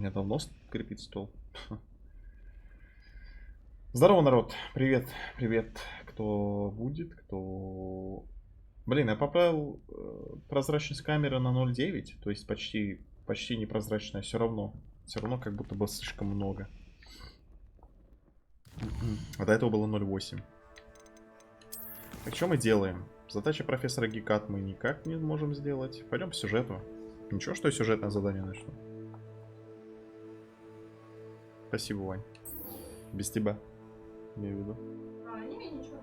меня давно скрипит стол. Здорово, народ. Привет, привет. Кто будет, кто... Блин, я поправил прозрачность камеры на 0.9. То есть почти непрозрачная. Все равно как будто бы слишком много. А до этого было 0.8. Так что мы делаем? Задача профессора Гекат мы никак не можем сделать. Пойдем по сюжету. Ничего, что я сюжетное задание начну. Спасибо, Вань. Без тебя. Имею в виду. Не ничего.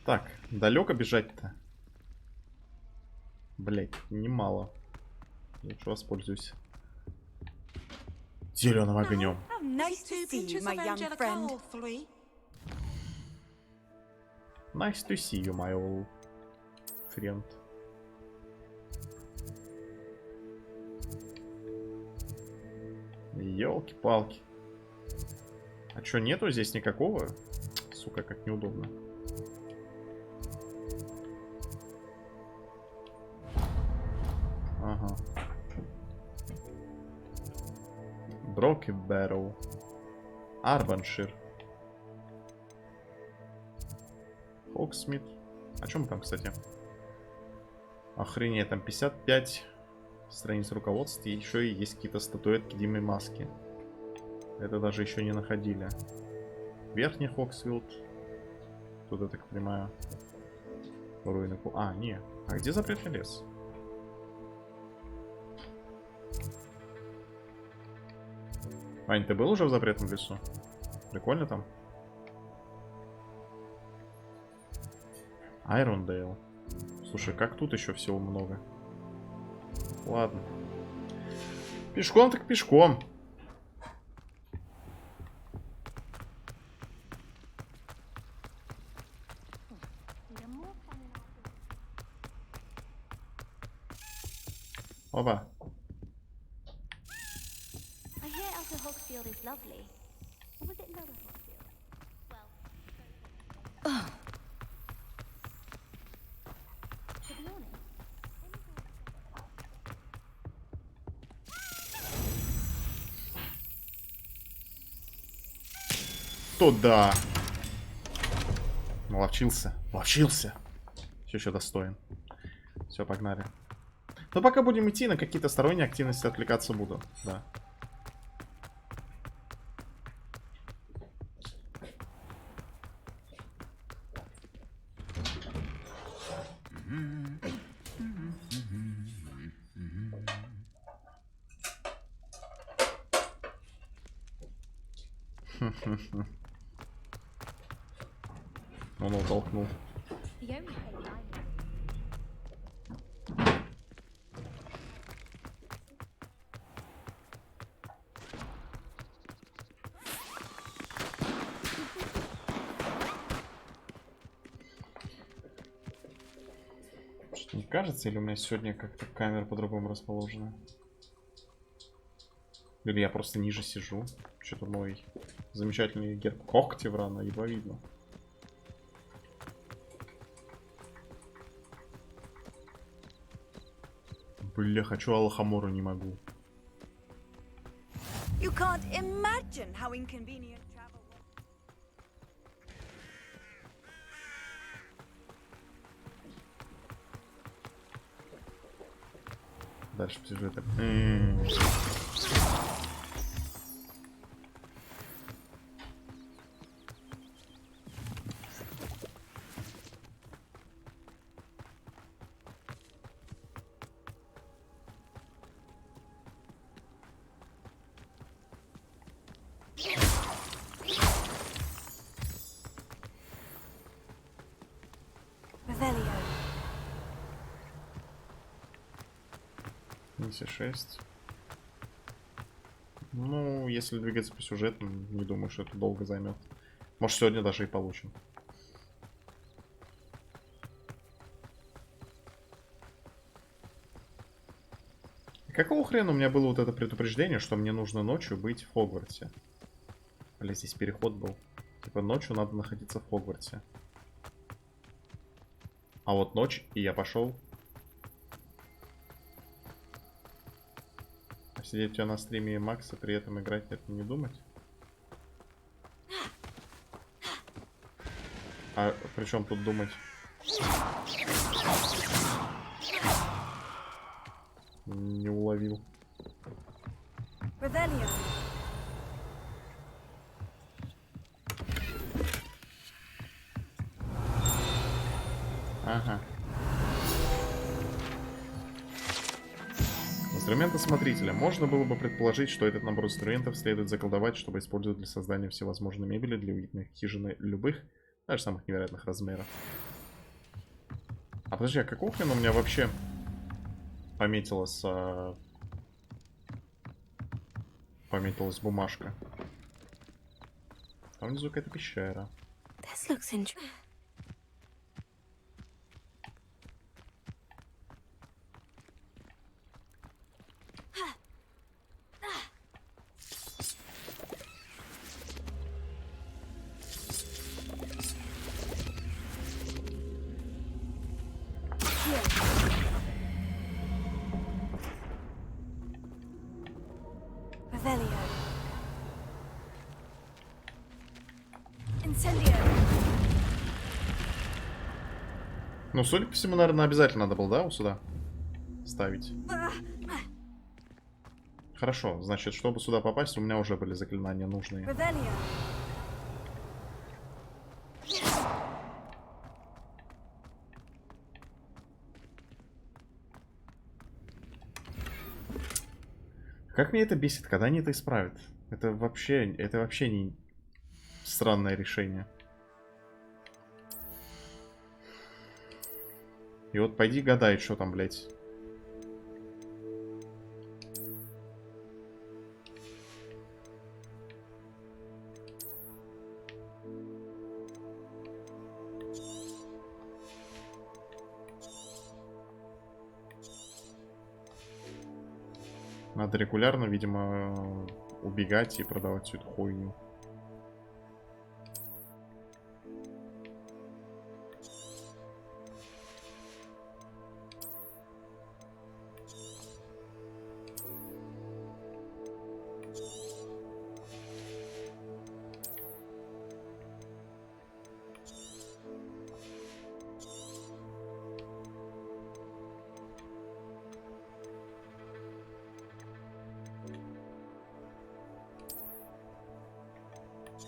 Так, далеко бежать-то? Блять, немало. Лучше воспользуюсь зеленым огнем. Nice to see you, my young friend. Nice to see you, my old friend. Ёлки-палки. А чё, нету здесь никакого? Сука, как неудобно. Ага. Броки Бэрроу. Арбаншир. Хоксмит. А чем там, кстати? Охренеть, там 55 страниц руководства. И еще и есть какие-то статуэтки Димы Маски. Это даже еще не находили. Верхний Хоксвилд. Тут, я так понимаю, руины... А, не. А где запретный лес? Вань, ты был уже в запретном лесу? Прикольно там? Айрондейл. Слушай, как тут еще всего много. Ладно. Пешком так пешком. Опа. Туда. Ловчился. Ловчился. Все еще достоин. Все, погнали. Но пока будем идти, на какие-то сторонние активности отвлекаться буду. Да. Он его толкнул. Что-то не кажется, или у меня сегодня как-то камера по-другому расположена? Или я просто ниже сижу? Что-то мой замечательный герб Когтеврана едва видно. Бля, хочу Алахамору, не могу. You can't imagine how inconvenient travel was. Дальше по сюжету. Миссия 6. Ну, если двигаться по сюжету, не думаю, что это долго займет. Может, сегодня даже и получим. Какого хрена у меня было вот это предупреждение, что мне нужно ночью быть в Хогвартсе? Или здесь переход был? Типа ночью надо находиться в Хогвартсе. А вот ночь, и я пошел Сидеть у тебя на стриме Макса, при этом играть, это не думать. А при чем тут думать? Не уловил. Revelio. Ага. Инструменты смотрителя. Можно было бы предположить, что этот набор инструментов следует заколдовать, чтобы использовать для создания всевозможной мебели для уютных хижин любых, даже самых невероятных размеров. А подожди, а какого хрена у меня вообще пометилась бумажка? Там внизу какая-то пещера. This looks interesting. Revelio. Incendio. Ну, судя по всему, наверное, обязательно надо было, да, вот сюда ставить. Хорошо, значит, чтобы сюда попасть, у меня уже были заклинания нужные. Revelio. Как меня это бесит, когда они это исправят? Это вообще не странное решение. И вот пойди гадай, что там, блядь. Надо регулярно, видимо, убегать и продавать всю эту хуйню.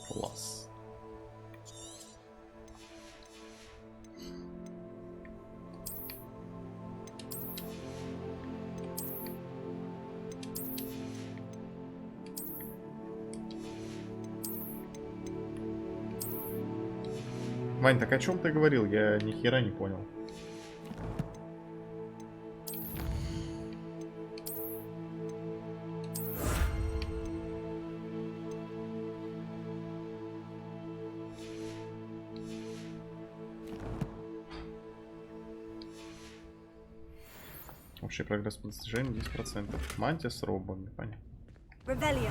Класс. Вань, так о чем ты говорил? Я ни хера не понял. Общий прогресс по достижению 10%. Мантия с робами, понятно. Revelio.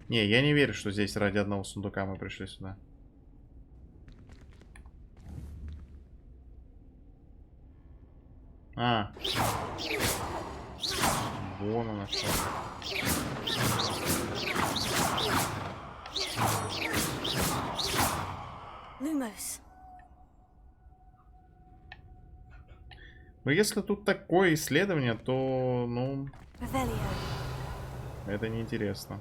Не, я не верю, что здесь ради одного сундука мы пришли сюда. А. Вон она что. Lumos. Ну, если тут такое исследование, то, ну, Revelio. это неинтересно.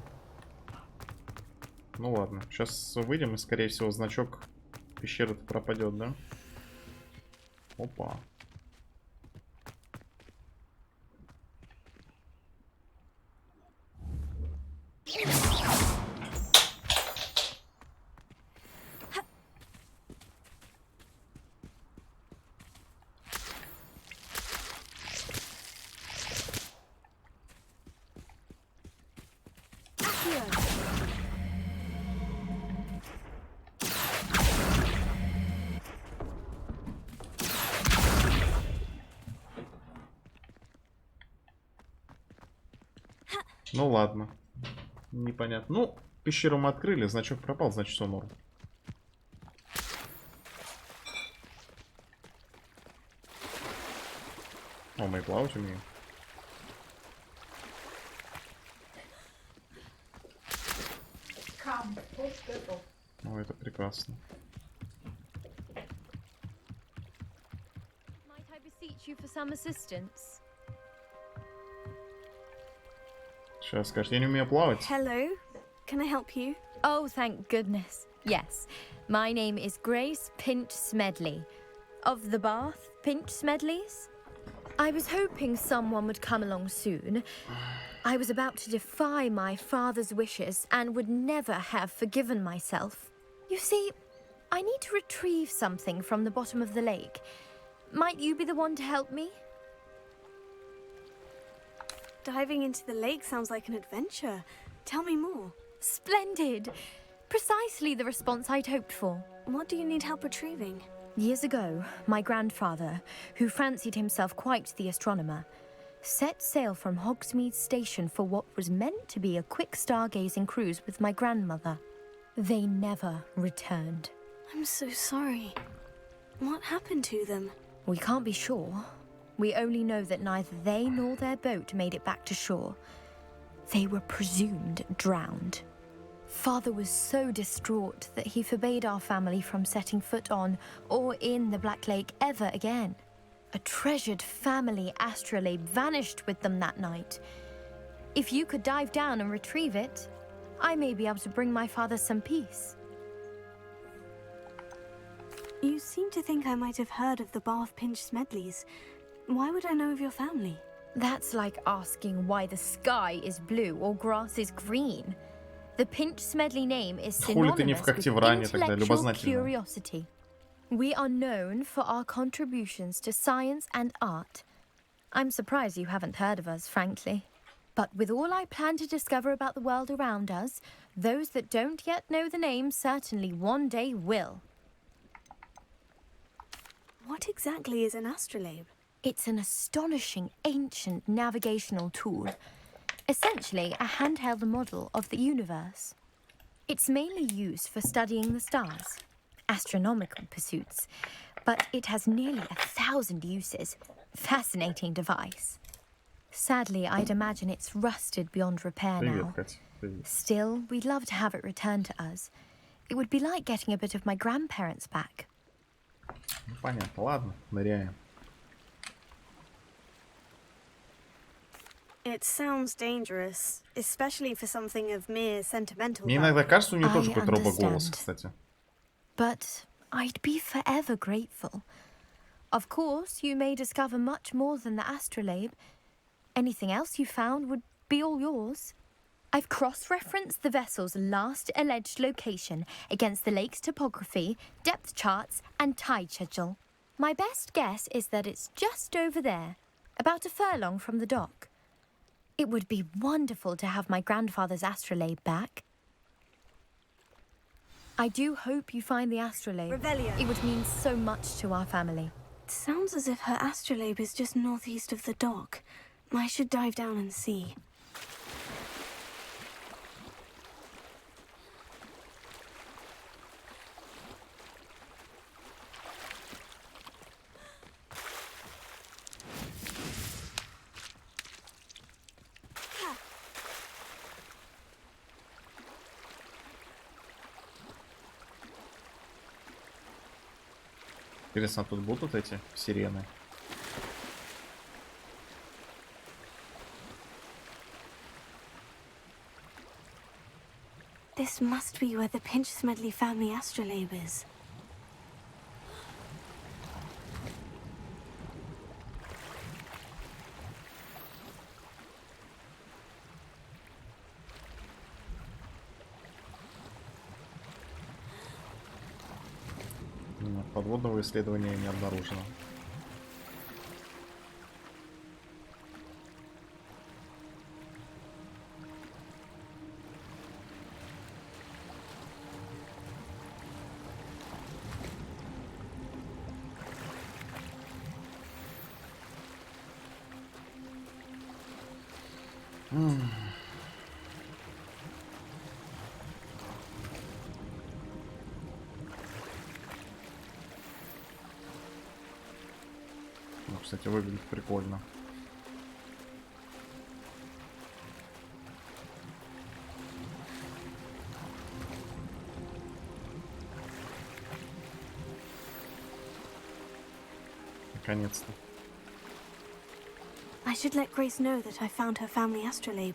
Ну ладно, сейчас выйдем, и, скорее всего, значок пещеры пропадет, да? Опа. Ну ладно. Непонятно. Ну, пещеру мы открыли, значок пропал, значит все норм. О, мы и плавать умеем. О, это прекрасно. Might I beseech you for some assistance? Сейчас скажешь, я не умею плавать. Hello, can I help you? Oh, thank goodness. Yes. My name is Grace Pinch Smedley. Of the Bath Pinch Smedleys? I was hoping someone would come along soon. I was about to defy my father's wishes and would never have forgiven myself. You see, I need to retrieve something from the bottom of the lake. Might you be the one to help me? Diving into the lake sounds like an adventure. Tell me more. Splendid! Precisely the response I'd hoped for. What do you need help retrieving? Years ago, my grandfather, who fancied himself quite the astronomer, set sail from Hogsmeade Station for what was meant to be a quick stargazing cruise with my grandmother. They never returned. I'm so sorry. What happened to them? We can't be sure. We only know that neither they nor their boat made it back to shore. They were presumed drowned. Father was so distraught that he forbade our family from setting foot on or in the Black Lake ever again. A treasured family astrolabe vanished with them that night. If you could dive down and retrieve it, I may be able to bring my father some peace. You seem to think I might have heard of the Bath Pinch Smedleys. Why would I know of your family? That's like asking why the sky is blue or grass is green. The Pinch Smedley name is Хули ты не в synonymous with Когтевране тогда, intellectual любознательно. curiosity. We are known for our contributions to science and art. I'm surprised you haven't heard of us, frankly. But with all I plan to discover about the world around us, those that don't yet know the name certainly one day will. What exactly is an astrolabe? It's an astonishing ancient navigational tool. Essentially, a handheld model of the universe. It's mainly used for studying the stars, astronomical pursuits, but it has nearly 1,000 uses. Fascinating device. Sadly, I'd imagine it's rusted beyond repair Привет, now. Катя. Привет. Still, we'd love to have it returned to us. It would be like getting a bit of my grandparents back. Ну, понятно, ладно, ныряем. It sounds dangerous, especially for something of mere sentimental Мне value. иногда кажется, у нее тоже I какой-то робоголос, understand. кстати. But I'd be forever grateful. Of course, you may discover much more than the astrolabe. Anything else you found would be all yours. I've cross-referenced the vessel's last alleged location against the lake's topography, depth charts, and tide schedule. My best guess is that it's just over there, about a furlong from the dock. It would be wonderful to have my grandfather's astrolabe back. I do hope you find the astrolabe. Revelio. It would mean so much to our family. It sounds as if her astrolabe is just northeast of the dock. I should dive down and see. Интересно, тут будут эти сирены? This must be where the Pinch Smedley family astrolabe is. Подводного исследования не обнаружено. Ну, кстати, выглядит прикольно. Наконец-то. I should let Grace know that I found her family astrolabe.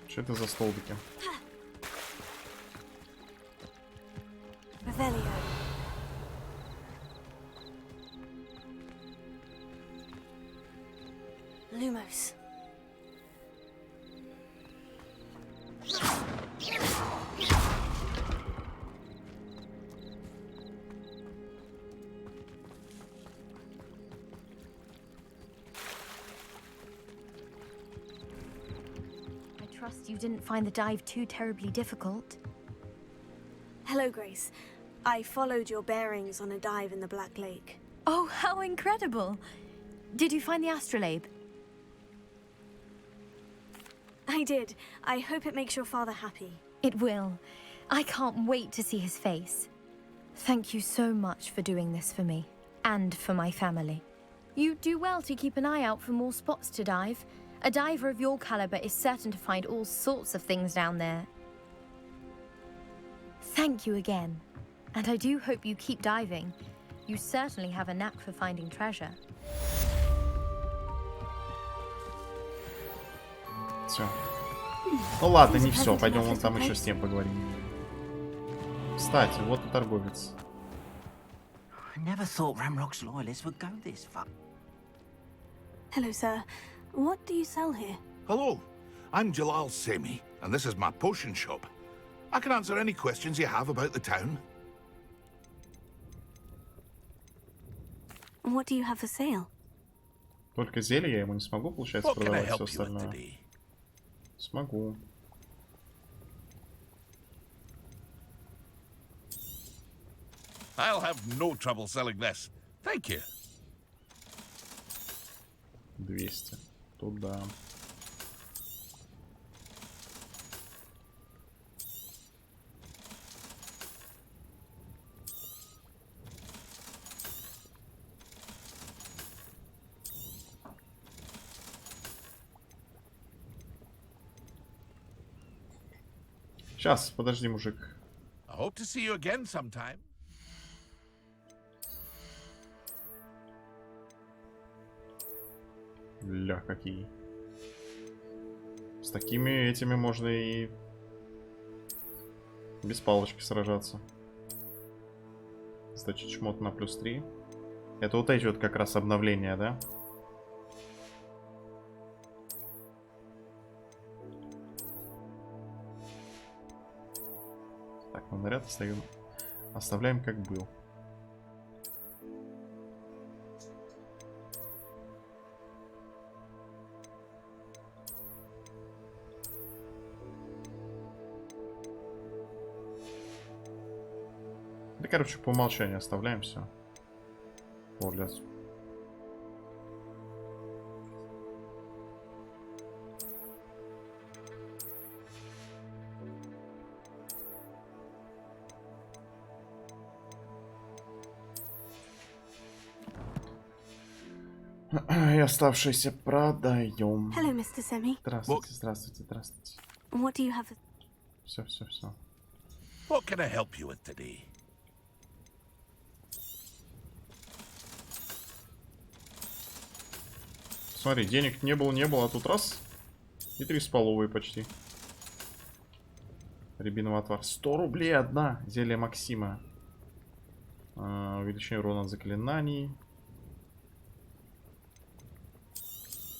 Что это за столбики? Revelio. Lumos. I trust you didn't find the dive too terribly difficult. Hello, Grace. I followed your bearings on a dive in the Black Lake. Oh, how incredible! Did you find the astrolabe? I did. I hope it makes your father happy. It will. I can't wait to see his face. Thank you so much for doing this for me, and for my family. You do well to keep an eye out for more spots to dive. A diver of your caliber is certain to find all sorts of things down there. Thank you again. And I do hope you keep diving. You certainly have a knack for finding treasure. Все. Ну ладно, не все. Пойдем вон там еще с ним поговорим. Кстати, вот и торговец. I never thought Ramrock's loyalists would go this far. Hello, sir. What do you sell here? Hello, I'm Jalal Semi, and this is my potion shop. I can answer any questions you have about the town. What do you have for sale? Только зелье я ему не смогу, получается, What can I продавать все help you with остальное. today? Смогу. I'll have no trouble selling this. Thank you. 200. Туда. Сейчас, подожди, мужик. I hope to see you again sometime. Ля, какие. С такими этими можно и без палочки сражаться. Значит, чмот на +3. Это вот эти вот как раз обновления, да? Так, ну наряд оставляем как был. Да, короче, по умолчанию оставляем все. О, для... И оставшиеся продаем. Hello, Mr. Semi. Здравствуйте, здравствуйте, здравствуйте. What do you have? Все, все, все. What can I help you with today? Смотри, денег не было, а тут раз. И 3,5 почти. Рябиновый отвар. 100 рублей одна. Зелье Максима. Увеличение урона от заклинаний.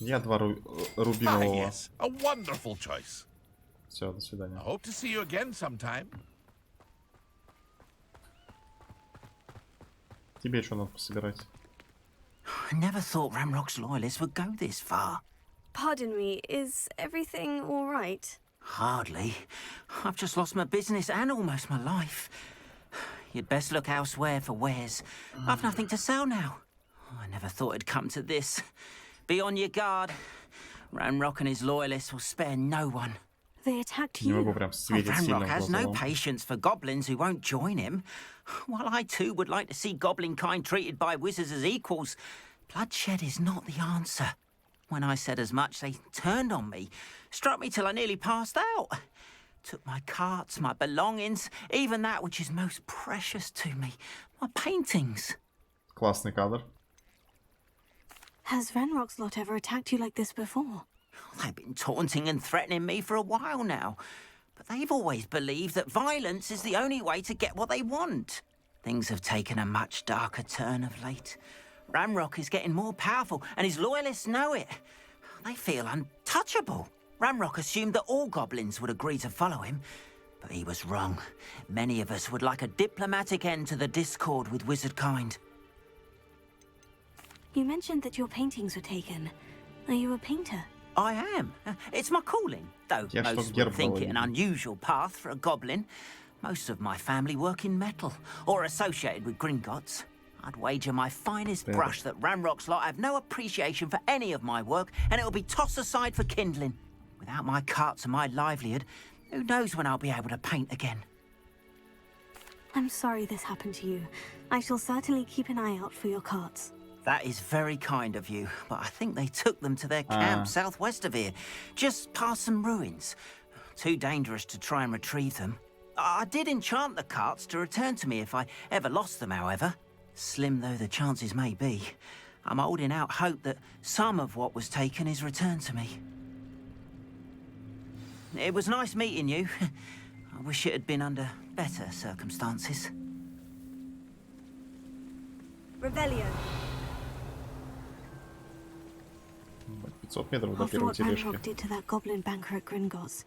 Я 2 рубинового. Yes, a wonderful choice. Все, до свидания. I hope to see you again sometime. Тебе что надо пособирать? I never thought Ramrock's loyalists would go this far. Pardon me, is everything all right? Hardly. I've just lost my business and almost my life. You'd best look elsewhere for wares. I've nothing to sell now. I never thought it'd come to this. Be on your guard. Ramrock and his loyalists will spare no one. They attacked Не могу you. прям Oh, светить сильно Ranrock в has глаза. no patience for goblins who won't join him. While I too would like to see goblin kind treated by wizards as equals, bloodshed is not the answer. When I said as much, they turned on me, struck me till I nearly passed out. Took my carts, my belongings, even that which is most precious to me, my paintings. Классный кадр. Has Ranrock's lot ever attacked you like this before? They've been taunting and threatening me for a while now, but they've always believed that violence is the only way to get what they want. Things have taken a much darker turn of late. Ranrock is getting more powerful, and his loyalists know it. They feel untouchable. Ranrock assumed that all goblins would agree to follow him, but he was wrong. Many of us would like a diplomatic end to the discord with wizard kind. You mentioned that your paintings were taken. Are you a painter? I am. It's my calling, though Я что most герб would think it an доводил. unusual path for a goblin. Most of my family work in metal, or associated with Gringotts. I'd wager my finest Yeah. brush that Ranrock's lot have no appreciation for any of my work, and it'll be tossed aside for kindling. Without my carts and my livelihood, who knows when I'll be able to paint again? I'm sorry this happened to you. I shall certainly keep an eye out for your carts. That is very kind of you, but I think they took them to their camp southwest of here, just past some ruins. Too dangerous to try and retrieve them. I did enchant the carts to return to me if I ever lost them, however. Slim though the chances may be, I'm holding out hope that some of what was taken is returned to me. It was nice meeting you. I wish it had been under better circumstances. Revelio. 500 метров до After первой what тележки. Ranrock did to that goblin banker at Gringotts,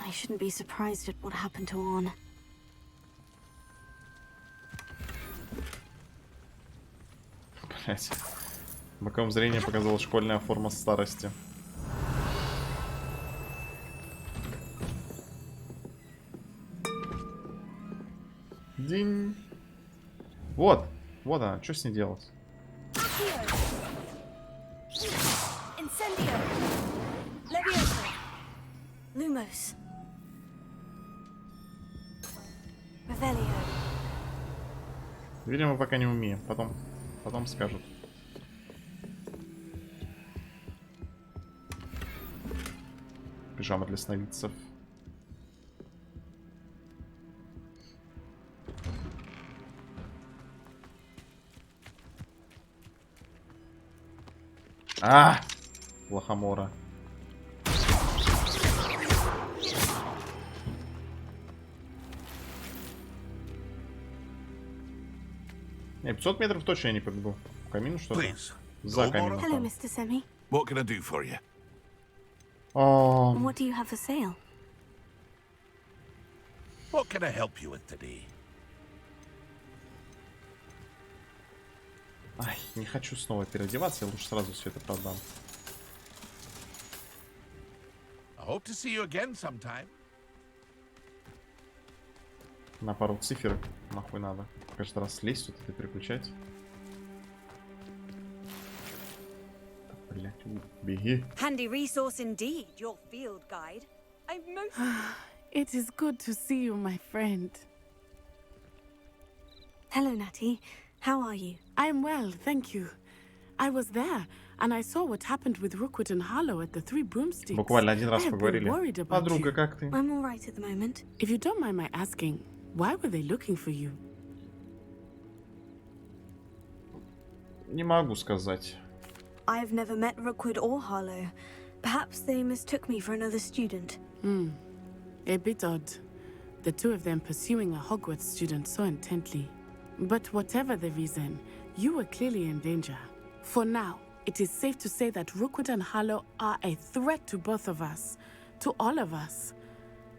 I shouldn't be surprised at what happened to Orn. Блять. Боковым зрением показалась школьная форма старости. Динь. Вот. Вот она. Что с ней делать? Incendio. Levioso. Lumos. Revelio. Видимо, пока не умеем. Потом скажут. Пижама для сновидцев. Лохомора. Не, 500 метров точно я не побегу. В камин что-то? Please. За Go, камином. Mora. Hello, там. Mr. Semi. What can I do for you? What do you have for sale? What can I help you with today? Ай, не хочу снова переодеваться, я лучше сразу все это продам. I hope to see you again sometime. На пару цифр нахуй надо. Каждый раз лезть тут это переключать. Блять, беги. Handy resource indeed, your field guide. I've most It is good to see you, my friend. Hello, Natty. How are you? I'm well, thank you. I was there, and I saw what happened with Rookwood and Harlow at the Three Broomsticks. Буквально один I раз have been поговорили. worried about Подруга, you. как ты? I'm all right at the moment. If you don't mind my asking, why were they looking for you? Не могу сказать. I've never met Rookwood or Harlow. Perhaps they mistook me for another student. A bit odd. The two of them pursuing a Hogwarts student so intently. But whatever the reason, you were clearly in danger. For now, it is safe to say that Rookwood and Harlow are a threat to both of us. To all of us.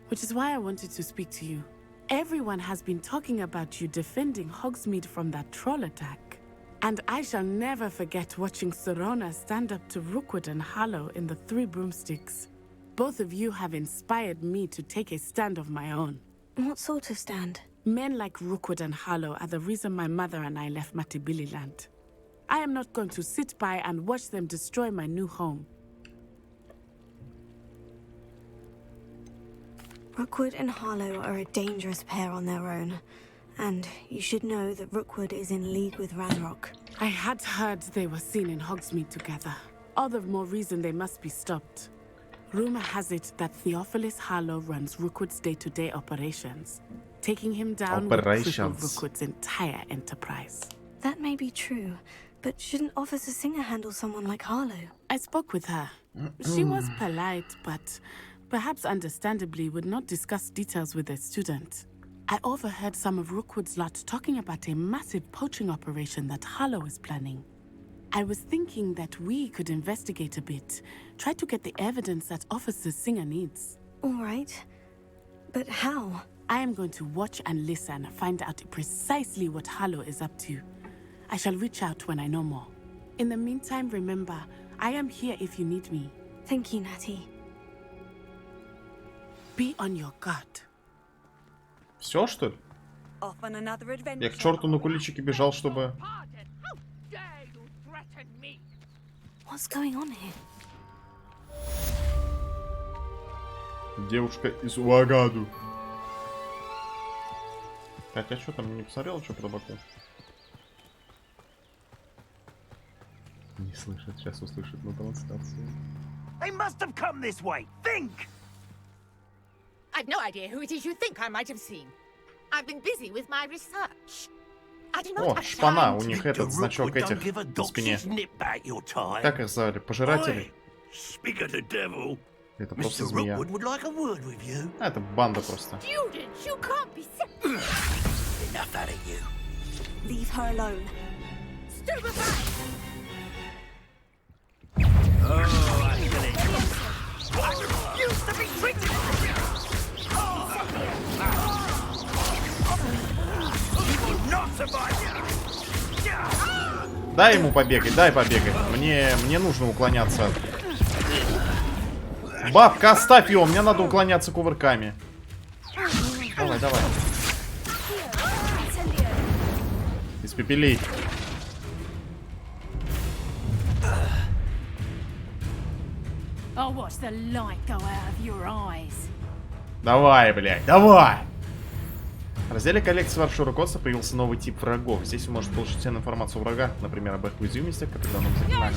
Which is why I wanted to speak to you. Everyone has been talking about you defending Hogsmeade from that troll attack. And I shall never forget watching Sorona stand up to Rookwood and Harlow in the Three Broomsticks. Both of you have inspired me to take a stand of my own. What sort of stand? Men like Rookwood and Harlow are the reason my mother and I left Matibili land. I am not going to sit by and watch them destroy my new home. Rookwood and Harlow are a dangerous pair on their own. And you should know that Rookwood is in league with Ranrock. I had heard they were seen in Hogsmeade together. All the more reason they must be stopped. Rumor has it that Theophilus Harlow runs Rookwood's day-to-day operations. Taking him down would cripple Rookwood's entire enterprise. That may be true, but shouldn't Officer Singer handle someone like Harlow? I spoke with her. She was polite, but perhaps understandably would not discuss details with a student. I overheard some of Rookwood's lot talking about a massive poaching operation that Harlow is planning. I was thinking that we could investigate a bit, try to get the evidence that Officer Singer needs. All right. But how? I am going to watch and listen, find out precisely what Harlow is up to. I shall reach out when I know more. In the meantime, remember, I am here if you need me. Thank you, Natty. Be on your guard. Все, что ли? Off on another adventure. Я к черту на куличике бежал, чтобы... What's going on here? Девушка из Уагаду. Хотя что там, не посмотрел, что про табаку? Не слышит, сейчас услышит на трансляции. They must have come this way. Think! I've no idea who it is you think I might have seen. I've been busy with my research. I do not О, have шпана, time у to- них этот значок этих на спине. Как их звали? Пожиратели? Это просто змея. А, это банда просто. Students, you can't be so Enough out of you. Leave her alone. stupefying. Oh, I feel it. I refuse to be treated like this. You will not survive. Дай ему побегать, дай побегать. Мне нужно уклоняться. Бабка, оставь его, мне надо уклоняться кувырками. Давай, давай. Испепели. I'll watch the light go out of your eyes. Давай, блядь, давай! В разделе коллекции вашего руководства появился новый тип врагов. Здесь вы можете получить всю информацию о врагах, например, об их уязвимостях, к определенным заклинаниям.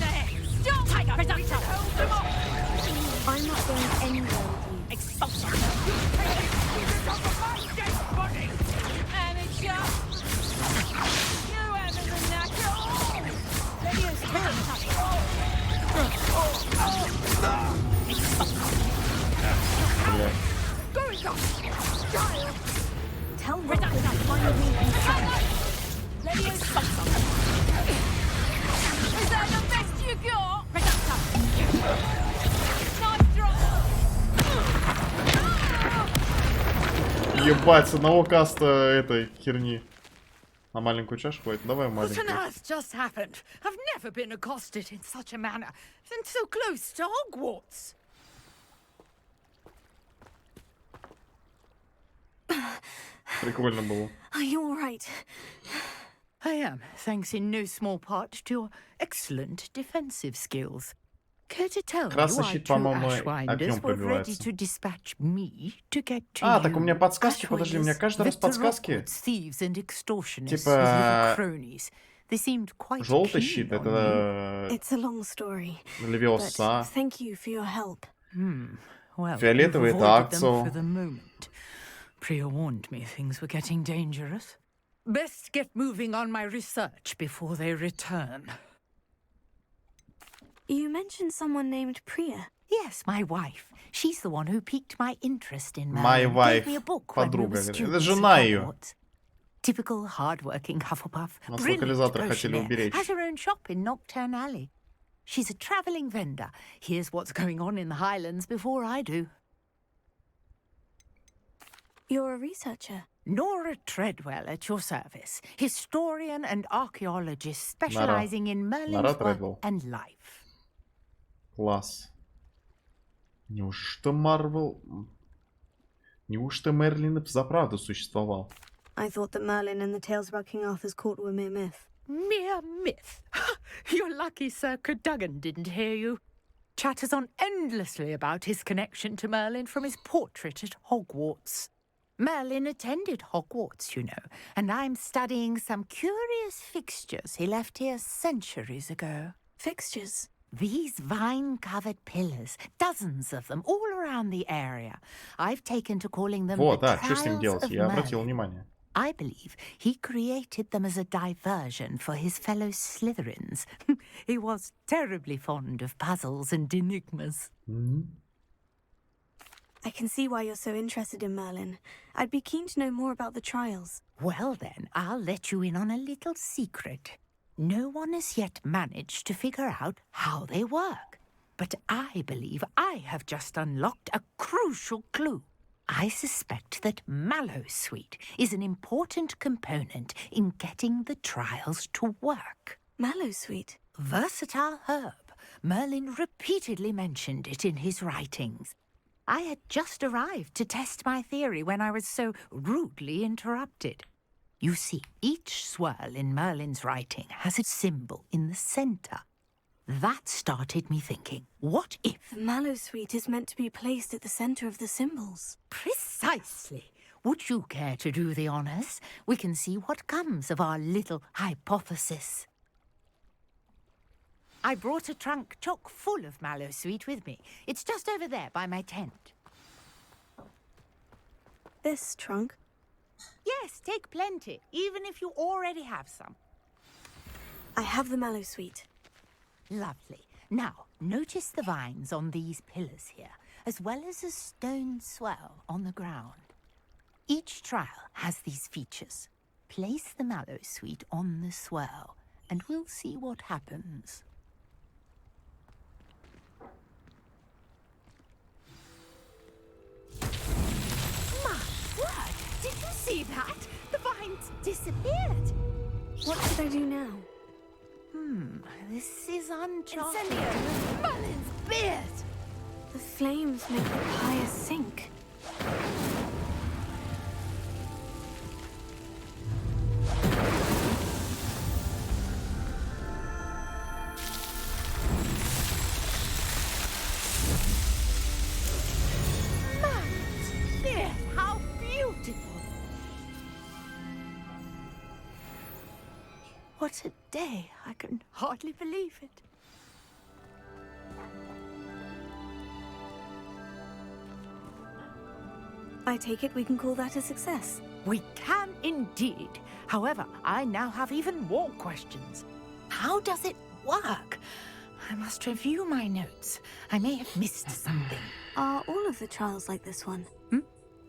I'm not going anywhere with you. Блядь. Tell Rookwood to find me inside. Is that the best you got? Ебать, с одного каста этой херни. На маленькую чашу хватит? Давай What on маленькую. earth just happened? I've never been accosted in such a manner, and so close to Hogwarts. Прикольно было. Are you all right? I am, thanks in no small part to your excellent defensive skills. Care to tell me Красный why щит, two по-моему, Ashwinders огнем were ready пробивается. to dispatch me to get to А, you? так у меня подсказки, подожди, у меня каждый раз Ashwinders, подсказки. the Rockwoods thieves and extortionists Типа, with little cronies. They seemed quite Желтый keen щит, on you. это It's a long story. Левиоса. But thank you for your help. Well, Фиолетовый you've это avoided them Аксо. for the moment. Priya warned me things were getting dangerous. Best get moving on my research before they return. You mentioned someone named Priya. Yes, my wife. She's the one who piqued my interest in My Merlin. wife. Gave me a book when we Подруга. were Это students жена at её. Hogwarts. Typical hard-working Hufflepuff. Нас Brilliant локализаторы хотели potioneer. уберечь. Has her own shop in Nocturne Alley. She's a travelling vendor. Here's what's going on in the Highlands before I do. You're a researcher. Nora Treadwell at your service. Historian and archaeologist specializing in Merlin's Nora work Treadwell. and life. Класс. Неужто Марвел... Неужто Мерлин взаправду существовал? I thought that Merlin and the tales about King Arthur's court were mere myth. Mere myth. You're lucky Sir Cadogan didn't hear you. chatters on endlessly about his connection to Merlin from his portrait at Hogwarts. Merlin attended Hogwarts, you know, and I'm studying some curious fixtures he left here centuries ago. Fixtures? These vine-covered pillars, dozens of them, all around the area. I've taken to calling them Вот, the да, что с ним Trials делать? of Я обратил Merlin. внимание. I believe he created them as a diversion for his fellow Slytherins. He was terribly fond of puzzles and enigmas. I can see why you're so interested in Merlin. I'd be keen to know more about the trials. Well then, I'll let you in on a little secret. No one has yet managed to figure out how they work. But I believe I have just unlocked a crucial clue. I suspect that Mallowsweet is an important component in getting the trials to work. Mallowsweet? Versatile herb. Merlin repeatedly mentioned it in his writings. I had just arrived to test my theory when I was so rudely interrupted. You see, each swirl in Merlin's writing has a symbol in the center. That started me thinking, what if... The Mallowsweet is meant to be placed at the center of the symbols. Precisely. Would you care to do the honors? We can see what comes of our little hypothesis. I brought a trunk chock full of Mallowsweet with me. It's just over there by my tent. This trunk? Yes, take plenty, even if you already have some. I have the Mallowsweet. Lovely. Now, notice the vines on these pillars here, as well as a stone swell on the ground. Each trial has these features. Place the Mallowsweet on the swell, and we'll see what happens. My word! Did you see that? The vines disappeared. What should I do now? This is uncharted. Incendio! Merlin's beard! The flames make the pyre sink. Merlin's beard! How beautiful! What a day! I can hardly believe it. I take it we can call that a success. We can indeed. However, I now have even more questions. How does it work? I must review my notes. I may have missed something. Are all of the trials like this one?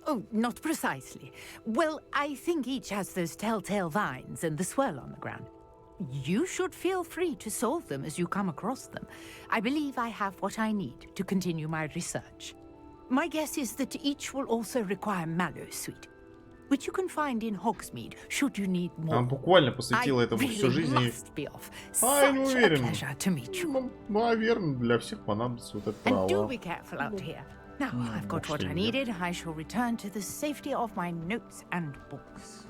Oh, not precisely. Well, I think each has those telltale vines and the swirl on the ground. You should feel free to solve them as you come across them. I believe I have what I need to continue my research. My guess is that each will also require Mallowsweet, which you can find in Hogsmeade, should you need more. Она буквально посвятила I этому всю really жизнь. И... must be off. А, я не Such a уверен. pleasure to meet you. Ну, наверное, для всех понадобится вот это And do право. be careful out here. Now I've got бог what что I не needed. I shall return to the safety of my notes and books.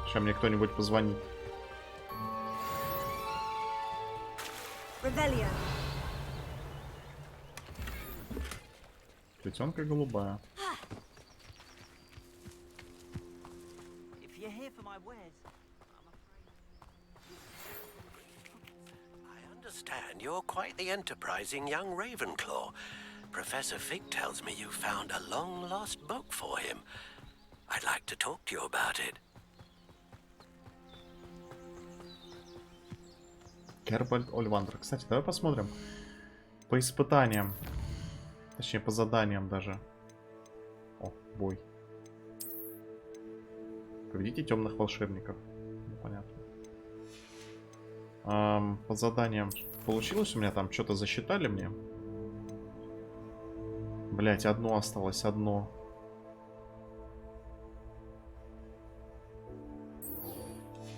Сейчас мне кто-нибудь позвонит. Revelio. Плетенка голубая. If you're here for my wares, I understand you're quite the enterprising young Ravenclaw. Professor Fig tells me you found a long-lost book for him. I'd like to talk to you about it. Гербальд Ольвандер. Кстати, давай посмотрим. По испытаниям. Точнее, по заданиям даже. О, бой. Победите темных волшебников. Ну, понятно. По заданиям получилось у меня там? Что-то засчитали мне? Блять, одно осталось, одно.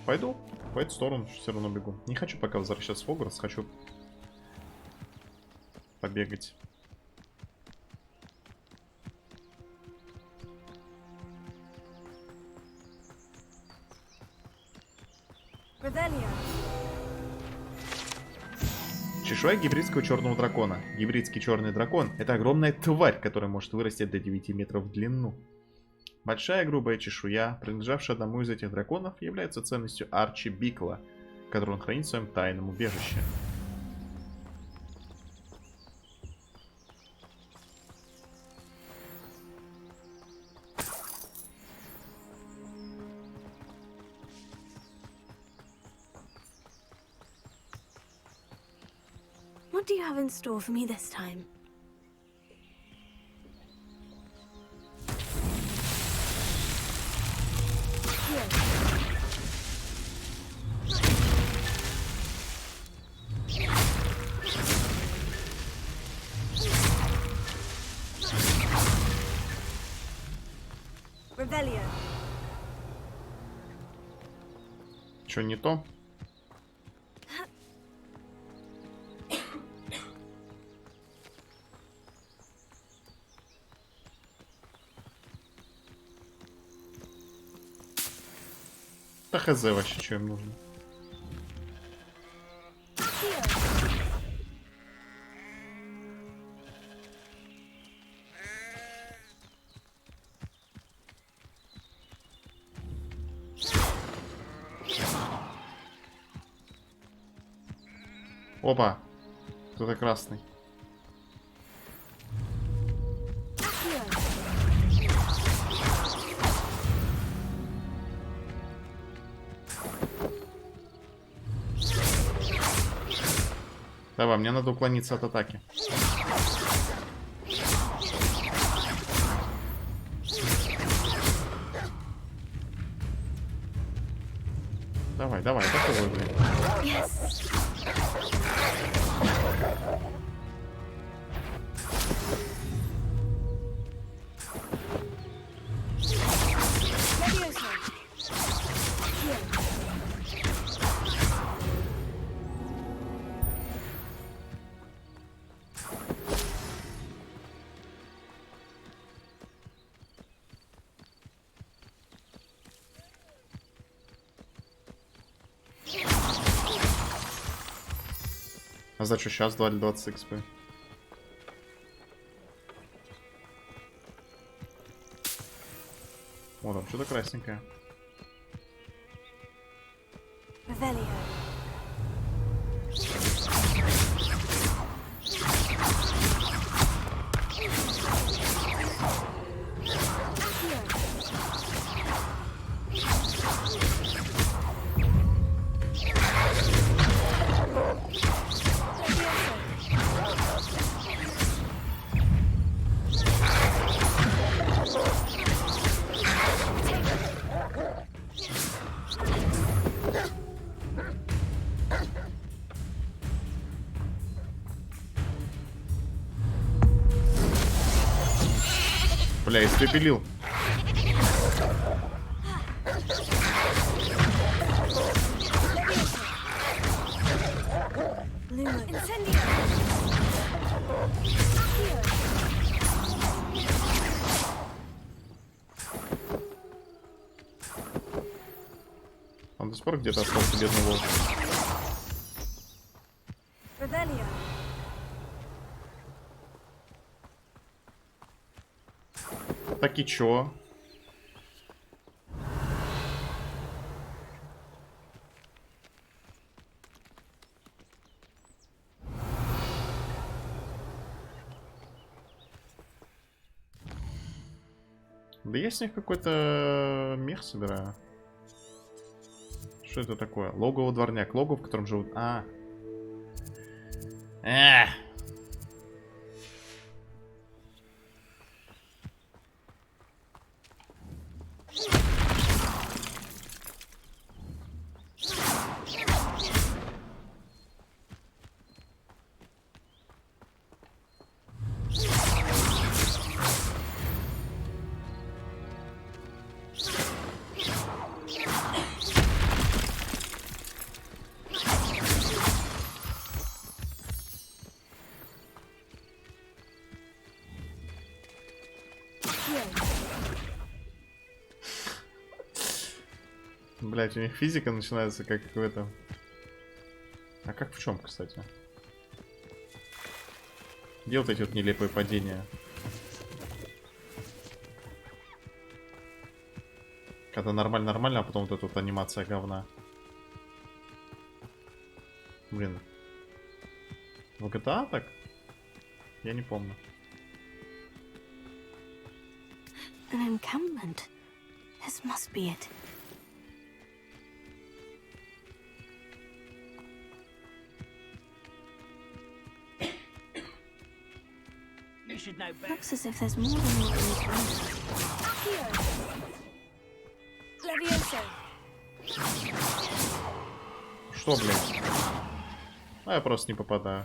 Пойду в эту сторону, все равно бегу. Не хочу пока возвращаться в Хогвартс, хочу побегать. Revelio. Чешуя гибридского черного дракона. Гибридский черный дракон — это огромная тварь, которая может вырасти до 9 метров в длину. Большая грубая чешуя, принадлежавшая одному из этих драконов, является ценностью Арчи Бикла, которую он хранит в своем тайном убежище. What do you have in store for me this time? Revelio. Что не то? Да хз вообще, что им нужно. Опа! Кто-то красный. Давай, мне надо уклониться от атаки. Давай, давай, атакуй, блин. А за что сейчас 20 XP? О, там что-то красненькое. Revelio. Бля, испепелил. Он до сих пор где-то остался, бедный волк. Revelio. Так и чё? Да я с них какой-то мех собираю. Что это такое? Логово дворняк. Логово, в котором живут... Блять, у них физика начинается как в этом. А как в чем, кстати? Где вот эти вот нелепые падения? Когда нормально, а потом вот эта вот анимация говна. Блин. В GTA так? Я не помню. An encampment. This must be it. You should know better. Looks as if there's more than what we Levioso. Что, блядь? А я просто не попадаю.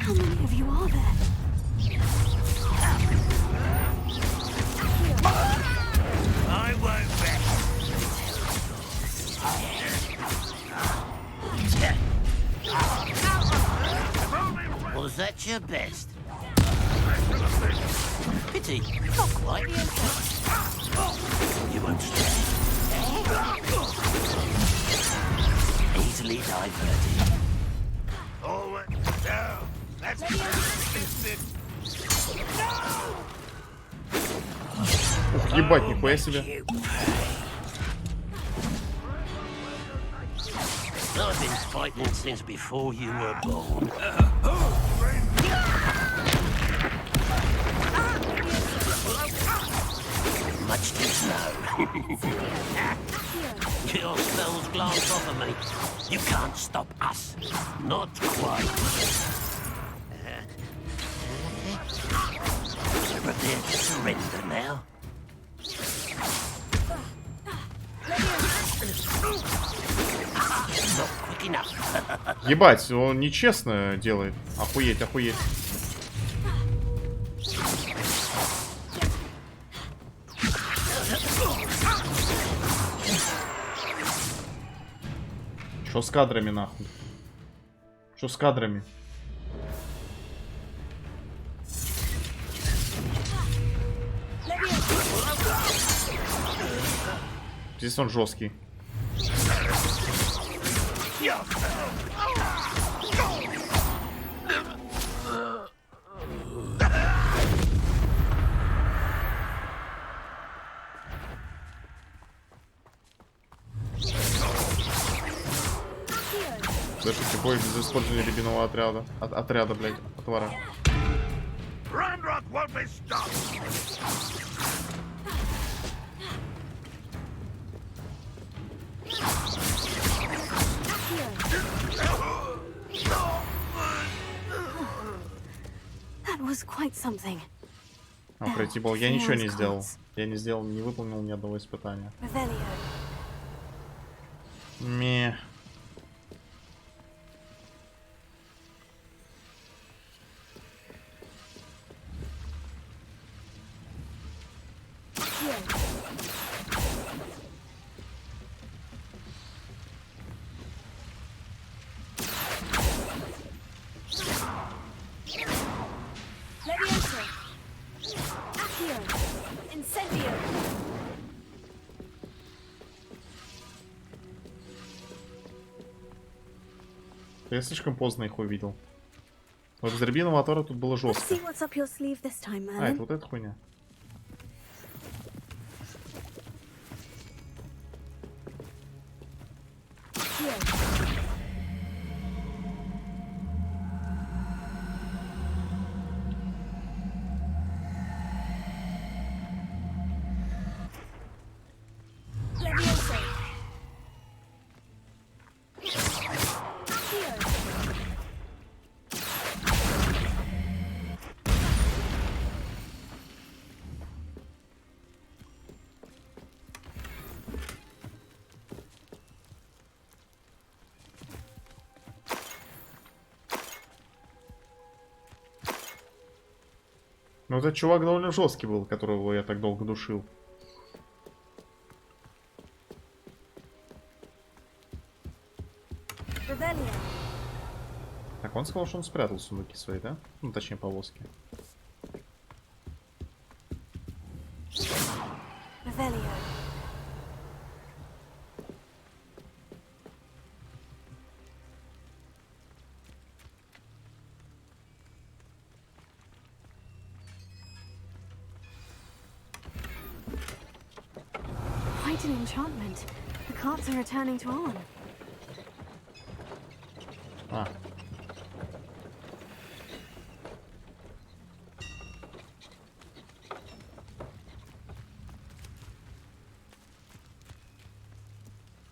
How many of you are there? I won't rest. Was that your best? Pity, not quite. You won't stay. Easily diverted. All right, now, let's Ух, ебать, нихуя себе. I've been fighting since before you were born. Much to know. Your spells glance off of me. You can't stop us. Not quite. Prepare to surrender now. Not quick enough. Ебать, он нечестно делает. Охуеть, охуеть. Что с кадрами, нахуй? Что с кадрами? Здесь он жесткий. Слышите, бой без использования рябинового отряда, блядь, отвара. That was quite something. А пройти был. Я ничего не сделал. Я не сделал, не выполнил ни одного испытания. Ме. Я слишком поздно их увидел. Вот без рябинового отвара тут было жестко. А, это вот эта хуйня. Ну, этот чувак довольно жесткий был, которого я так долго душил. Так, Он сказал, что он спрятал сундуки свои, да? Ну, точнее, повозки. Revelio. Quite an enchantment. The carts are returning to Arn. А.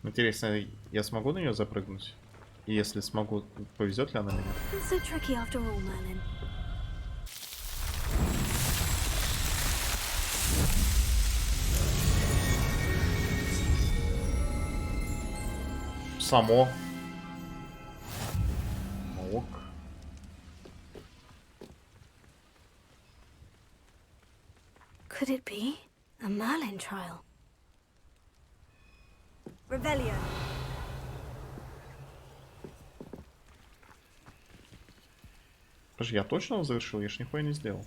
Интересно, я смогу на нее запрыгнуть? И если смогу, повезет ли она меня? It's so tricky after all, Merlin. Само. Ок. Could it be a Merlin trial? Revelio. Подожди, я точно его завершил? Я ж нихуя не сделал.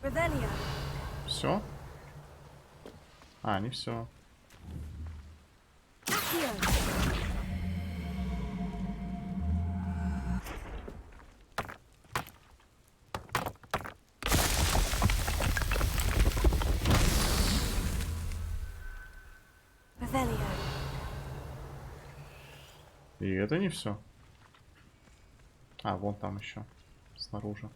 Revelio. Все? А, не все. Accio. Revelio. И это не все. А, вон там еще. Снаружи.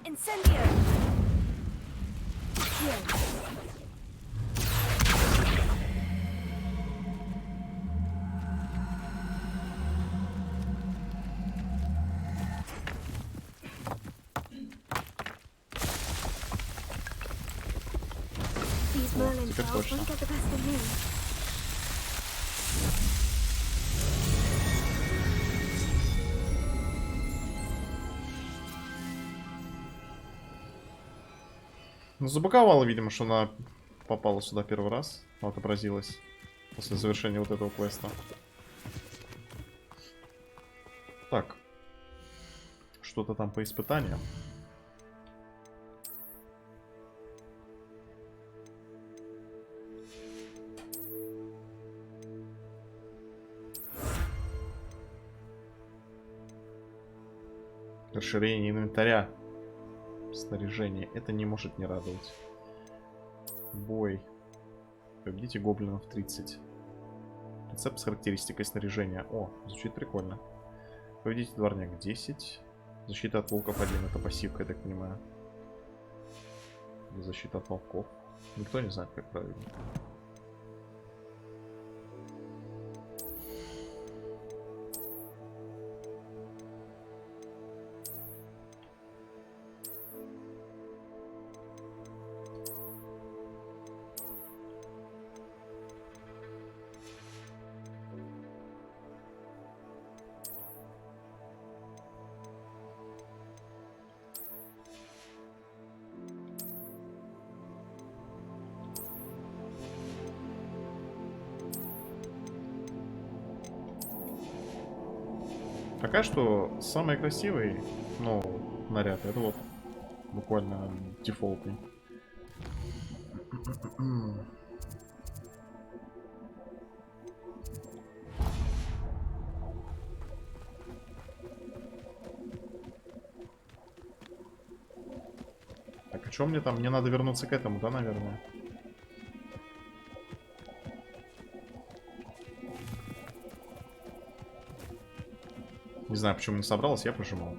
Incendio. Accio. These Merlin теперь trials точно. won't get the best of me. Ну, забаговало, видимо, что она попала сюда первый раз. Но отобразилась после завершения вот этого квеста. Так. Что-то там по испытаниям. Расширение инвентаря. Снаряжение. Это не может не радовать. Бой. Победите гоблинов 30. Рецепт с характеристикой снаряжения. О, звучит прикольно. Победите дворняк 10. Защита от волков 1. Это пассивка, я так понимаю. Или защита от волков. Никто не знает, как правильно. Пока что самый красивый, ну, наряд, это вот буквально дефолтный. Так, а Чем мне там? Мне надо вернуться к этому, да, наверное? Не знаю, почему не собралась, я пожимал.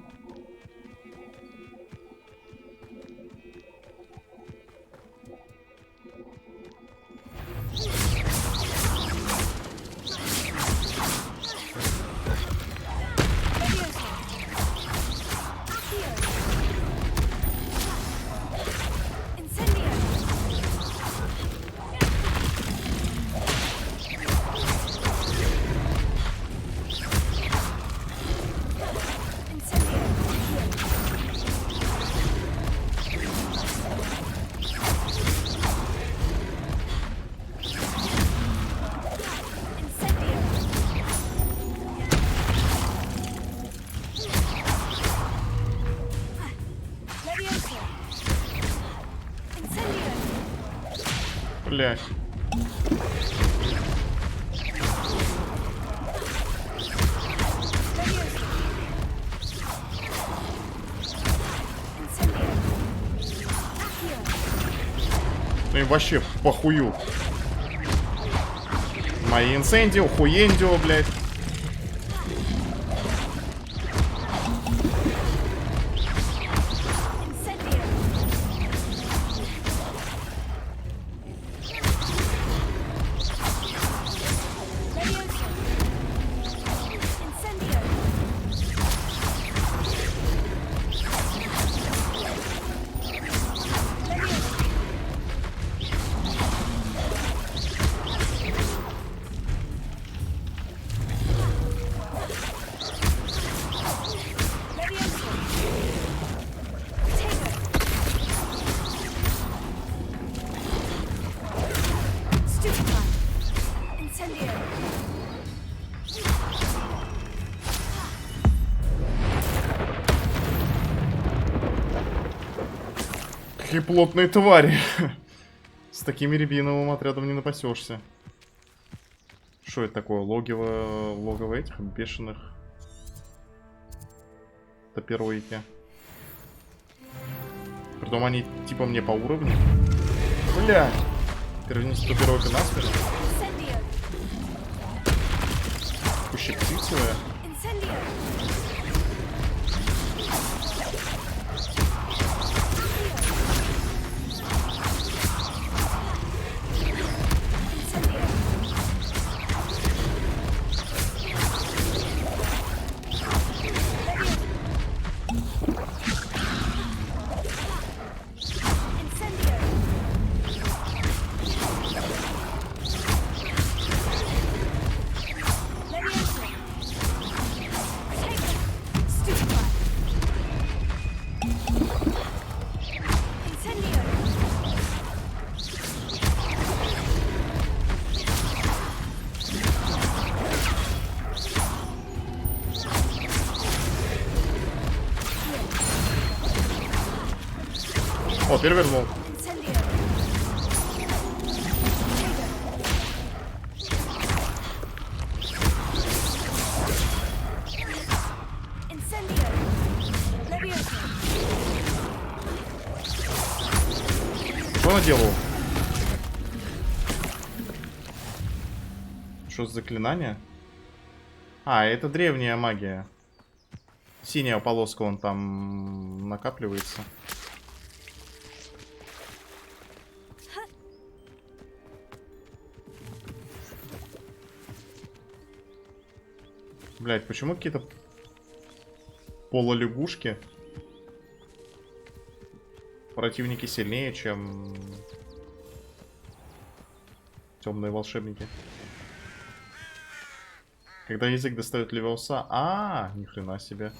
Блять. Ну и вообще похую. Мои инцендио, хуендио, блядь. Какие плотные твари. С такими рябиновым отрядом не напасешься. Что это такое? Логово этих бешеных топеройки. Притом они типа мне по уровню. Бля! Перенести топеройка на спину. Пущик птицевая. О, перевернул. Что она делала? Что за заклинание? А, это древняя магия. Синяя полоска вон там накапливается. Блять, почему какие-то полулягушки противники сильнее, чем темные волшебники? Когда язык достает левиоса. Ни хрена себе.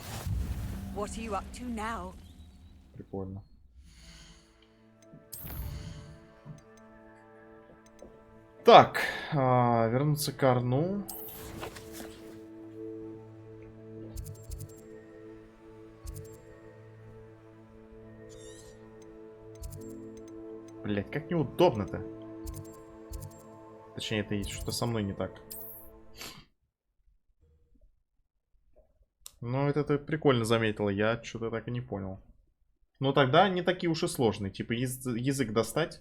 Прикольно. Так, вернуться к Арну. Блять, как неудобно-то. Точнее, это что-то со мной не так. Ну, это ты прикольно заметила. Я что-то так и не понял. Но тогда не такие уж и сложные. Типа язык достать.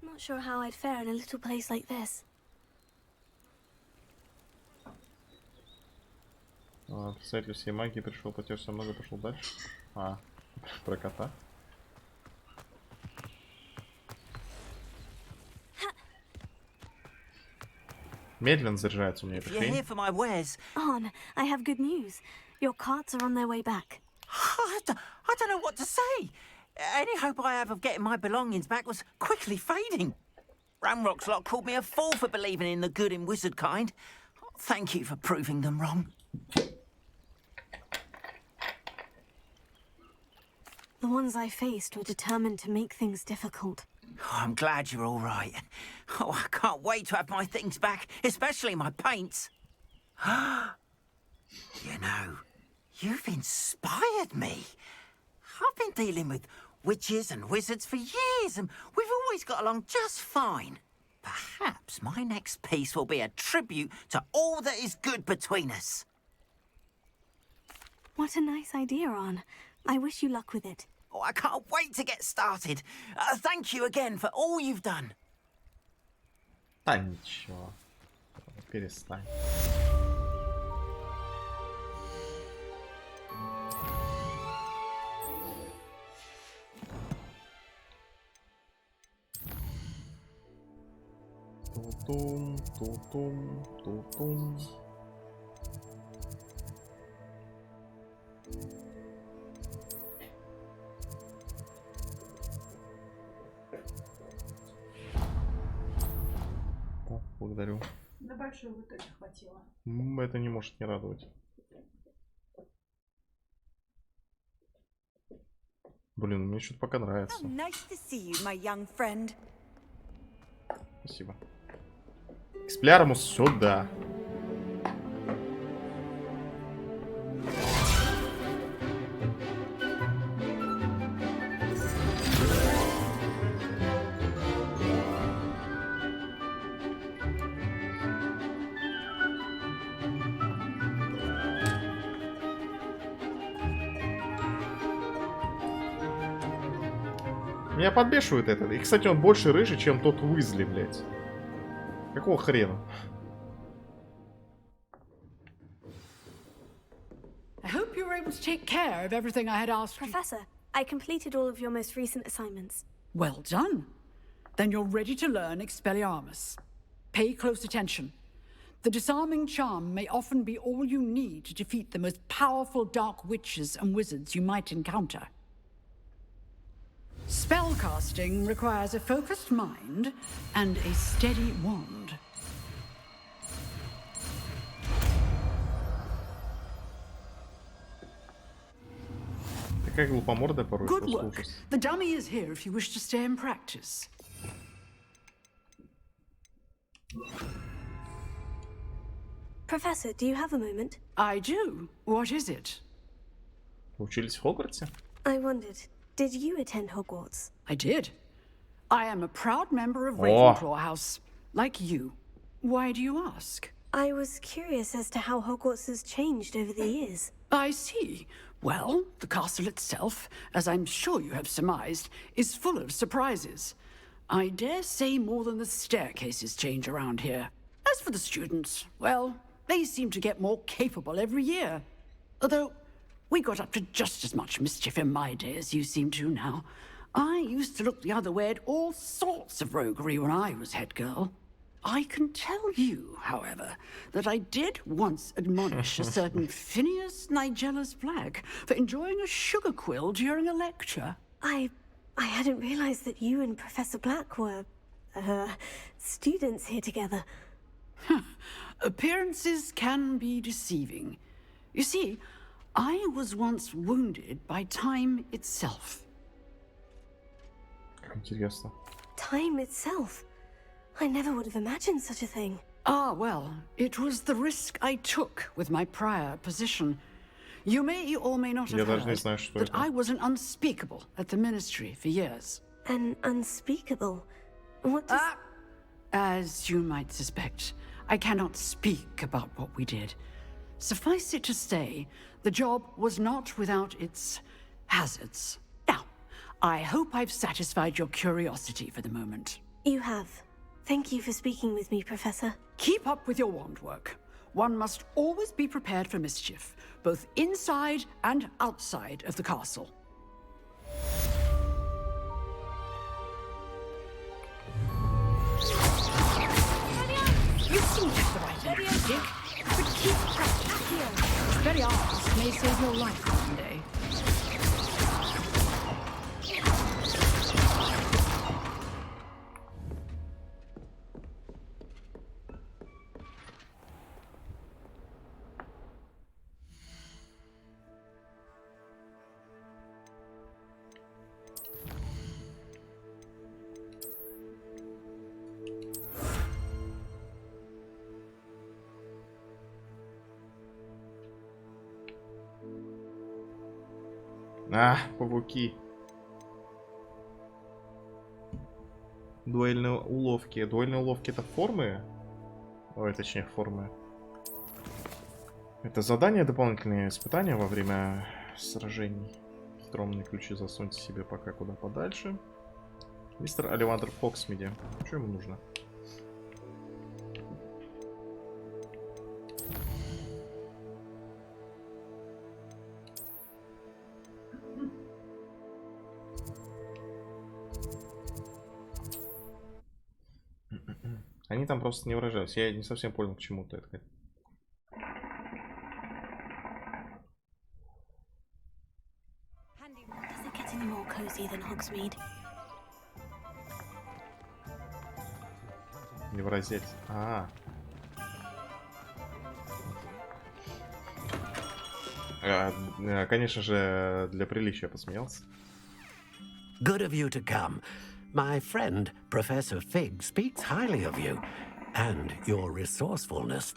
Not sure how I'd fare in a little place like this. Представитель всей магии пришел, потерся много, пошел дальше. Про кота. Медленно заряжается у меня эта If you're here хрень. for my wares, On, I have good news. Your carts are on their way back. I don't know what to say. Any hope I have of getting my belongings back was quickly fading. Ramrock's lot called me a fool for believing in the good in wizard kind. Thank you for proving them wrong. The ones I faced were determined to make things difficult. Oh, I'm glad you're all right. Oh, I can't wait to have my things back, especially my paints. You know, you've inspired me. I've been dealing with witches and wizards for years, and we've always got along just fine. Perhaps my next piece will be a tribute to all that is good between us. What a nice idea, On. I wish you luck with it. Oh, I can't wait to get started. Thank you again for all you've done. Да ничего. Перестань. Ту-тум, ту-тум, ту-тум. Благодарю. На большую в итоге хватило. Это не может не радовать. Блин, мне что-то пока нравится. Nice to see you, my young friend. Спасибо. Эксплярмус сюда. Меня подбешивает этот. И, кстати, он больше рыжий, чем тот Уизли, блядь. Какого хрена? I hope you were able to take care of everything I had asked you. Professor, I completed all of your most recent assignments. Well done. Then you're ready to learn Expelliarmus. Pay close attention. The disarming charm may often be all you need to defeat the most powerful dark witches and wizards you might encounter. Spellcasting requires a focused mind and a steady wand. Какая глупомордая порой. Good work. The dummy is here if you wish to stay and practice. Professor, do you have a moment? I do. What is it? Учились в Хогвартсе? I wondered, did you attend Hogwarts? I did. I am a proud member of Ravenclaw House, like you. Why do you ask? I was curious as to how Hogwarts has changed over the years. I see. Well, the castle itself, as I'm sure you have surmised, is full of surprises. I dare say more than the staircases change around here. As for the students, well, they seem to get more capable every year. Although, we got up to just as much mischief in my day as you seem to now. I used to look the other way at all sorts of roguery when I was head girl. I can tell you, however, that I did once admonish a certain Phineas Nigella's Black for enjoying a sugar quill during a lecture. I hadn't realized that you and Professor Black were, students here together. Appearances can be deceiving. You see, I was once wounded by time itself. Интересно. Time itself? I never would have imagined such a thing. Ah, well, it was the risk I took with my prior position. You may or may not have heard that I was an unspeakable at the Ministry for years. An unspeakable? What does... As you might suspect, I cannot speak about what we did. Suffice it to say, the job was not without its hazards. Now, I hope I've satisfied your curiosity for the moment. You have. Thank you for speaking with me, Professor. Keep up with your wand work. One must always be prepared for mischief, both inside and outside of the castle. You seem to have the right energetic, but keep practicing. Very arts may save your life one day. Пауки. Дуэльные уловки. Дуэльные уловки это формы? Ой, точнее, формы. Это задание, дополнительные испытания во время сражений. Хитромные ключи засуньте себе пока куда подальше. Мистер Оливандр в Хогсмиде. Что ему нужно? Они там просто не выражаются. Я не совсем понял, к чему-то это. Does it get any more cozy than Hogsmeade? Не выразять. Конечно же, для приличия посмеялся. Good of you to come. My friend, Professor Fig, speaks highly of you and your resourcefulness.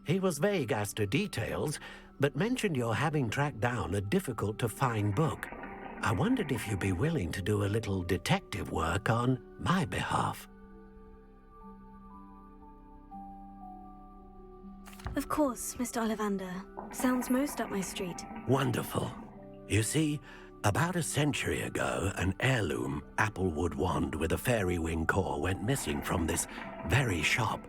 He was vague as to details, but mentioned your having tracked down a difficult-to-find book. I wondered if you'd be willing to do a little detective work on my behalf. Of course, Mr. Ollivander. Sounds most up my street. Wonderful. You see, about a century ago, an heirloom applewood wand with a fairy wing core went missing from this very shop.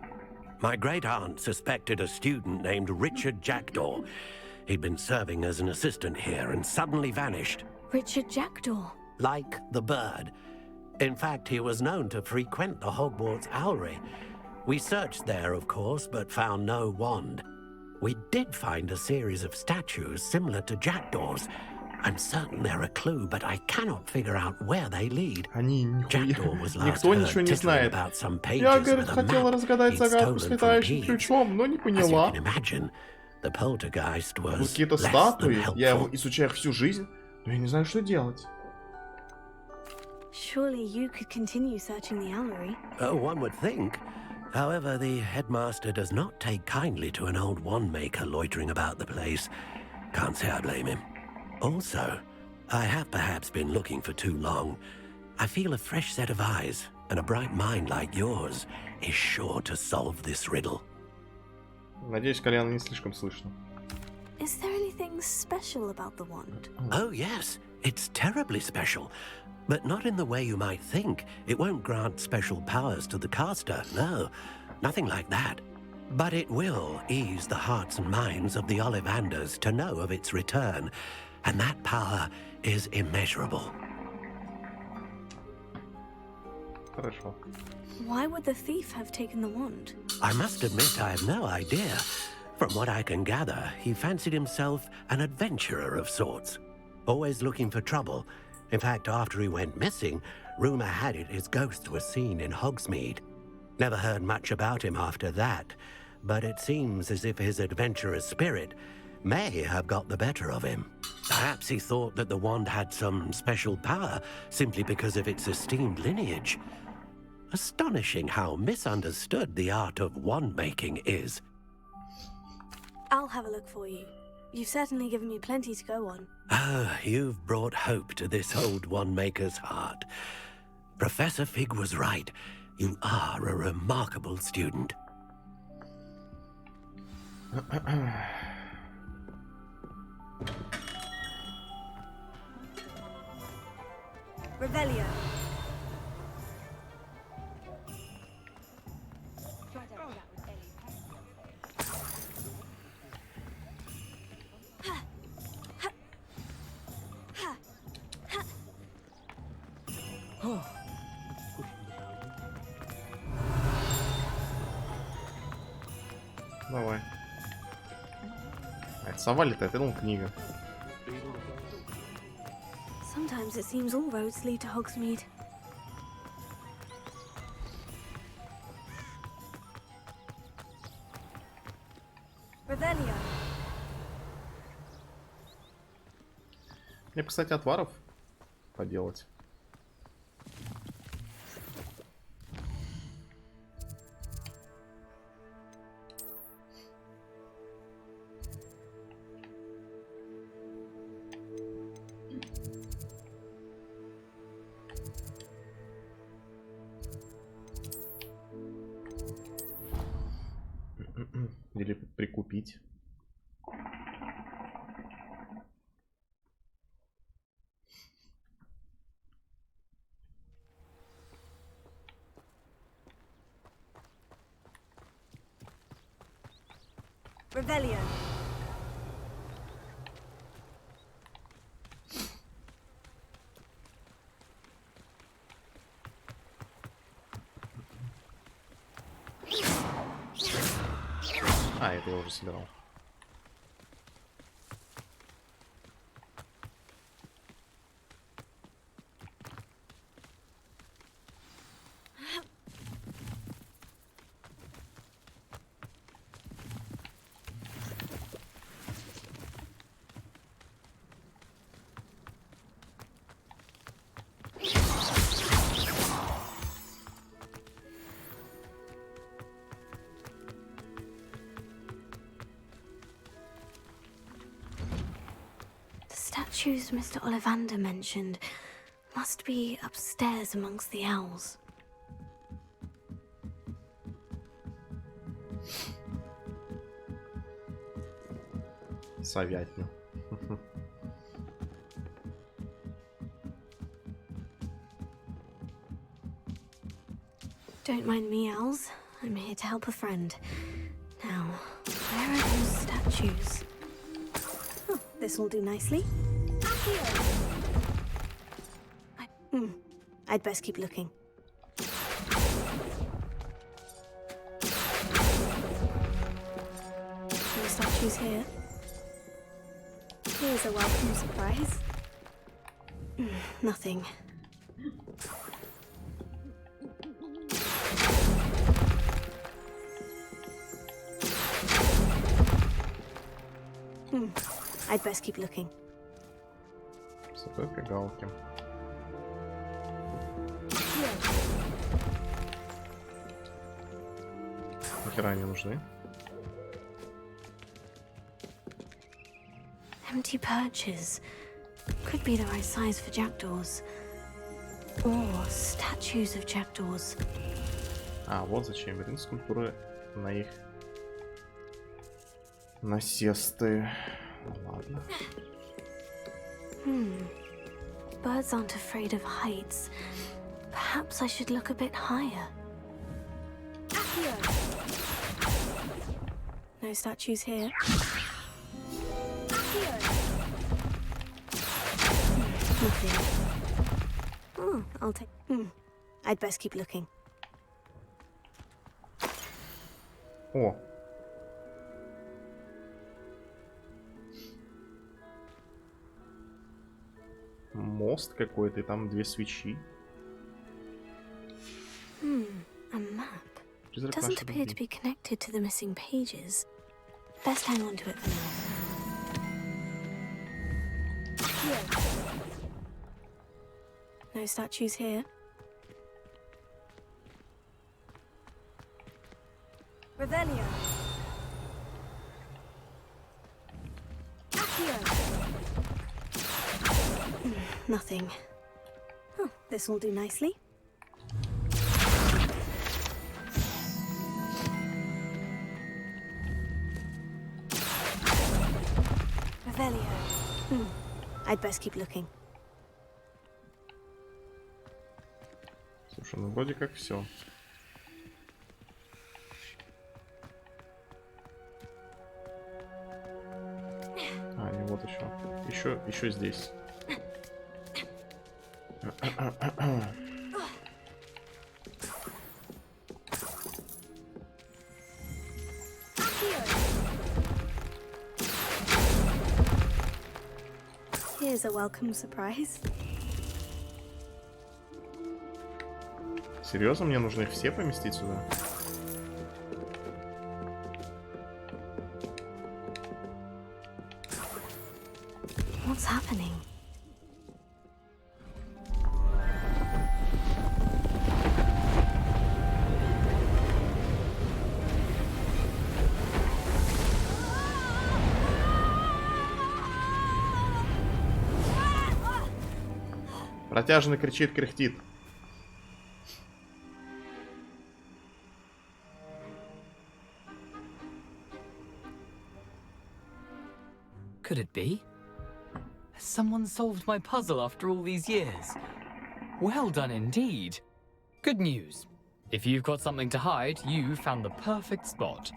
My great-aunt suspected a student named Richard Jackdaw. He'd been serving as an assistant here and suddenly vanished. Richard Jackdaw? Like the bird. In fact, he was known to frequent the Hogwarts Owlery. We searched there, of course, but found no wand. We did find a series of statues similar to Jackdaw's. I'm certain they're a clue, but I cannot figure out where they lead. Jackdaw was last heard tittering about some pages with a map he'd stolen from Peeves. As you can imagine, the poltergeist was Какие-то less than статуи. Я его helpful. изучаю всю жизнь, но я не знаю, что делать. Surely you could continue searching the Owlery. Oh, one would think. However, the headmaster does not take kindly to an old wand maker loitering about the place. Can't say I blame him. Also, I have perhaps been looking for too long. I feel a fresh set of eyes, and a bright mind like yours is sure to solve this riddle. Надеюсь, Коляна не слишком слышно. Is there anything special about the wand? Oh, yes, it's terribly special. But not in the way you might think. It won't grant special powers to the caster, no. Nothing like that. But it will ease the hearts and minds of the Ollivanders to know of its return. And that power is immeasurable. Хорошо. Why would the thief have taken the wand? I must admit I have no idea. From what I can gather, he fancied himself an adventurer of sorts. Always looking for trouble. In fact, after he went missing, rumor had it his ghost was seen in Hogsmeade. Never heard much about him after that, but it seems as if his adventurous spirit may have got the better of him. Perhaps he thought that the wand had some special power simply because of its esteemed lineage. Astonishing how misunderstood the art of wand-making is. I'll have a look for you. You've certainly given me plenty to go on. Ah, you've brought hope to this old wand-maker's heart. Professor Fig was right. You are a remarkable student. Revelio. Давай. А это сова летает, я думал, книга. Sometimes it seems all roads lead to Hogsmeade. Revelio. Мне, кстати, отваров поделать. Или прикупить. Revelio. А, это я уже собирал. Statues Mr. Ollivander mentioned must be upstairs amongst the owls. Совятню. Don't mind me, owls. I'm here to help a friend. Now, where are those statues? Oh, this will do nicely. I'd best keep looking. No statues here. Here's a welcome surprise. Nothing. I'd best keep looking. Только галки. Нахера они нужны? Empty perches. Could be the right size for jackdaws. Or statues of jackdaws. А, вот зачем. Верни скульптуры на их насесты. Ладно. Birds aren't afraid of heights. Perhaps I should look a bit higher. No statues here. Nothing. Oh, I'll take. I'd best keep looking. О. Мост какой-то, и там две свечи. A map. Doesn't appear to be connected to the missing pages. Best hang on to it for now. No statues here. Revelio. Nothing. Oh, this will do nicely. Revelio. I'd best keep looking. Слушай, ну вроде как все. А, не, вот еще. Еще здесь. Here's a welcome surprise. Серьезно, мне нужно их все поместить сюда? What's happening? Протяжно кричит, кряхтит. Could it be? Has someone solved my puzzle after all these years? Well done indeed. Good news. If you've got something to hide, you found the perfect spot.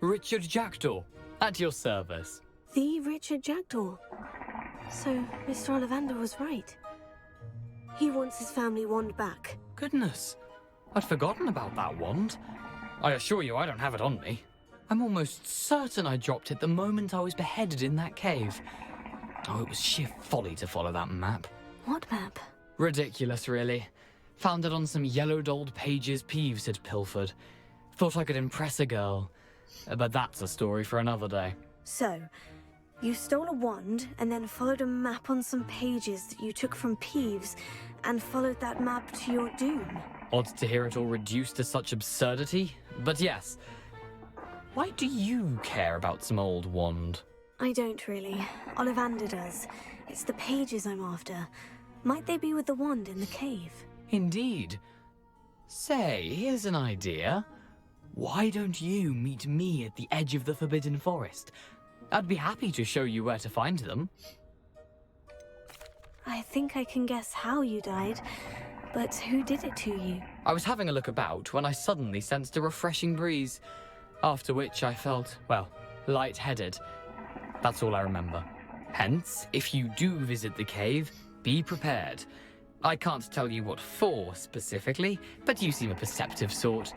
Richard Jackdaw, at your service. The Richard Jackdaw. So, Mr. Ollivander was right. He wants his family wand back. Goodness, I'd forgotten about that wand. I assure you I don't have it on me. I'm almost certain I dropped it the moment I was beheaded in that cave. Oh, it was sheer folly to follow that map. What map? Ridiculous, really. Found it on some yellowed old pages Peeves had pilfered. Thought I could impress a girl. But that's a story for another day. So, you stole a wand and then followed a map on some pages that you took from Peeves and followed that map to your doom. Odd to hear it all reduced to such absurdity, but yes. Why do you care about some old wand? I don't really. Ollivander does. It's the pages I'm after. Might they be with the wand in the cave? Indeed. Say, here's an idea. Why don't you meet me at the edge of the Forbidden Forest? I'd be happy to show you where to find them. I think I can guess how you died, but who did it to you? I was having a look about when I suddenly sensed a refreshing breeze, after which I felt, well, lightheaded. That's all I remember. Hence, if you do visit the cave, be prepared. I can't tell you what for specifically, but you seem a perceptive sort.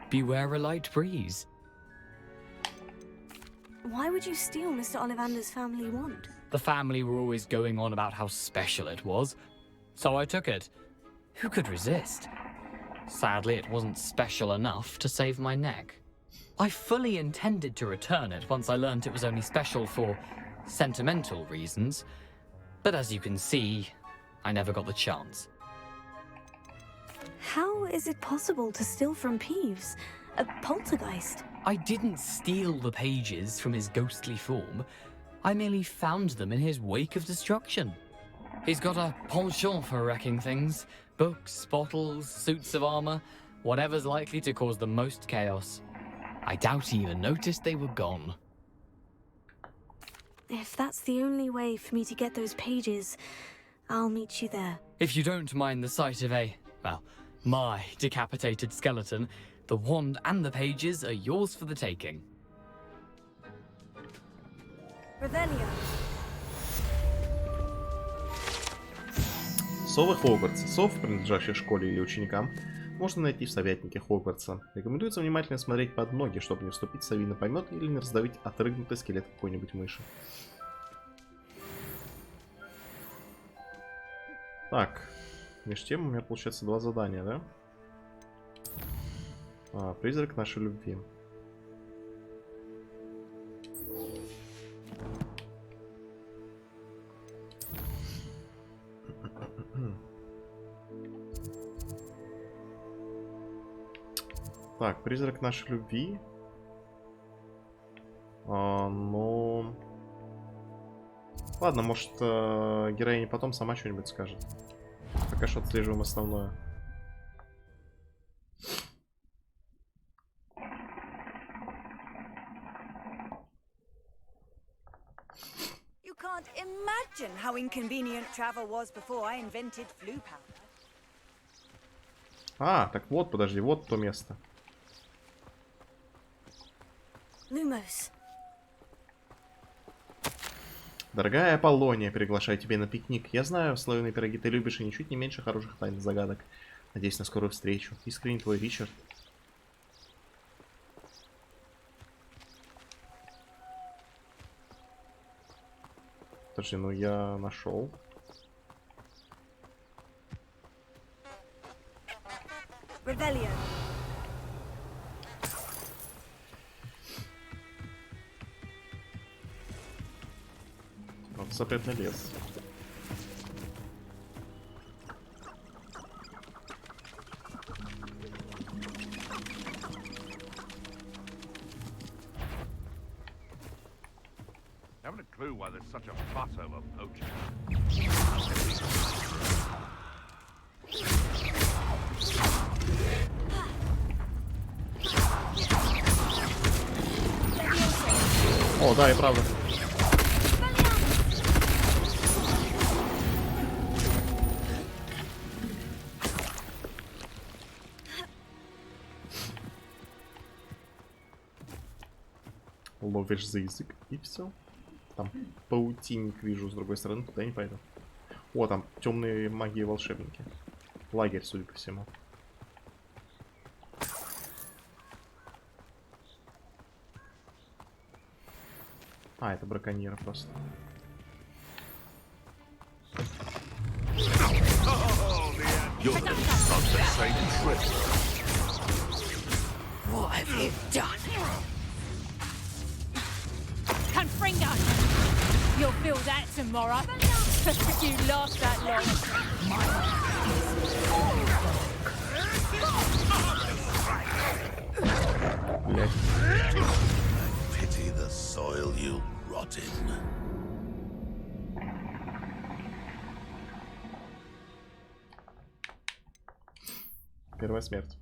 Beware a light breeze. Why would you steal Mr. Ollivander's family wand? The family were always going on about how special it was, so I took it. Who could resist? Sadly, it wasn't special enough to save my neck. I fully intended to return it once I learned it was only special for sentimental reasons, but as you can see, I never got the chance. How is it possible to steal from Peeves? A poltergeist? I didn't steal the pages from his ghostly form. I merely found them in his wake of destruction. He's got a penchant for wrecking things. Books, bottles, suits of armor, whatever's likely to cause the most chaos. I doubt he even noticed they were gone. If that's the only way for me to get those pages, I'll meet you there. If you don't mind the sight of my decapitated skeleton, the wand and the pages are yours for the taking. Revelio. Совы Хогвартса. Сов, принадлежащих школе или ученикам, можно найти в совятнике Хогвартса. Рекомендуется внимательно смотреть под ноги, чтобы не вступить в совиный помет или не раздавить отрыгнутый скелет какой-нибудь мыши. Так, между тем у меня получается 2 задания, да? Призрак нашей любви. Так, призрак нашей любви. Ну... Ладно, может, героиня потом сама что-нибудь скажет. Пока что отслеживаем основное. You can't imagine how inconvenient travel was before I invented flu powder. А, так вот, подожди, вот то место. Lumos. Дорогая Аполлония, приглашаю тебя на пикник. Я знаю, слоеные пироги ты любишь и ничуть не меньше хороших тайн загадок. Надеюсь на скорую встречу. Искренне твой Ричард. Подожди, ну я нашел. Revelio. Вот запретный лес. Haven't a clue why there's such a fuss over poaching. О, да, и правда. Ловишь за язык и все. Там паутинник вижу с другой стороны, туда не пойду. О, там темные маги и волшебники. Лагерь, судя по всему. А, это браконьеры просто. You're on the same trip. What have you done? Confringo! You'll feel that tomorrow. You last that Блять. Pity the soil you rot in. Первая смерть.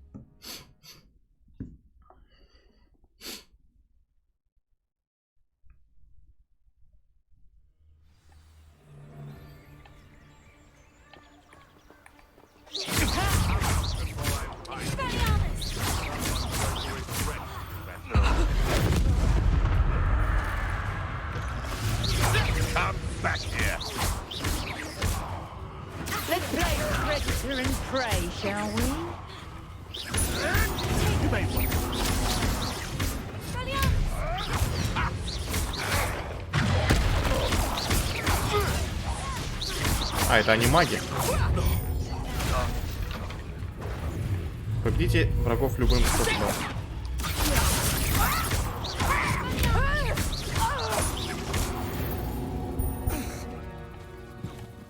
Come back here. Let's play predator and prey, shall we? You may want А, это они маги. Победите врагов любым способом.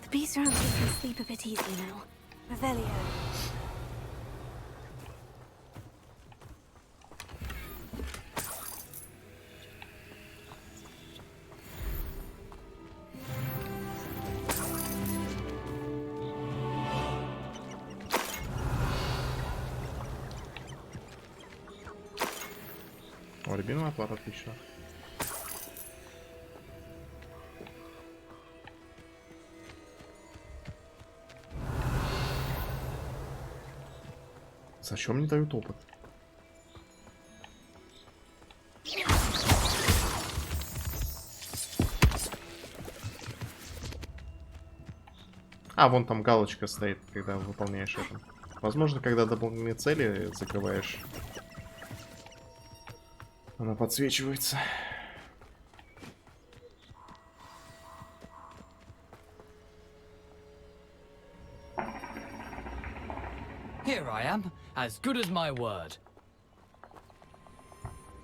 The beast around here can sleep a bit easy now. Revelio. О, рябиновый отвар, отлично. Зачем мне дают опыт? А, вон там галочка стоит, когда выполняешь это. Возможно, когда дополнительные цели закрываешь, она подсвечивается. Here I am, as good as my word.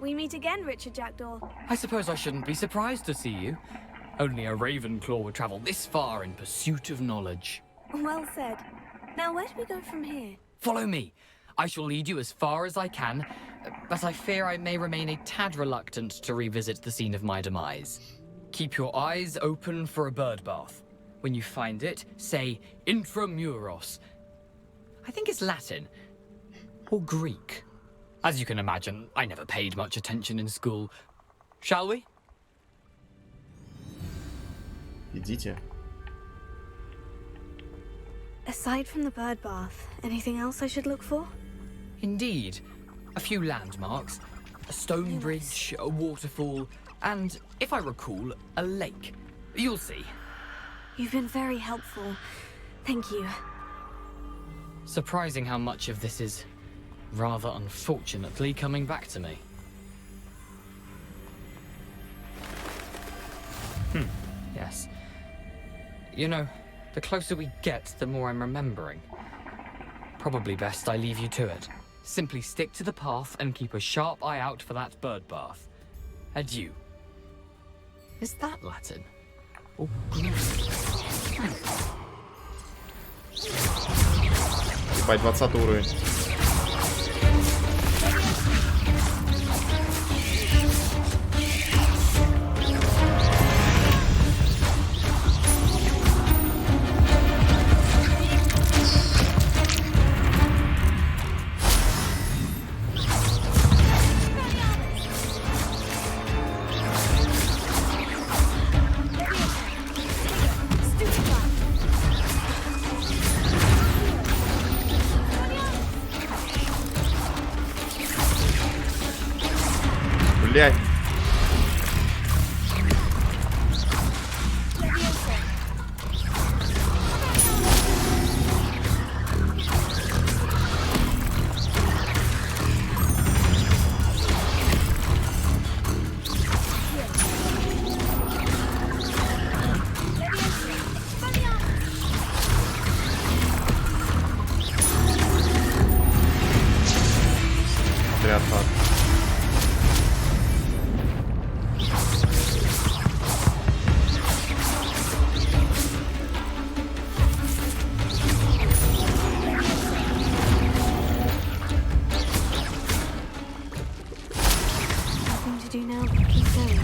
We meet again, Richard Jackdaw. I suppose I shouldn't be surprised to see you. Only a Ravenclaw would travel this far in pursuit of knowledge. Well said. Now, where do we go from here? Follow me. I shall lead you as far as I can, but I fear I may remain a tad reluctant to revisit the scene of my demise. Keep your eyes open for a bird bath. When you find it, say Intramuros. I think it's Latin. Or Greek. As you can imagine, I never paid much attention in school. Shall we? Идите. Aside from the bird bath, anything else I should look for? Indeed. A few landmarks, a stone bridge, a waterfall, and, if I recall, a lake. You'll see. You've been very helpful. Thank you. Surprising how much of this is, rather unfortunately, coming back to me. Yes. You know, the closer we get, the more I'm remembering. Probably best I leave you to it. Simply stick to the path and keep a sharp eye out for that bird bath. Adieu. Is that Latin? Or Ебать, 20 уровень. Блять. Отряд пад. Nothing to do now but keep going.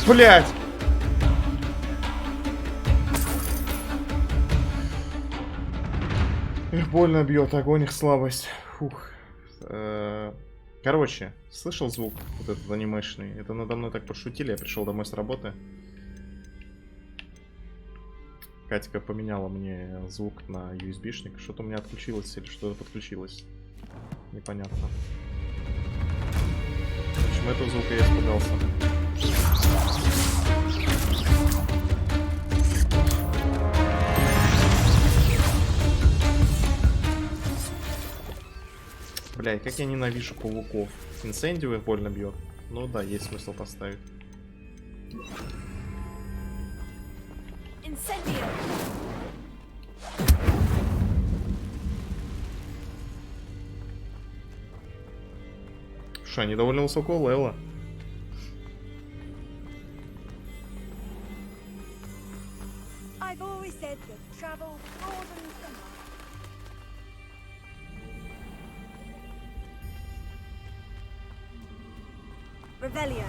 Блять. Их больно бьет, огонь, их слабость. Фух. Короче, слышал звук вот этот анимешный? Это надо мной так пошутили, я пришел домой с работы. Катька поменяла мне звук на USB-шник. Что-то у меня отключилось или что-то подключилось. Непонятно. Почему этого звука я испугался? Блядь, как я ненавижу пауков. Инсендио их больно бьет. Ну да, есть смысл поставить. Что, они довольно высокого левела. I've always said that travel broadens the mind. Revelio.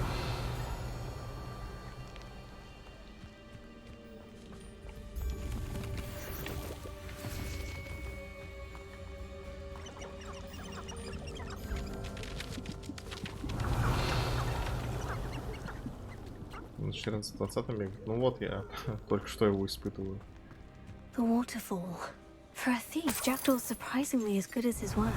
На 14-20 бегает. Ну вот я только что его испытываю. The waterfall. For a thief, Jackdaw's surprisingly as good as his word.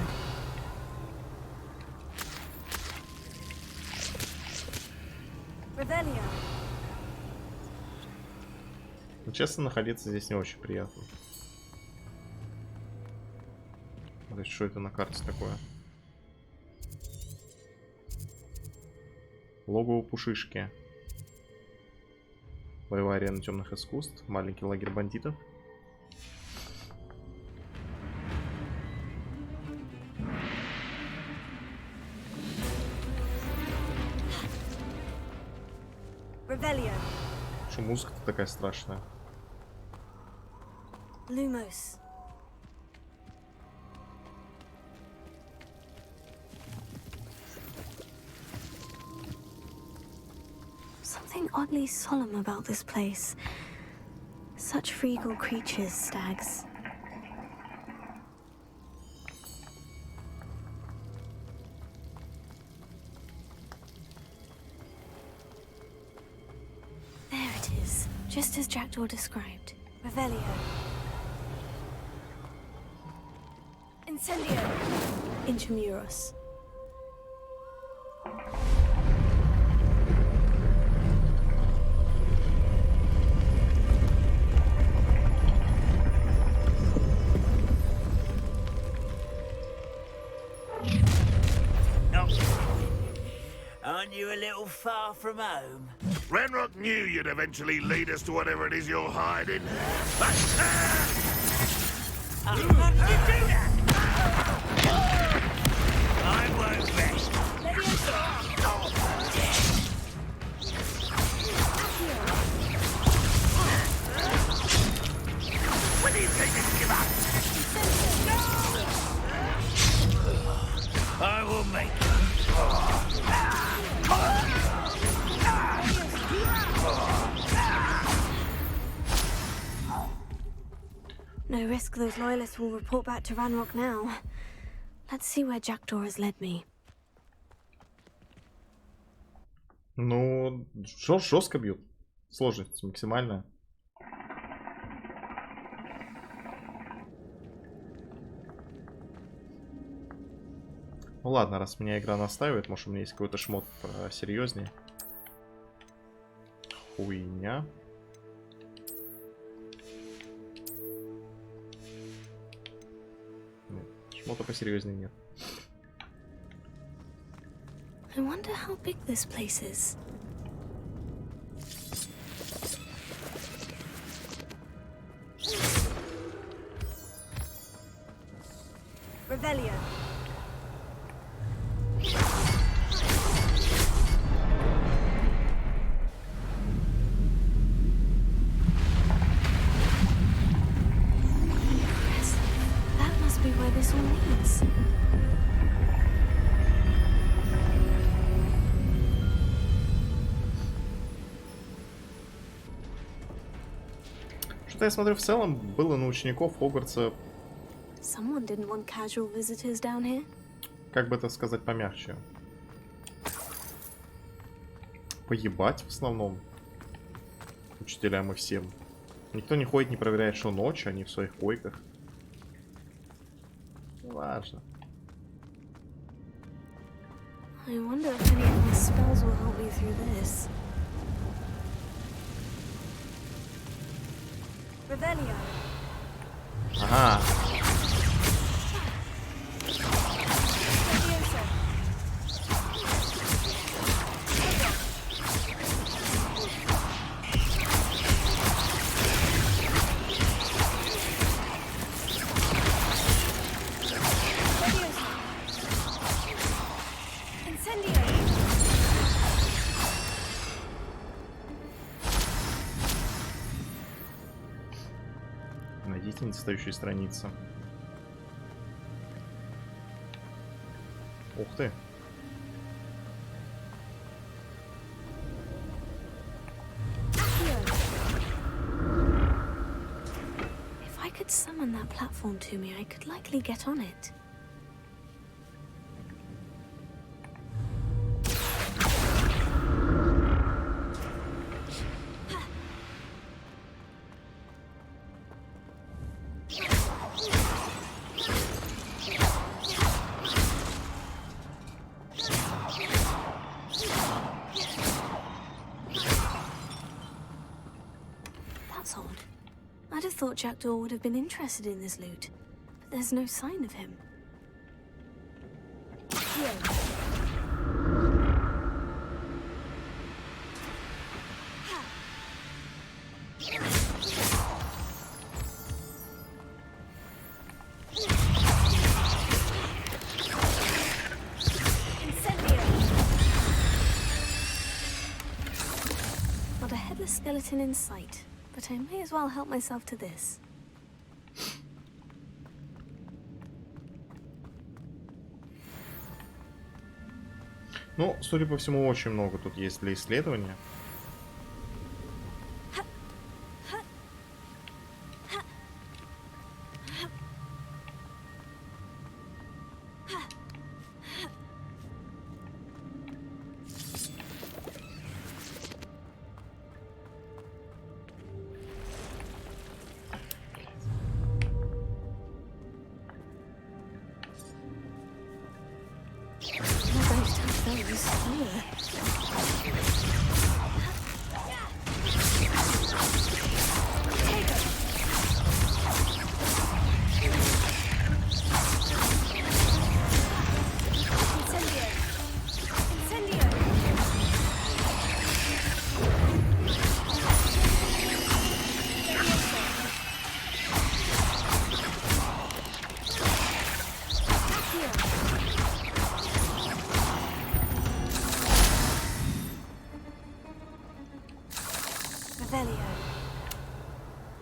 Revelio. Но, честно, находиться здесь не очень приятно. То есть, что это на карте такое? Логово Пушишки. Боевая арена темных искусств. Маленький лагерь бандитов. Revelio. Что музыка-то такая страшная? Lumos. Something oddly solemn about this place. Such regal creatures, stags. Just as Jackdaw described. Revelio. Incendio. Intramuros. Aren't you a little far from home? Renrock knew you'd eventually lead us to whatever it is you're hiding. But, How did you do that? I won't rest. When do you think you give up? No! I will make it. No risk those loyalists will report back to Ranrock now. Let's see where Jackdaw has led me. Ну, жестко бьют. Сложность максимальная. Ну ладно, раз меня игра настаивает, может у меня есть какой-то шмот посерьезнее. Хуйня. Нет, шмота посерьезнее нет. I wonder how big this place is. Revelio. That must be where this all leads. Что-то я смотрю, в целом было на учеников Хогвартса, Someone didn't want casual visitors down here. как бы это сказать помягче, поебать в основном учителям и всем. Никто не ходит, не проверяет, что ночь, они в своих койках. Важно. I wonder if any of my spells will help me through this. Revelio. Ага. Найдите недостающие страницы. Ух ты. If I could summon that platform to me, I could likely get on it. That's odd. I'd have thought Jackdaw would have been interested in this loot, but there's no sign of him. Not a headless skeleton in sight, but I may as well help myself to this. Ну, судя по всему, очень много тут есть для исследования.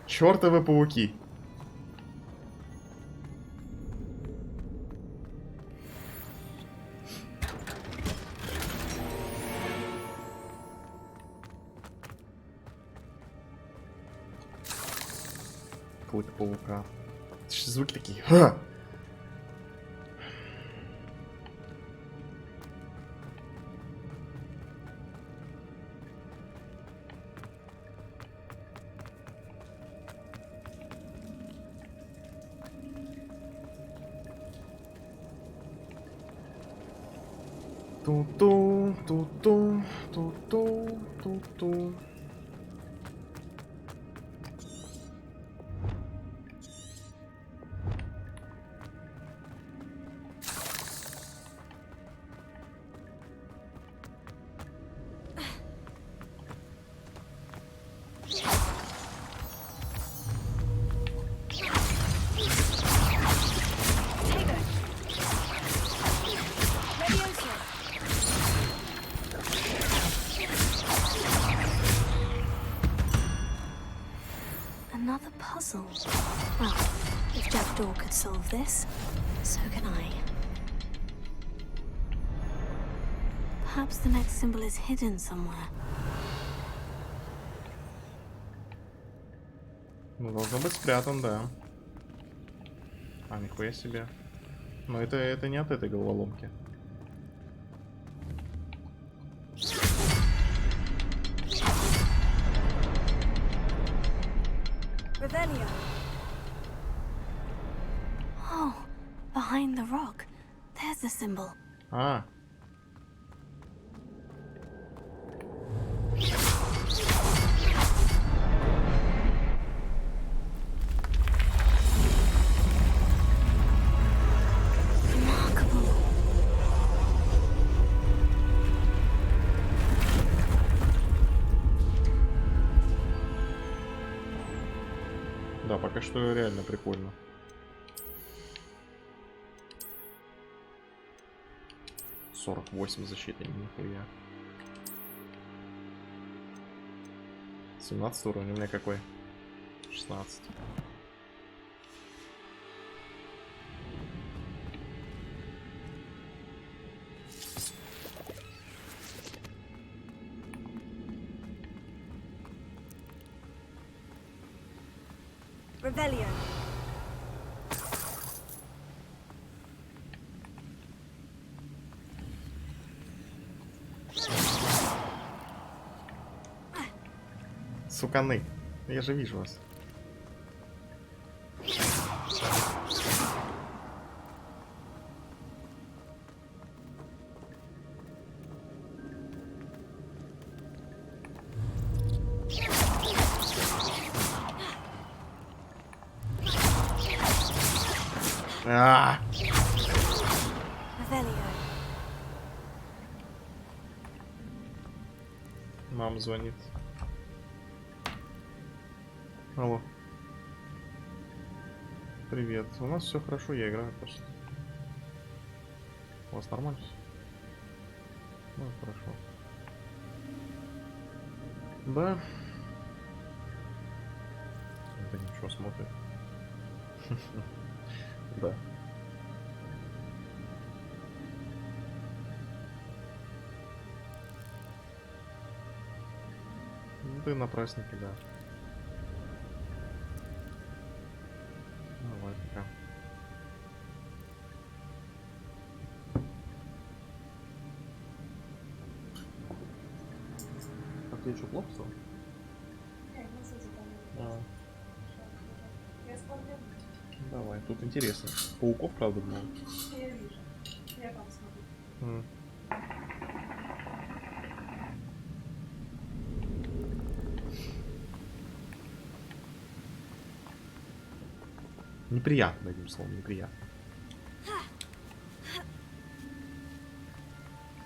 Чёртовы пауки. Какого-то паука. Звуки такие. Ха! Ту-ту, ту-ту, ту-ту, ту-ту. Another puzzle. Well, if Jackdaw could solve this, so can I. Perhaps the next symbol is hidden somewhere. Ну, должно быть спрятан, да. А, нихуя себе. Но это не от этой головоломки. Oh, behind the rock. There's the symbol. А. Да, пока что реально прикольно. «48 защиты, нихуя. 17 уровень, у меня какой? 16. Revelio. Суканы, я же вижу вас. Мама звонит. Алло. Привет. У нас все хорошо, я играю просто. У вас нормально всё? Ну, хорошо. Да. Да ничего, смотрит. Да. Ты на празднике, да. Давай, пока. А тебе что, плохо стало? Давай, тут интересно. Пауков, правда, много? Я вижу. Я там смотрю. Неприятно, одним словом, неприятно.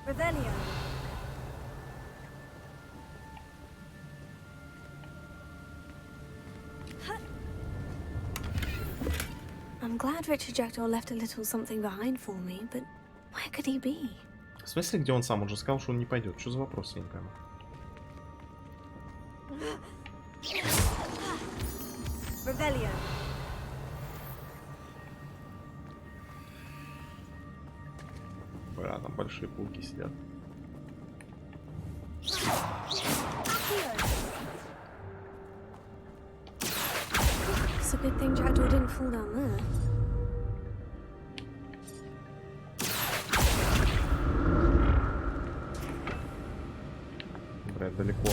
Revelio. I'm glad Richard Jackdaw left a little something behind for me, but where could he be? В смысле, где он сам? Он же сказал, что он не пойдет. Что за вопрос, я не пойму. Revelio. Бля, там большие пауки сидят. It's a good thing Jackdaw didn't fall down there. Бля, далеко.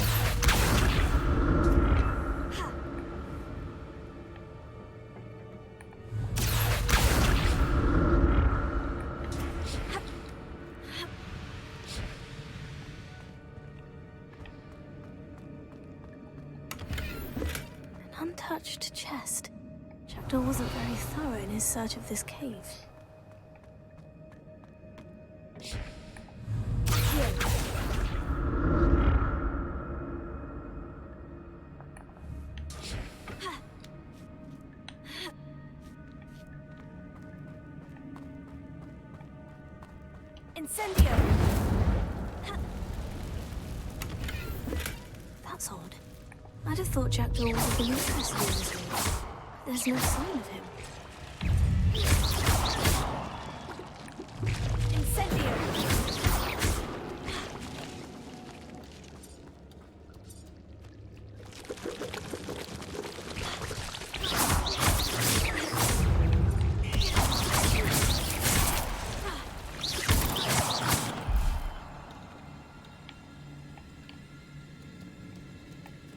An untouched chest. Jackdaw wasn't very thorough in his search of this cave. Incendio. That's odd. I'd have thought Jackdaw would have been interested in this cave. There's no sign of him. Incendio.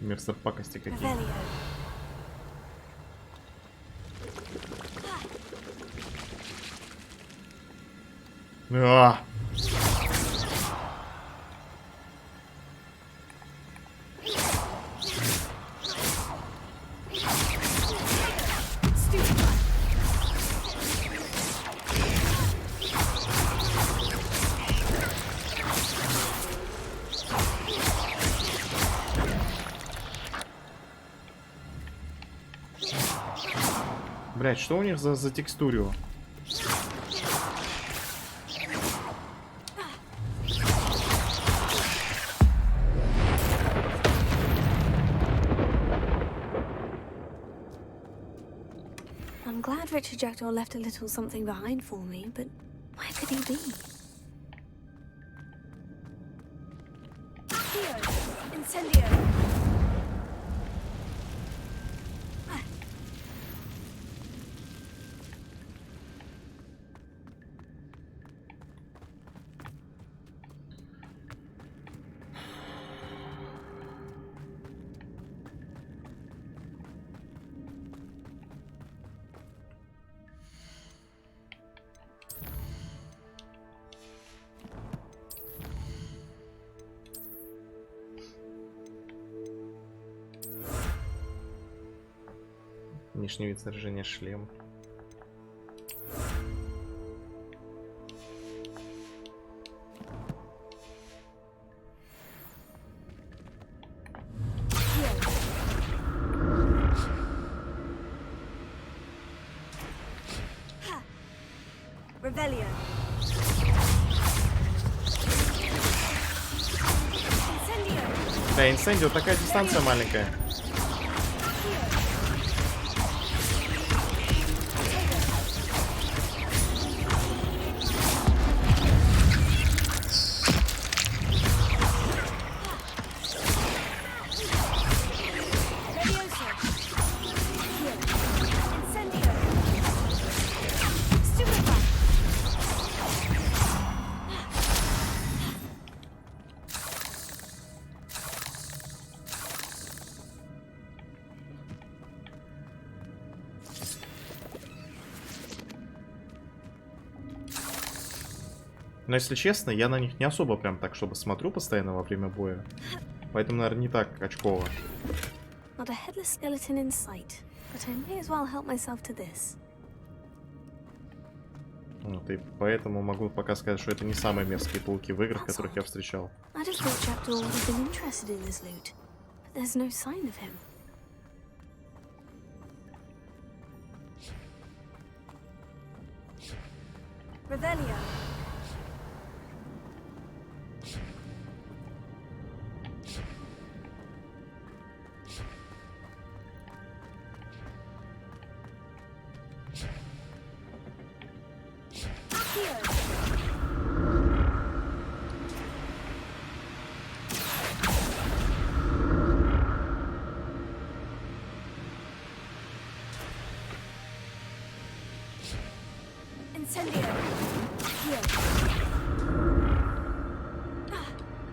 Мерзкие пакости какие. Revelio. А! Блять, что у них за текстурю? I'm glad Richard Jackdaw left a little something behind for me, but where could he be? Incendio. Внешний вид снаряжения шлем. Revelio. Incendio. Да, инсендио, такая дистанция маленькая. Но если честно, я на них не особо прям так, чтобы смотрю постоянно во время боя. Поэтому, наверное, не так очково. Not a headless skeleton in sight, but I may as well help myself to this. Вот, и поэтому могу пока сказать, что это не самые мерзкие пауки в играх, которых я встречал. I'd have thought Jackdaw would have been interested in this loot, but there's no sign of him. Revelio.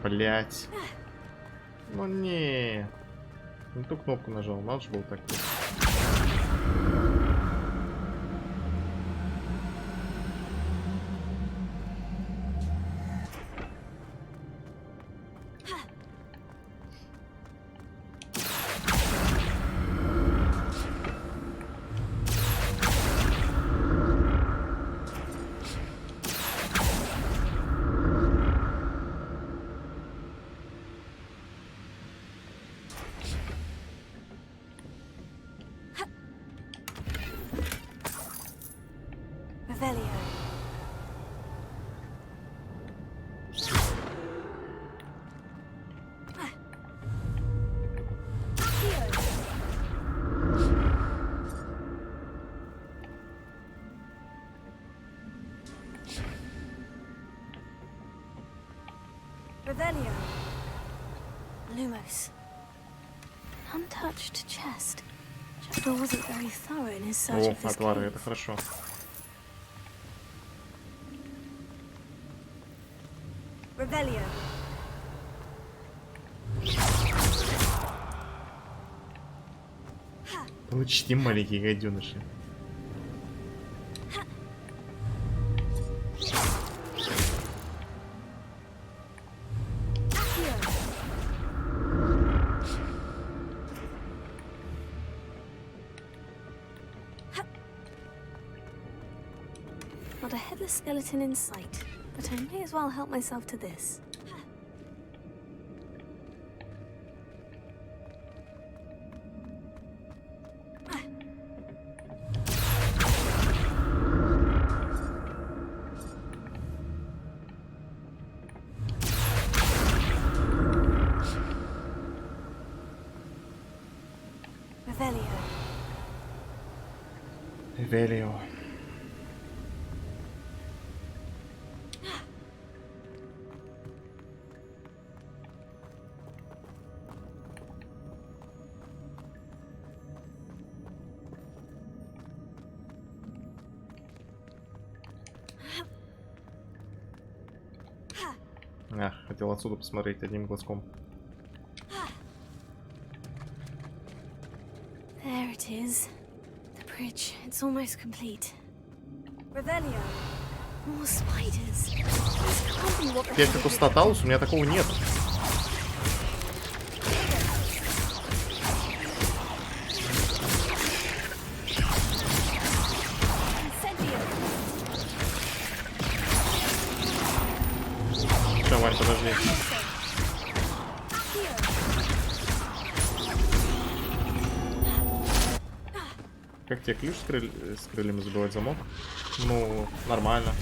Блять. Ну не. Не ту кнопку нажал, надо же было так. Revelio. Revelio. Lumos. An untouched chest. Jackdaw wasn't very thorough in his search О, of this отвары, cave. это хорошо. Revelio. Учтим, маленькие гаденыши. Not a headless skeleton in sight, but I may as well help myself to this. Revelio. Велио. Ах, хотел отсюда посмотреть одним глазком. There it is. The bridge. It's almost complete. Revelio. More spiders. This can't be what the Теперь как у Статаус, у меня такого нет. Все, Вань, подожди. Как тебе ключ с крыльями забивать замок? Ну, нормально.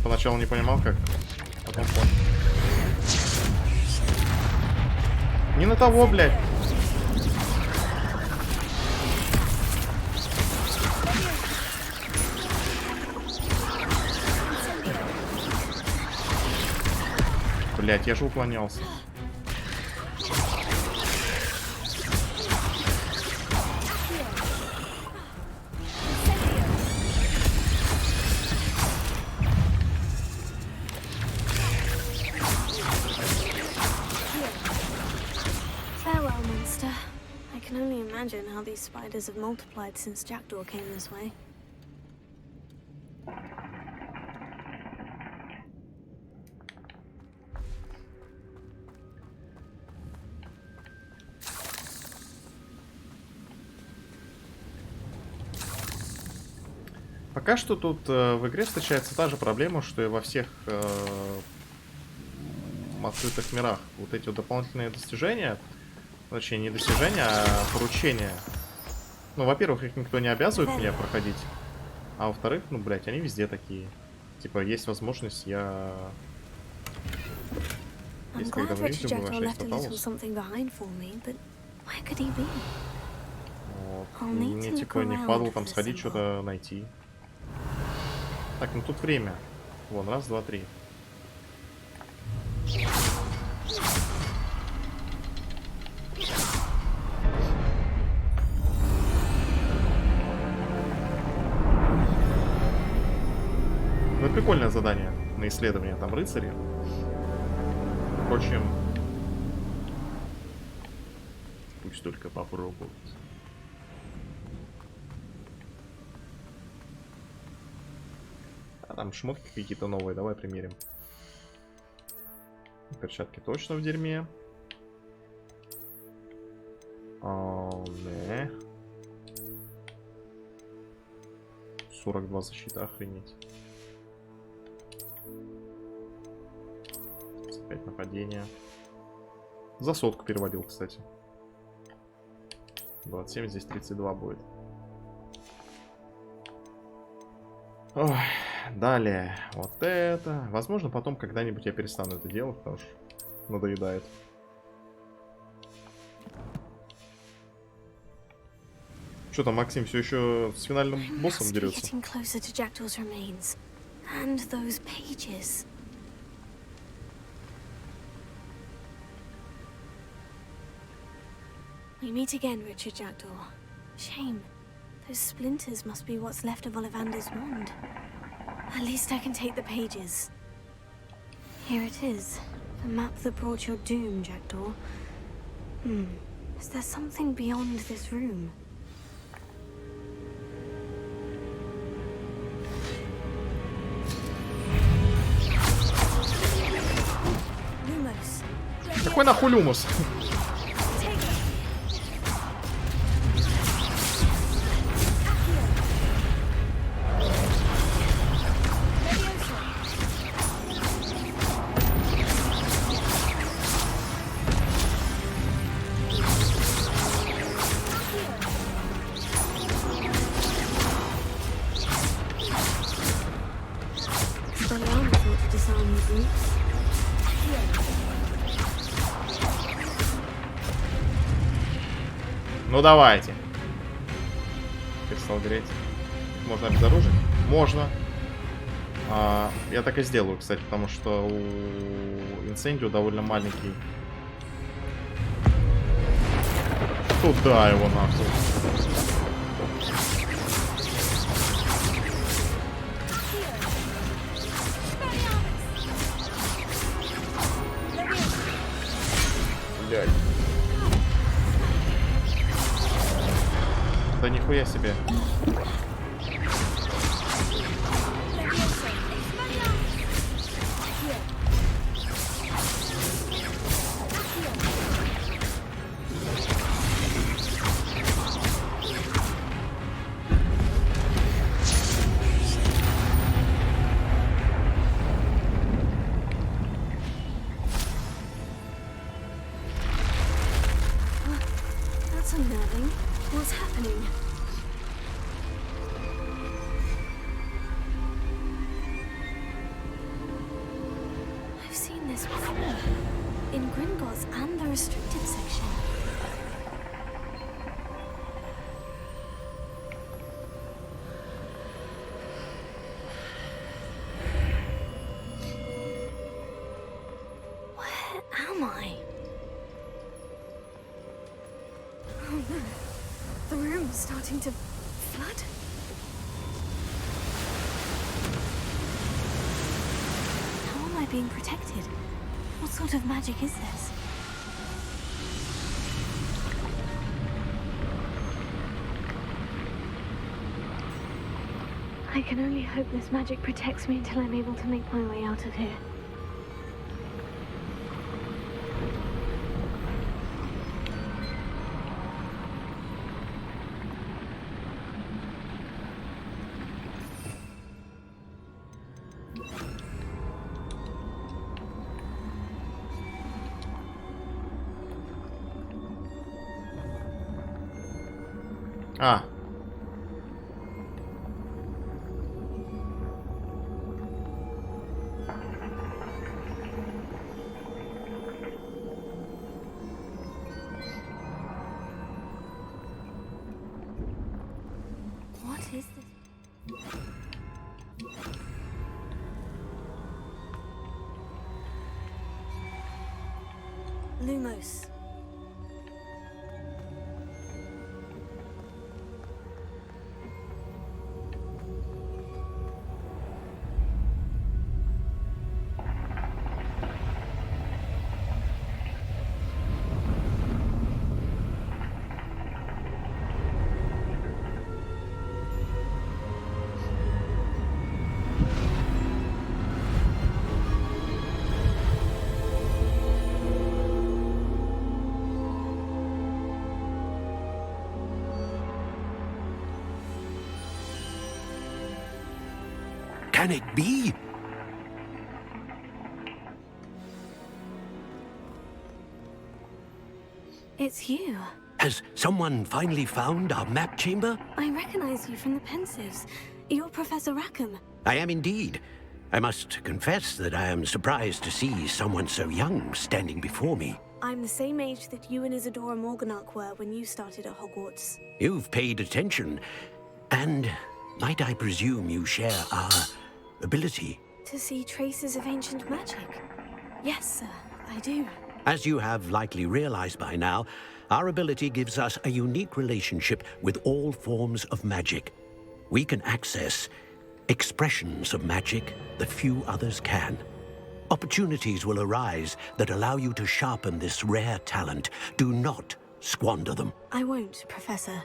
Поначалу не понимал, как. Потом понял. Не на того, блядь. Блядь, я же уклонялся. Farewell, monster. I can only imagine how these spiders have multiplied since Jackdaw came this way. Пока что тут в игре встречается та же проблема, что и во всех открытых мирах. Вот эти вот дополнительные достижения, точнее не достижения, а поручения. Ну, во-первых, их никто не обязывает меня проходить. А во-вторых, ну, блядь, они везде такие. Типа, есть возможность, я... Есть когда в рейде бываешь, вот. Мне, типа, не впадло там сходить, что-то найти. Так, ну тут время. Вон, раз, два, три. Ну, прикольное задание на исследование там рыцарей. Впрочем, пусть только попробуют. А там шмотки какие-то новые, давай примерим. Перчатки точно в дерьме. Не. 42 защита, охренеть. 5 нападения. За сотку переводил, кстати. 27, здесь 32 будет. Ой, далее. Вот это. Возможно, потом когда-нибудь я перестану это делать, потому что надоедает. Что там, Максим все еще с финальным боссом дерется? We meet again, Richard Jackdaw. Shame. Those splinters must be what's left of Ollivander's wand. At least I can take the pages. Here it is. The map that brought your doom, Jackdaw. Is there something beyond this room? Lumos. Какой нахуй Люмус? Ну давайте. Перестал греть. Можно обезоружить? Можно. Я так и сделаю, кстати, потому что у Инсендио довольно маленький. Туда его нахуй. Блядь. Да нихуя себе. That's unnerving. What's happening? I've seen this before. In Gringotts and the restricted section. Where am I? Oh no. The room's starting to flood. How am I being protected? What sort of magic is this? I can only hope this magic protects me until I'm able to make my way out of here. А. What is this? Lumos. Can it be? It's you. Has someone finally found our map chamber? I recognize you from the Pensives. You're Professor Rackham. I am indeed. I must confess that I am surprised to see someone so young standing before me. I'm the same age that you and Isadora Morganach were when you started at Hogwarts. You've paid attention. And might I presume you share our ability? To see traces of ancient magic? Yes, sir, I do. As you have likely realized by now, our ability gives us a unique relationship with all forms of magic. We can access expressions of magic that few others can. Opportunities will arise that allow you to sharpen this rare talent. Do not squander them. I won't, Professor.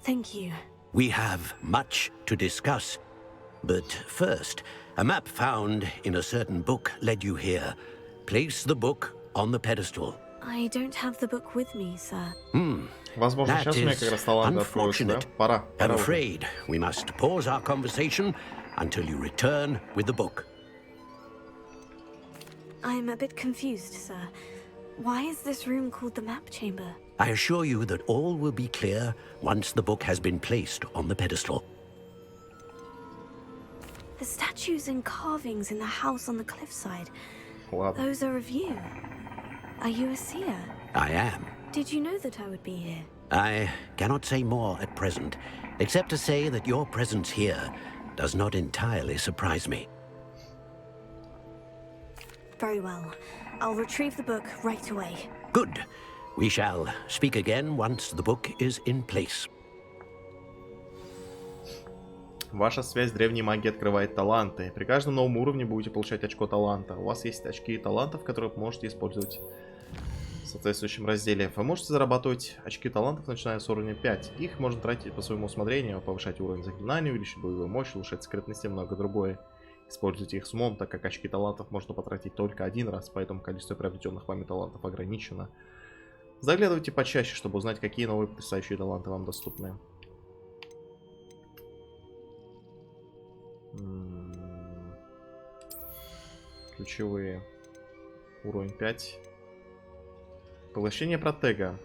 Thank you. We have much to discuss. But first, a map found in a certain book led you here. Place the book on the pedestal. I don't have the book with me, sir. Возможно, That сейчас у меня как is раз талант откроется, да? unfortunate. Пора. I'm Пора уже. afraid we must pause our conversation until you return with the book. I'm a bit confused, sir. Why is this room called the map chamber? I assure you that all will be clear once the book has been placed on the pedestal. The statues and carvings in the house on the cliffside. Ладно. Those are of you. Are you a seer? I am. Did you know that I would be here? I cannot say more at present, except to say that your presence here does not entirely surprise me. Very well. I'll retrieve the book right away. Good. We shall speak again once the book is in place. Ваша связь с древней магией открывает таланты. При каждом новом уровне будете получать очко таланта. У вас есть очки талантов, которые вы можете использовать в соответствующем разделе. Вы можете зарабатывать очки талантов, начиная с уровня 5. Их можно тратить по своему усмотрению, повышать уровень заклинаний, увеличить боевую мощь, улучшать скрытность и многое другое. Используйте их с умом, так как очки талантов можно потратить только один раз, поэтому количество приобретенных вами талантов ограничено. Заглядывайте почаще, чтобы узнать, какие новые потрясающие таланты вам доступны. Ключевые. Уровень 5. Поглощение протега.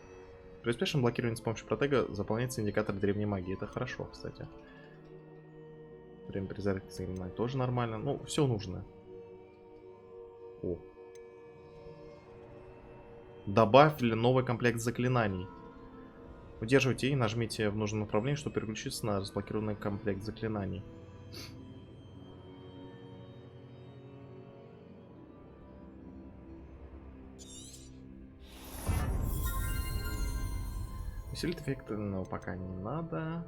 При успешном блокировании с помощью протега заполняется индикатор древней магии. Это хорошо, кстати. Время перезарядки заклинаний тоже нормально. Ну, все нужно. О. Добавили новый комплект заклинаний. Удерживайте и нажмите в нужном направлении, чтобы переключиться на разблокированный комплект заклинаний. Усилить эффект, но пока не надо.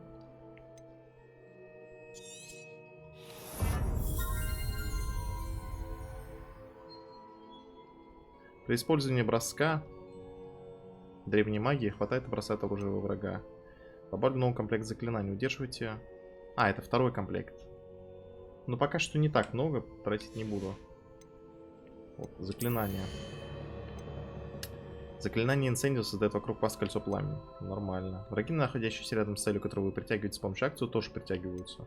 При использовании броска древней магии хватает и бросает оружие во врага. Добавлю новый комплект заклинаний. Удерживайте. А, это второй комплект. Но пока что не так много, тратить не буду. Вот, заклинание. Заклинание инцендио создает вокруг вас кольцо пламени. Нормально. Враги, находящиеся рядом с целью, которую вы притягиваете с помощью акции, тоже притягиваются.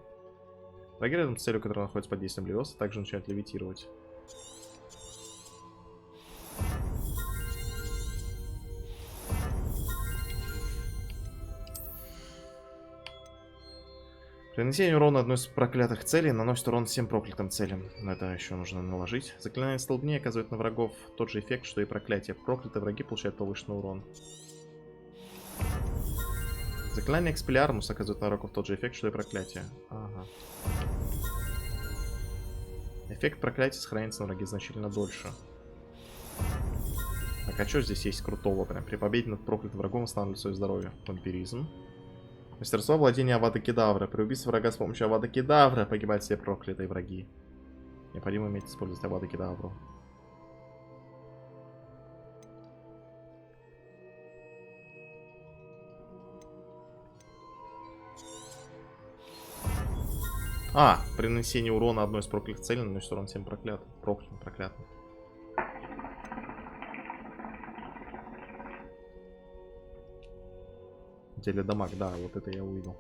Враги рядом с целью, которая находится под действием левиоса, также начинают левитировать. Принесение урона одной из проклятых целей наносит урон всем проклятым целям. Но это еще нужно наложить. Заклинание столбней оказывает на врагов тот же эффект, что и проклятие. Проклятые враги получают повышенный урон. Заклинание экспеллиармус оказывает на врагов тот же эффект, что и проклятие. Ага. Эффект проклятия сохраняется на враге значительно дольше. Так, а что здесь есть крутого? Прям при победе над проклятым врагом восстанавливает свое здоровье. Вампиризм. Мастерство владения Авада Кедавра. При убийстве врага с помощью Авада Кедавра погибают все проклятые враги. Необходимо уметь использовать Авада Кедавру. А, при нанесении урона одной из проклятых целей наносит урон всем проклятым. Проклятым. Теледамаг, да, вот это я увидел.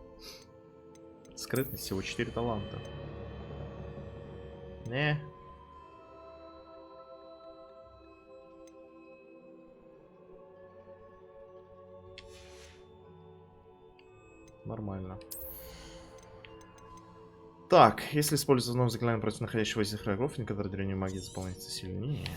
Скрытность всего 4 таланта. Не. Нормально. Так, если использовать новое заклинание против находящего здесь врагов, некоторые древние магии заполняются сильнее.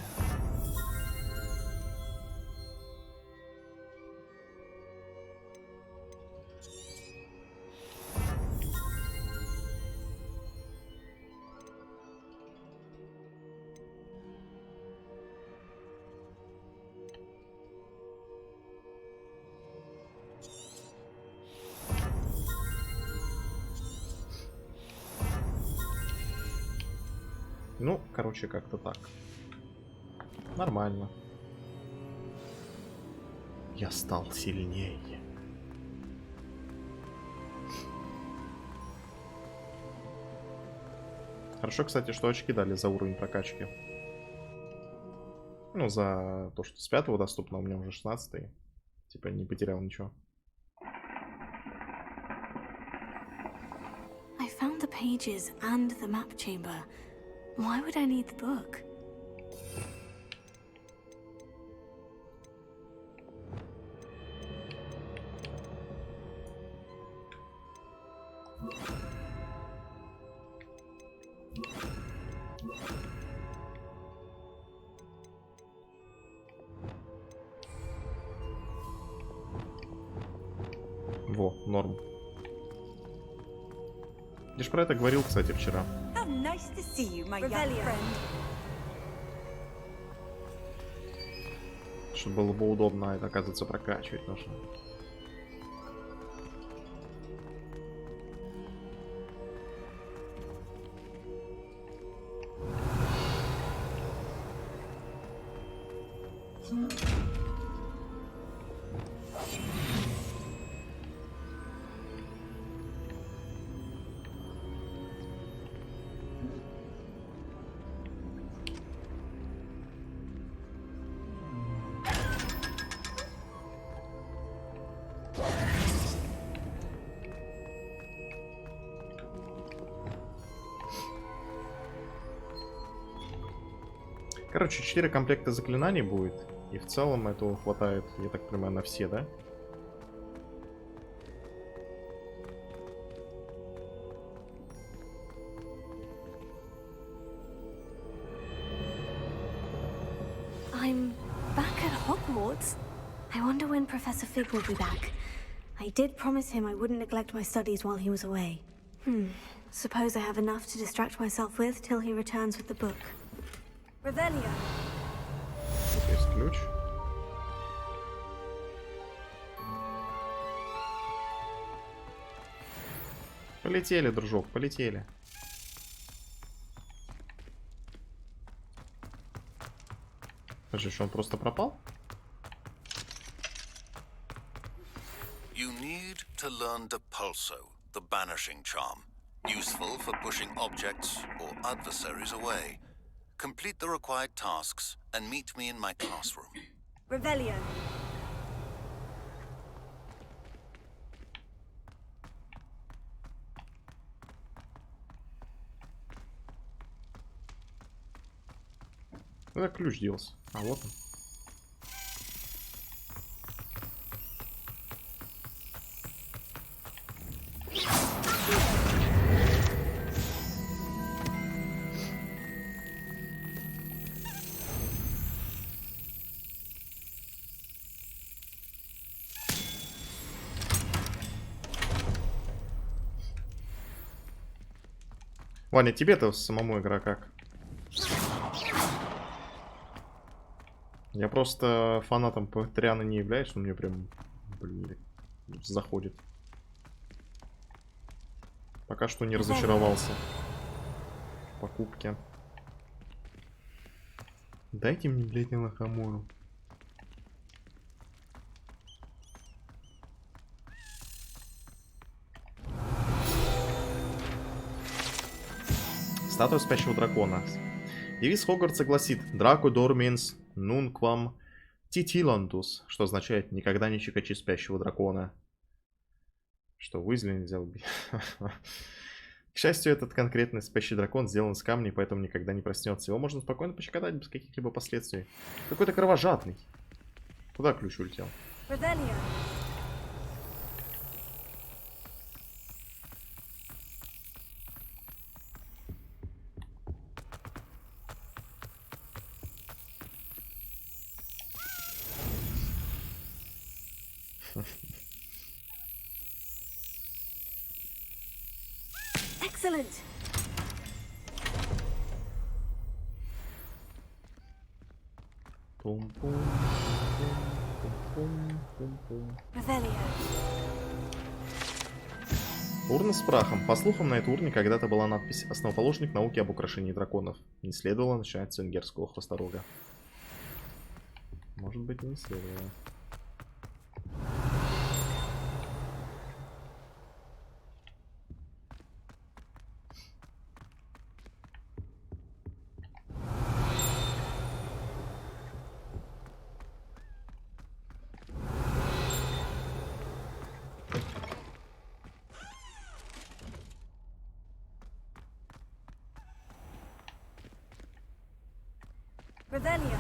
Ну, короче, как-то так. Нормально. Я стал сильнее. Хорошо, кстати, что очки дали за уровень прокачки. Ну, за то, что с 5-го доступно, у меня уже 16-й. Типа, не потерял ничего. I found the pages and the map chamber. Why would I need the book? Во, норм. Я ж про это говорил, кстати, вчера. Nice to see you, my young friend. Чтобы было бы удобно, это, оказывается, прокачивать нужно. Короче, 4 комплекта заклинаний будет. И в целом этого хватает, я так понимаю, на все, да? I'm back at Hogwarts. I wonder when Professor Fig will be back. I did promise him I wouldn't neglect my studies while he was away. Suppose I have enough to distract myself with till he returns with the book. Revelio. Тут есть ключ. Полетели, дружок, полетели. Подожди, что он просто пропал? You need to learn Depulso, the banishing charm. Useful for pushing objects or adversaries away. Complete the required tasks and meet me in my classroom. Revelio. Куда ключ делся? А вот он. Ваня, тебе-то самому игра как? Я просто фанатом Когтеврана не являюсь, но мне прям, блин, заходит. Пока что не разочаровался в покупке. Дайте мне, блядь, на Хамуру. Статуя спящего дракона. Девиз Хогвартса гласит «Драко дорминс нунквам титиландус», что означает «никогда не щекочи спящего дракона». Что, Уизли нельзя убить? К счастью, этот конкретный спящий дракон сделан из камня, поэтому никогда не проснется. Его можно спокойно пощекотать без каких-либо последствий. Какой-то кровожадный. Куда ключ улетел? Excellent. Урна с прахом. По слухам, на этой урне когда-то была надпись «Основоположник науки об украшении драконов». Не следовало начинать с венгерского хвосторога. Может быть, не следовало. Revelio.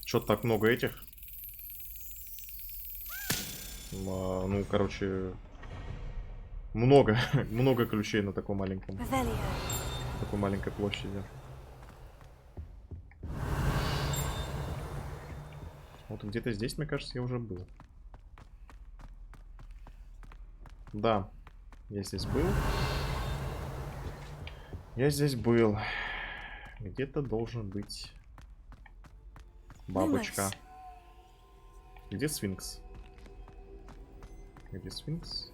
Чё-то так много этих. Ну, короче, много ключей на такой маленькой площади. Вот где-то здесь, мне кажется, я уже был. Да, я здесь был. Я здесь был. Где-то должен быть бабочка. Где сфинкс? Где сфинкс?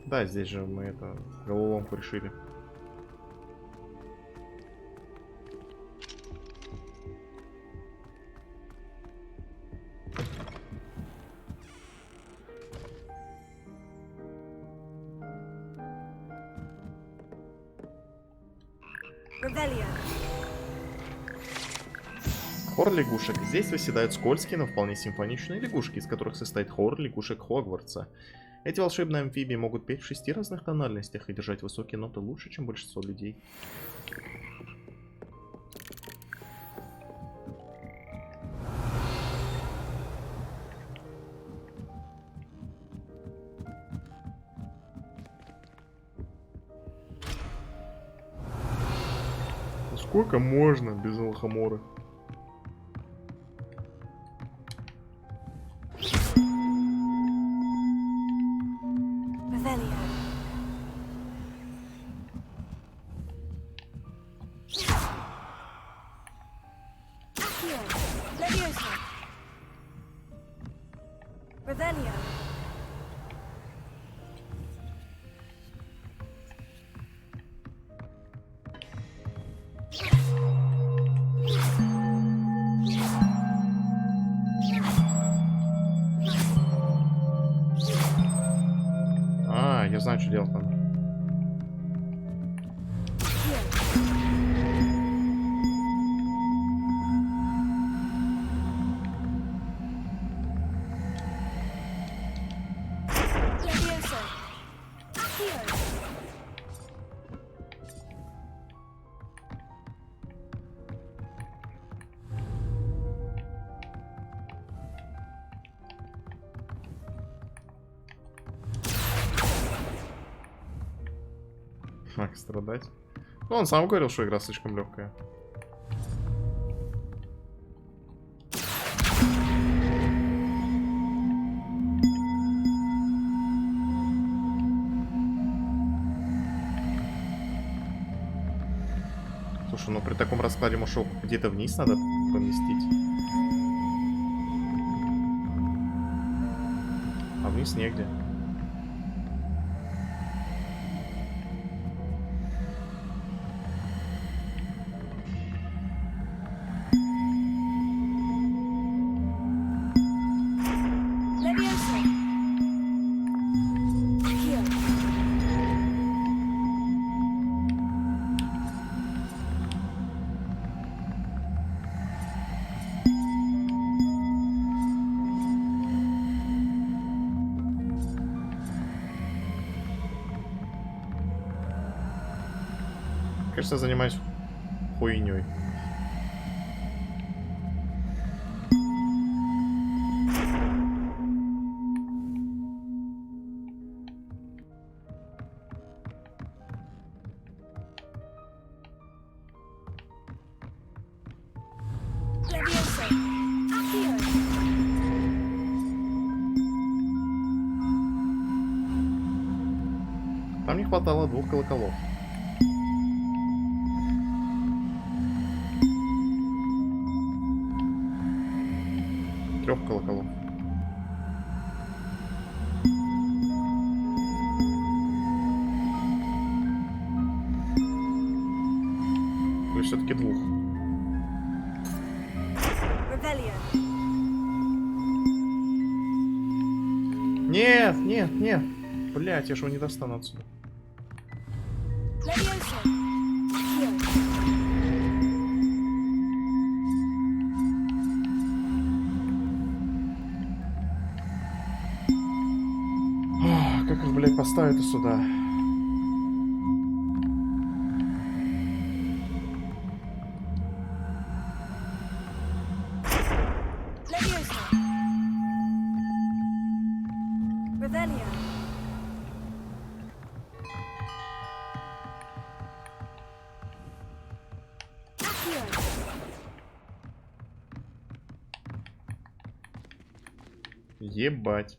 Да, здесь же мы это головоломку решили. Хор лягушек. Здесь восседают скользкие, но вполне симфоничные лягушки, из которых состоит хор лягушек Хогвартса. Эти волшебные амфибии могут петь в 6 разных тональностях и держать высокие ноты лучше, чем большинство людей. Сколько можно без лохомора? Я знаю, что делать надо. Как страдать? Ну, он сам говорил, что игра слишком легкая. Слушай, ну при таком раскладе, может, его где-то вниз надо поместить? А вниз негде. Кажется, я занимаюсь хуйней. Там не хватало 2 колоколов. Трех колоколов. Или все-таки 2? Нет, нет, нет. Блять, я же его не достану отсюда. Как их, блядь, поставить сюда? Ебать.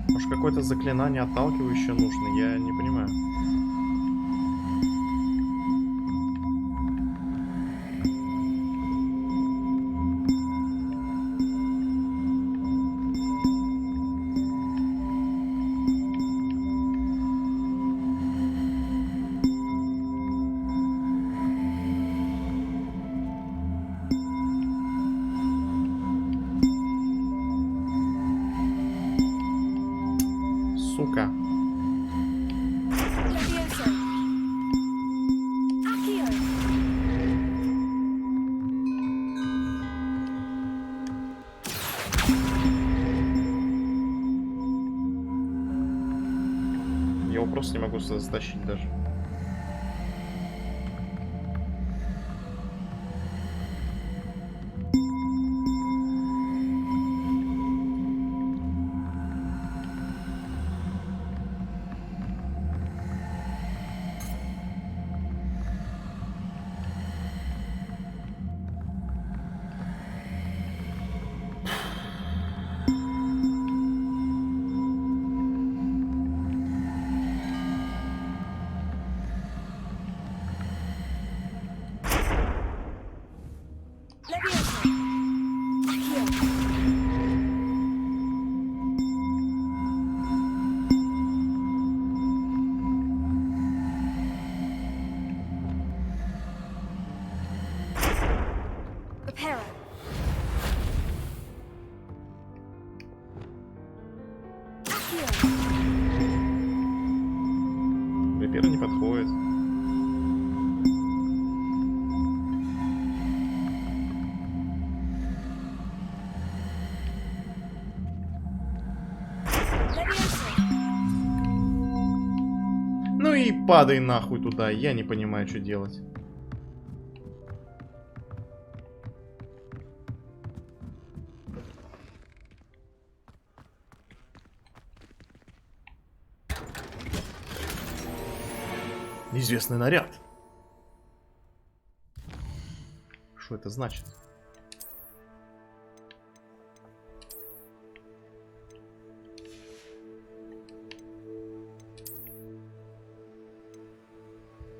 Может, какое-то заклинание отталкивающее нужно? Я не понимаю. Сука. Я его просто не могу затащить даже. Репера не подходит. Ну и падай нахуй туда, я не понимаю, что делать. Неизвестный наряд. Что это значит?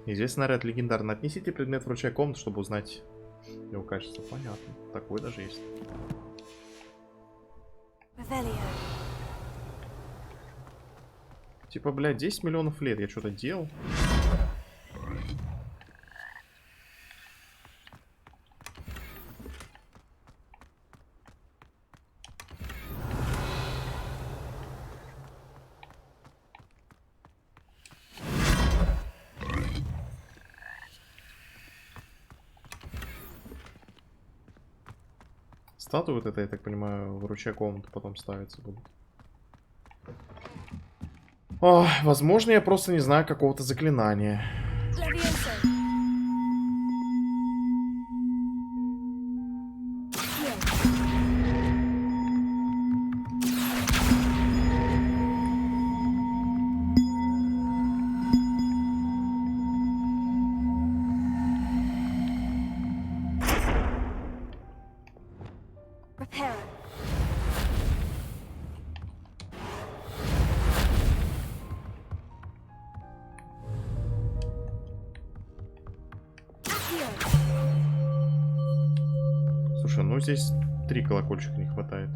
Неизвестный наряд легендарный. Отнесите предмет в ручей комнату, чтобы узнать его качество. Понятно. Такой даже есть. Типа, блядь, 10 миллионов лет. Я что-то делал. Статуи вот это, я так понимаю, в ручей комнату потом ставиться будут. О, возможно, я просто не знаю какого-то заклинания. Слушай, ну здесь 3 колокольчика не хватает.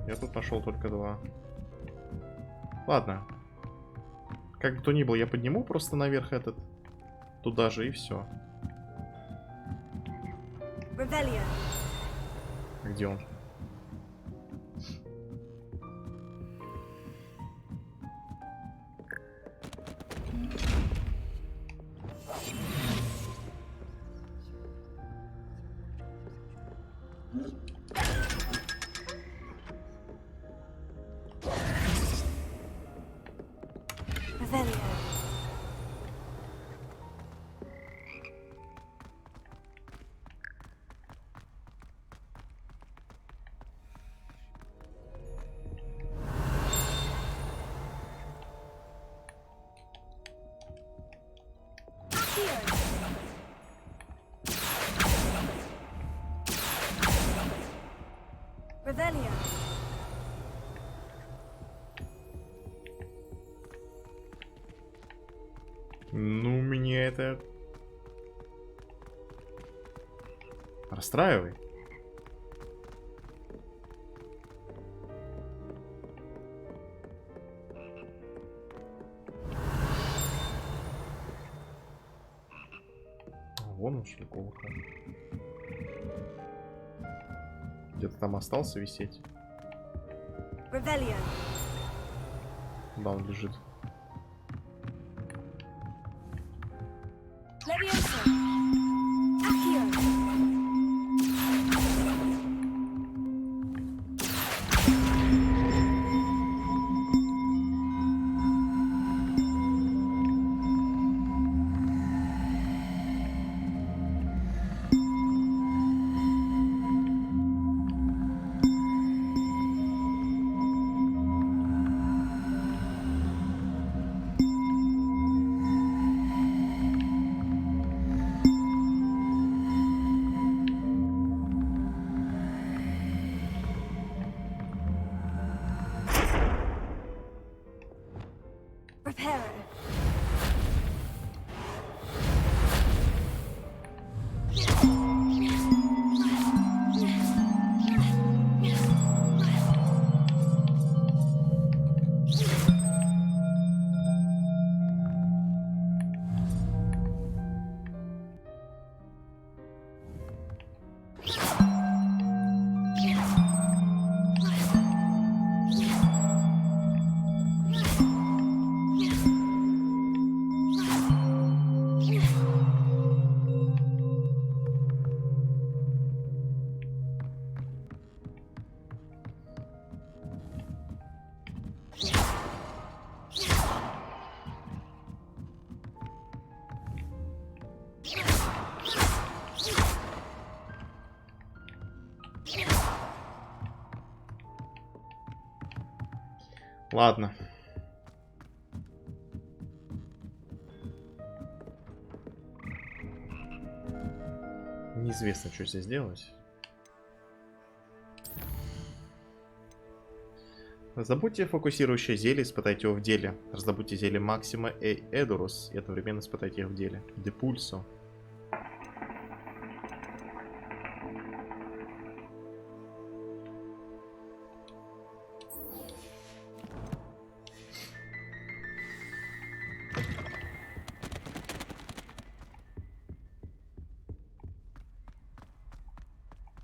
Я тут нашел только 2. Ладно. Как бы то ни было, я подниму просто наверх этот. Туда же и все. А где он? Ну, меня это расстраивает. Вон он, шликовый. Где-то там остался висеть. Да, он лежит. Ладно. Неизвестно, что здесь делать. Раздобудьте фокусирующее зелье, испытайте его в деле. Раздобудьте зелье Максима и Эдурус и одновременно испытайте их в деле. Депульсо.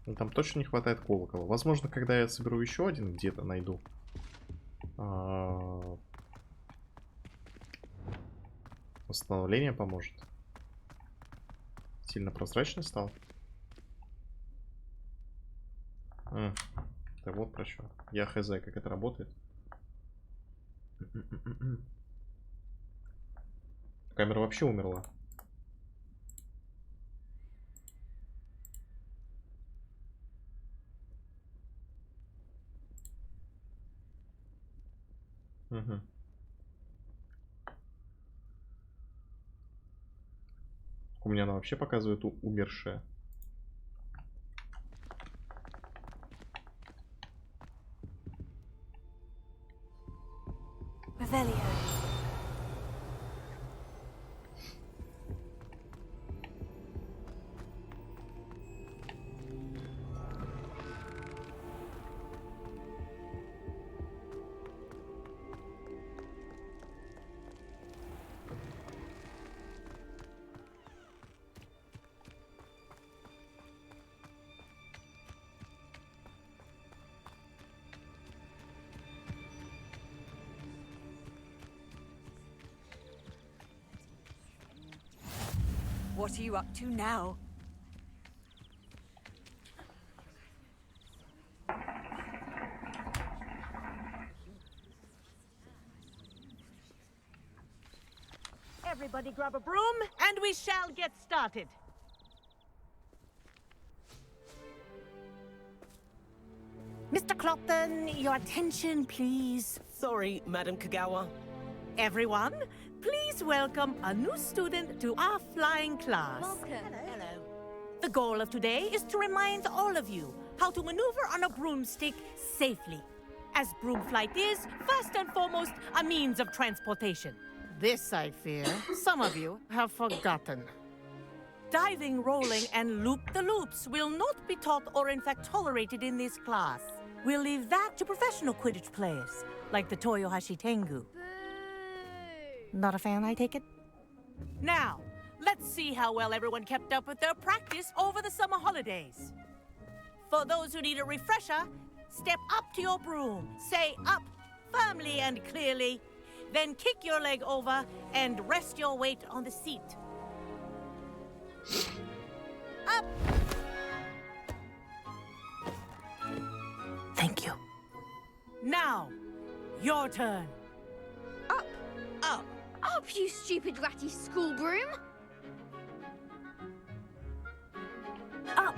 Ну, там точно не хватает колокола. Возможно, когда я соберу еще один, где-то найду. Восстановление поможет. Сильно прозрачный стал. Да вот про что. Я хз, как это работает. Камера вообще умерла. Угу. У меня она вообще показывает умершая. What are you up to now? Everybody grab a broom, and we shall get started. Mr. Clopton, your attention, please. Sorry, Madam Kagawa. Everyone, please welcome a new student to our flying class. Welcome. Hello. The goal of today is to remind all of you how to maneuver on a broomstick safely, as broom flight is, first and foremost, a means of transportation. This, I fear, some of you have forgotten. Diving, rolling, and loop-the-loops will not be taught or in fact tolerated in this class. We'll leave that to professional Quidditch players, like the Toyohashi Tengu. Not a fan, I take it? Now, let's see how well everyone kept up with their practice over the summer holidays. For those who need a refresher, step up to your broom, say up firmly and clearly, then kick your leg over and rest your weight on the seat. Up! Thank you. Now, your turn. Up! Up! Up, you stupid ratty school broom! Up!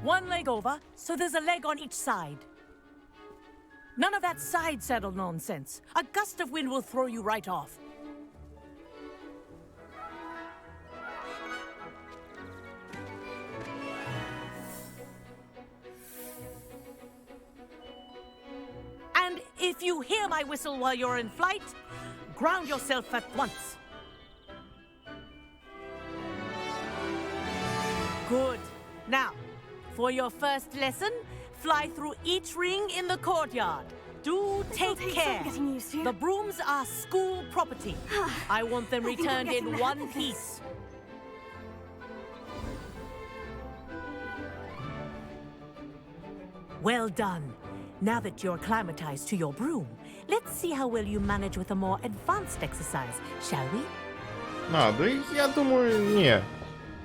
One leg over, so there's a leg on each side. None of that side saddle nonsense. A gust of wind will throw you right off. And if you hear my whistle while you're in flight, ground yourself at once. Good. Now, for your first lesson, fly through each ring in the courtyard. Do take care. Getting used to. The brooms are school property. I want them I think I'm returned getting in the one hang of this. piece. Well done. Now that you're acclimatized to your broom, let's see how well you manage with a more advanced exercise, shall we? Да я думаю, не.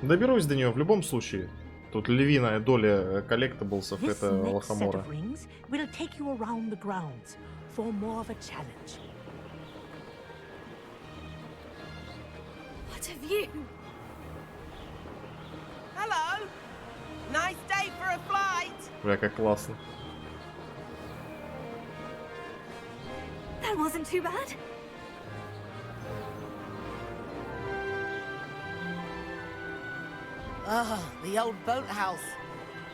Доберусь до нее в любом случае. Тут львиная доля коллектаблсов This это next set лохомора. of rings will take you around the grounds for more of a challenge. What have you? Hello. Nice day for a flight. Бля, как классно. That wasn't too bad. Ah, the old boathouse.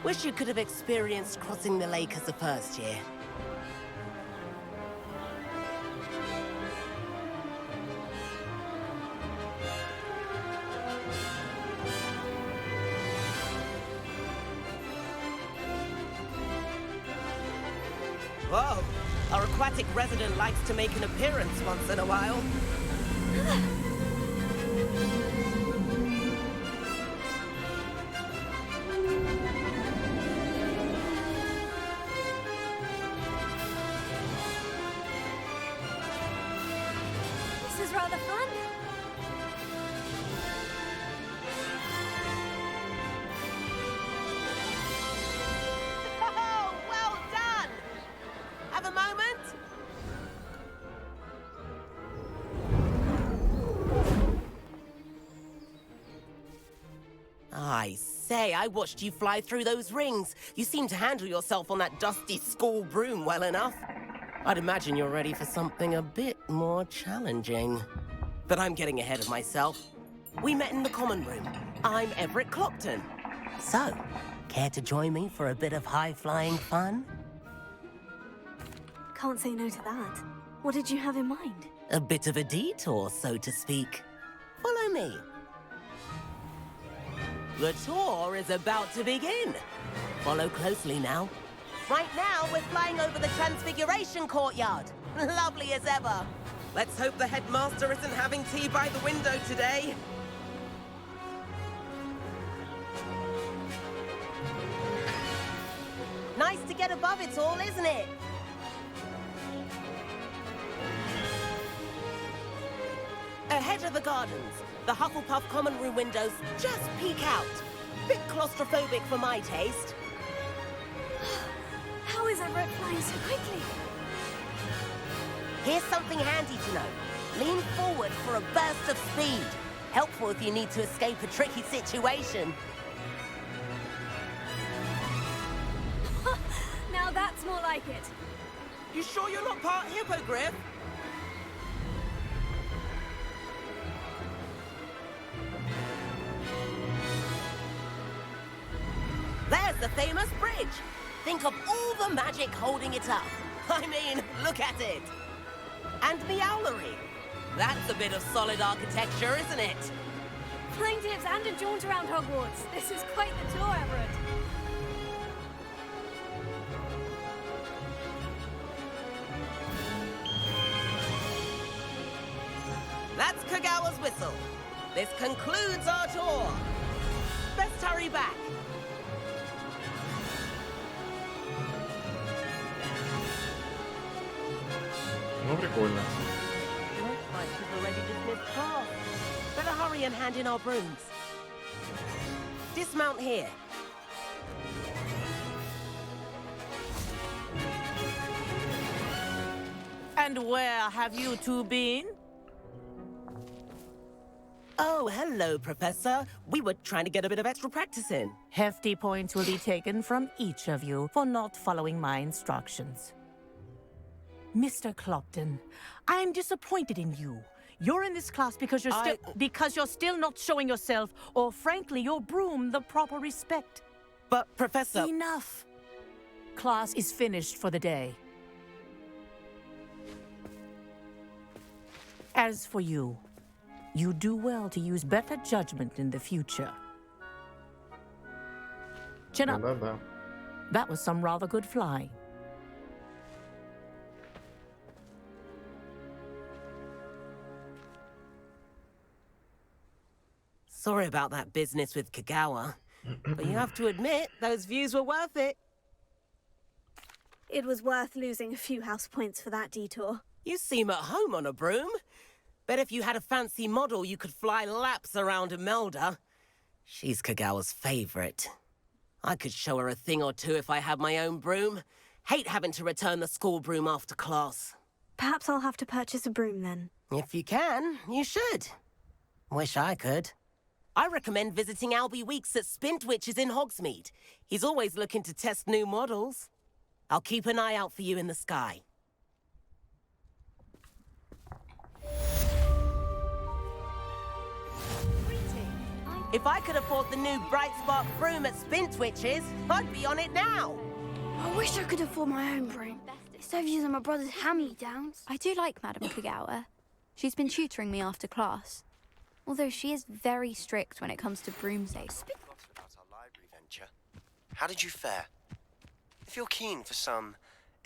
Wish you could have experienced crossing the lake as a first year. Whoa! Our aquatic resident likes to make an appearance once in a while. This is rather fun. Oh, well done! Have a moment? I say, I watched you fly through those rings. You seem to handle yourself on that dusty school broom well enough. I'd imagine you're ready for something a bit more challenging. But I'm getting ahead of myself. We met in the common room. I'm Everett Clopton. So, care to join me for a bit of high-flying fun? Can't say no to that. What did you have in mind? A bit of a detour, so to speak. Follow me. The tour is about to begin. Follow closely now. Right now, we're flying over the Transfiguration Courtyard. Lovely as ever. Let's hope the headmaster isn't having tea by the window today. Nice to get above it all, isn't it? Ahead of the gardens, the Hufflepuff common room windows just peek out. Bit claustrophobic for my taste. How is Everett flying so quickly? Here's something handy to know. Lean forward for a burst of speed. Helpful if you need to escape a tricky situation. Now that's more like it. You sure you're not part hippogriff? There's the famous bridge. Think of all the magic holding it up. I mean, look at it. And the owlery. That's a bit of solid architecture, isn't it? Flying tips and a jaunt around Hogwarts. This is quite the tour, Everett. That's Kagawa's whistle. This concludes our tour. Best hurry back. Ну, прикольно. Looks like we've already dismissed class. Better hurry and hand in our brooms. Dismount here. And where have you two been? Oh, hello, Professor. We were trying to get a bit of extra practice in. Hefty points will be taken from each of you for not following my instructions. Mr. Clopton, I'm disappointed in you. You're in this class because you're still not showing yourself, or frankly, your broom the proper respect. But, Professor... Enough. Class is finished for the day. As for you, you do well to use better judgment in the future. Chin up. Да-да. That was some rather good flying. Sorry about that business with Kagawa. But you have to admit, those views were worth it. It was worth losing a few house points for that detour. You seem at home on a broom. Bet if you had a fancy model, you could fly laps around Imelda. She's Kagawa's favorite. I could show her a thing or two if I had my own broom. Hate having to return the school broom after class. Perhaps I'll have to purchase a broom then. If you can, you should. Wish I could. I recommend visiting Albie Weeks at Spintwitches in Hogsmeade. He's always looking to test new models. I'll keep an eye out for you in the sky. If I could afford the new Bright Spark broom at Spintwitch's, I'd be on it now. I wish I could afford my own broom. Instead of using my brother's hand-me-downs. I do like Madame Kagawa. She's been tutoring me after class. Although she is very strict when it comes to broomsticks. About our library venture. How did you fare? If you're keen for some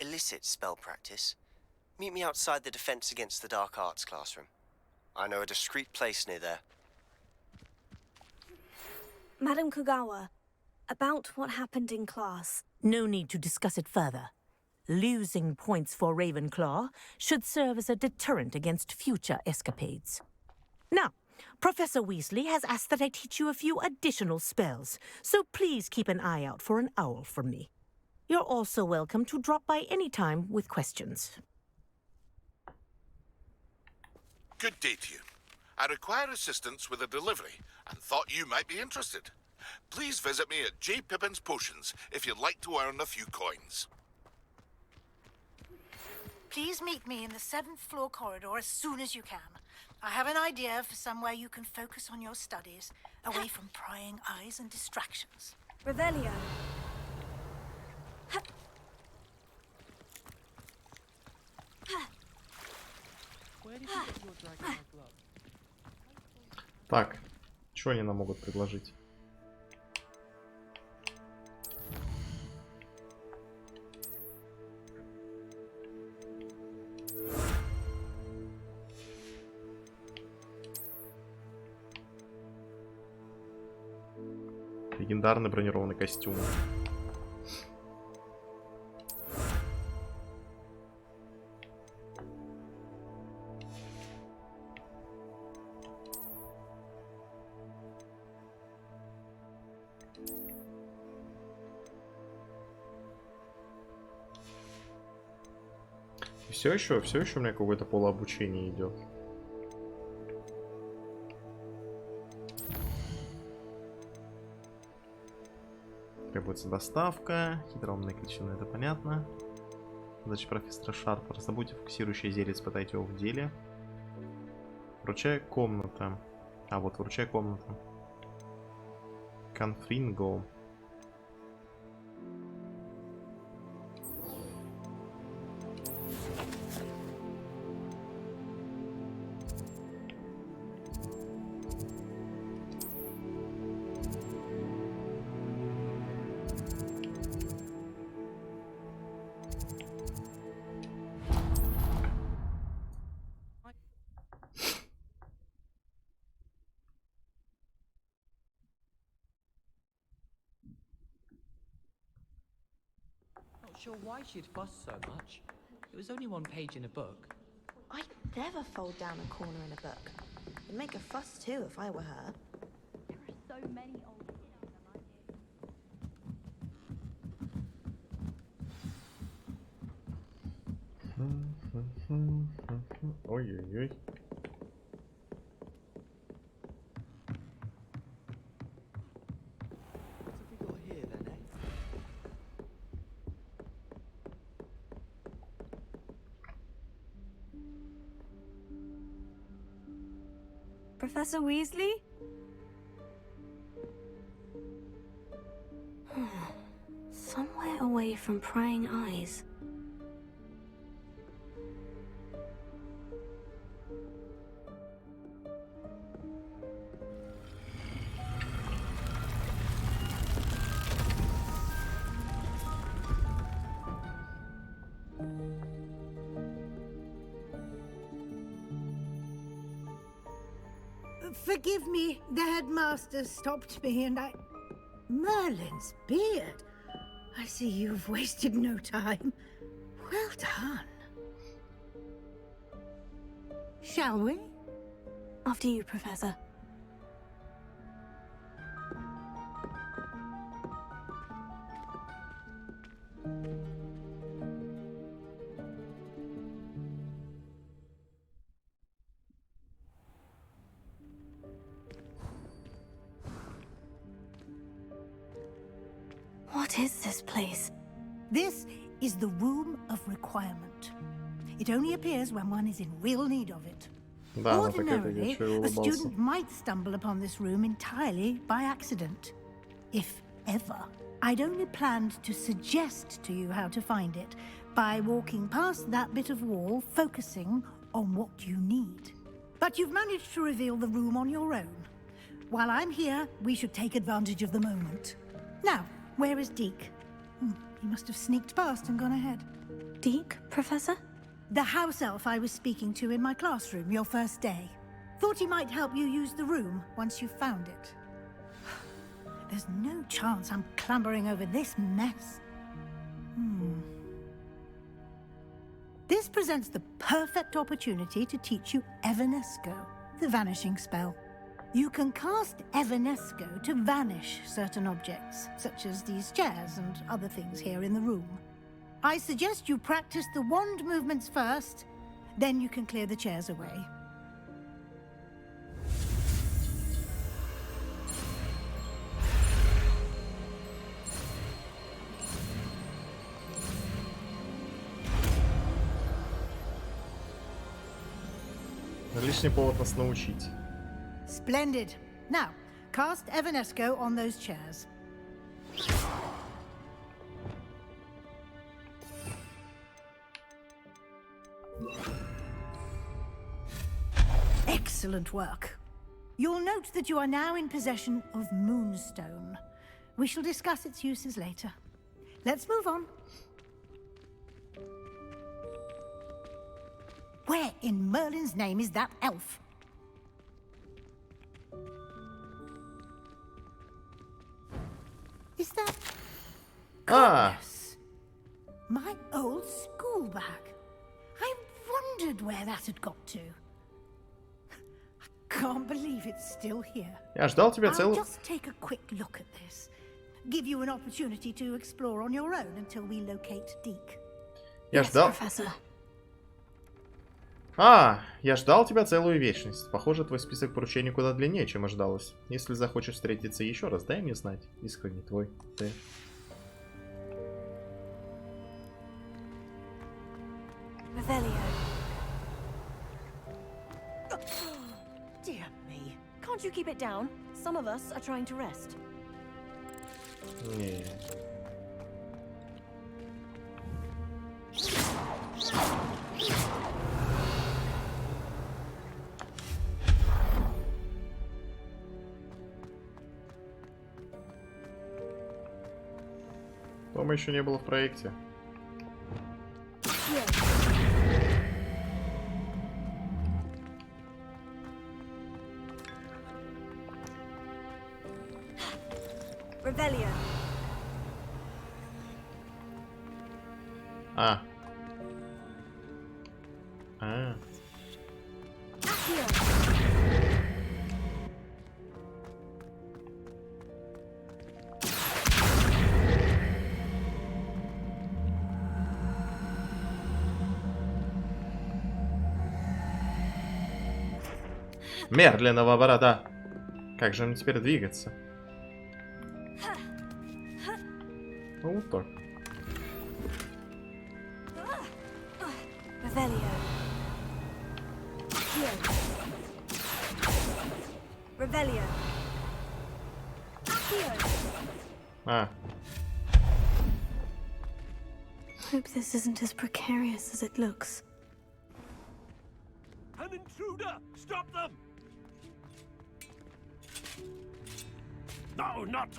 illicit spell practice, meet me outside the Defense Against the Dark Arts classroom. I know a discreet place near there. Madame Kagawa, about what happened in class. No need to discuss it further. Losing points for Ravenclaw should serve as a deterrent against future escapades. Now, Professor Weasley has asked that I teach you a few additional spells, so please keep an eye out for an owl from me. You're also welcome to drop by any time with questions. Good day to you. I require assistance with a delivery and thought you might be interested. Please visit me at J. Pippin's Potions if you'd like to earn a few coins. Please meet me in the 7th floor corridor as soon as you can. I have an idea for somewhere you can focus on your studies, away from prying eyes and distractions. Revelio. Так, что они нам могут предложить? Легендарный бронированный костюм. Все еще у меня какое-то полуобучение идет. Требуется доставка. Хитроумные ключи, это понятно. Задача профессора Шарпа. Раздобудьте фокусирующее зелье, испытайте его в деле. Вручая комната. А, вот вручая комната. Конфринго. Sure why she'd fuss so much. It was only one page in a book. I'd never fold down a corner in a book. I'd make a fuss too if I were her. There are so many old Ой-ой-ой. Professor Weasley? Somewhere away from prying eyes. Forgive me, the headmaster stopped me and I... Merlin's beard. I see you've wasted no time. Well done. Shall we? After you, Professor. What is this place? This is the Room of Requirement. It only appears when one is in real need of it. Да, она такая, как я Ordinarily, ещё и a улыбался. student might stumble upon this room entirely by accident. If ever. I'd only planned to suggest to you how to find it by walking past that bit of wall, focusing on what you need. But you've managed to reveal the room on your own. While I'm here, we should take advantage of the moment. Now, where is Deke? He must have sneaked past and gone ahead. Deke, Professor? The house elf I was speaking to in my classroom your first day. Thought he might help you use the room once you found it. There's no chance I'm clambering over this mess. This presents the perfect opportunity to teach you Evanesco, the vanishing spell. You can cast Evanesco to vanish certain objects, such as these chairs and other things here in the room. I suggest you practice the wand movements first, then you can clear the chairs away. Лишний повод нас научить. Splendid. Now, cast Evanesco on those chairs. Excellent work. You'll note that you are now in possession of Moonstone. We shall discuss its uses later. Let's move on. Where in Merlin's name is that elf? Is that... Goodness. My old school bag. I wondered where that had got to. I can't believe it's still here. Я ждал тебя I'll целый... just take a quick look at this. Give you an opportunity to explore on your own until we locate Deke. Я ждал... Я ждал тебя целую вечность. Похоже, твой список поручений куда длиннее, чем ожидалось. Если захочешь встретиться еще раз, дай мне знать. Искренне твой, Т. Dear me. Can't you keep it down? Some of us are trying to rest. Не. Тома еще не было в проекте. Revelio. А. Медленного борода. Как же мне теперь двигаться? Ну, вот так. Revelio. Revelio. Hope this isn't as precarious as it looks. An intruder! Stop them! No, not...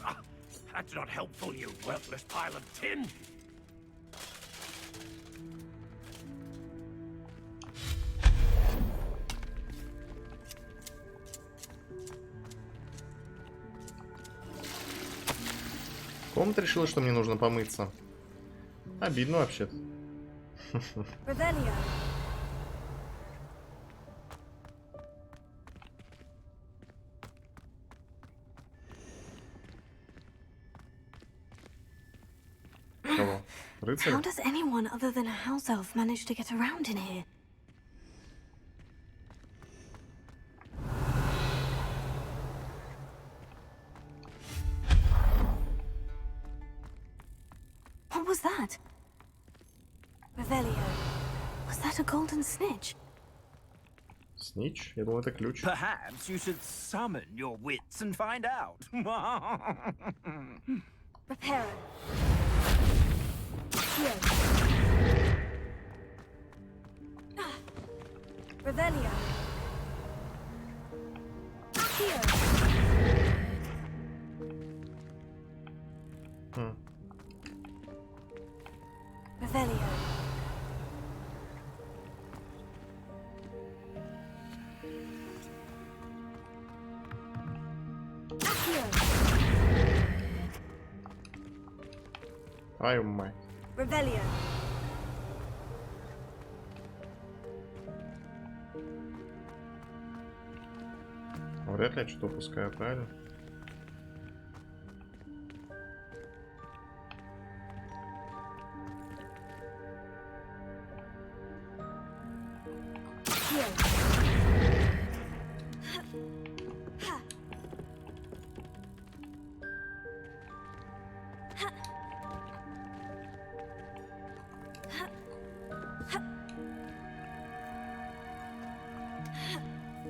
that's not helpful, you worthless pile of tin! Комната решила, что мне нужно помыться. Обидно вообще-то. Revelio. Кого? Рыцаря? How does anyone other than a house elf manage to get around in here? What was that? Revelio. Was that a golden snitch? Снич? Я думал, это ключ. Perhaps you should summon your wits and find out. Reparo. Here. Revelio. Here. Revelio. Твою мать. Revelio. Вряд ли я что-то упускаю, правильно?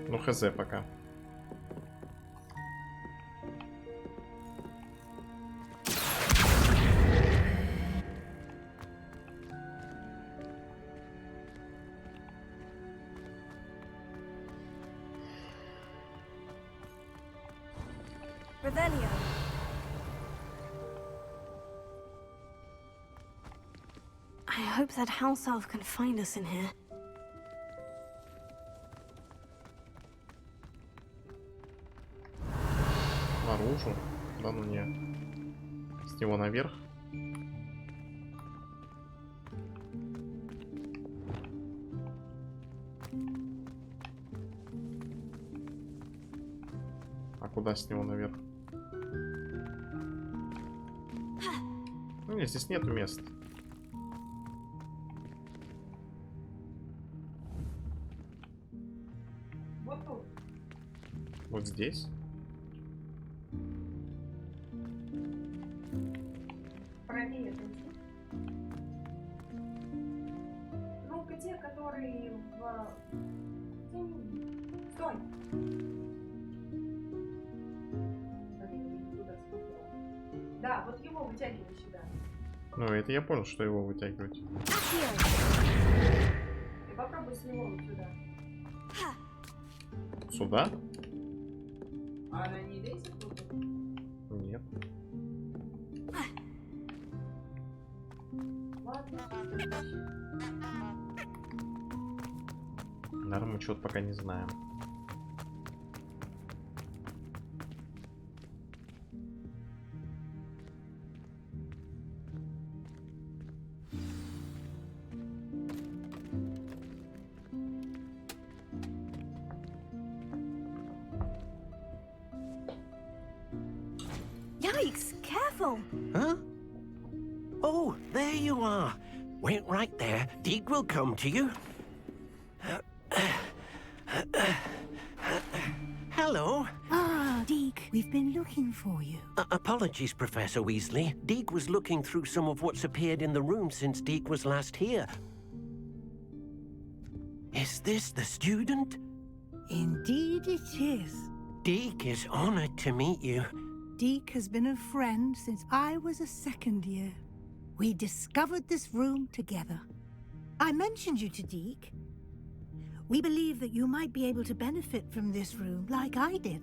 Ну, хз пока. Revelio. I hope that house elf can find us in here. Наружу? Да ну не. С него наверх? А куда с него наверх? Ну нет, здесь нету мест. Вот тут. Вот здесь? Правее пойти. Ну, где, который в... Стой! Да, вот его вытягивай сюда. Ну, это я понял, что его вытягивать. И попробуй с него вот сюда. Сюда? А она не лезет тут? Нет. Ладно. Наверное, мы что-то пока не знаем. Yikes! Careful! Huh? Oh, there you are. Wait right there. Deke will come to you. Hello. Ah, Deke, we've been looking for you. Apologies, Professor Weasley. Deke was looking through some of what's appeared in the room since Deke was last here. Is this the student? Indeed it is. Deke is honored to meet you. Deke has been a friend since I was a second year. We discovered this room together. I mentioned you to Deke. We believe that you might be able to benefit from this room like I did.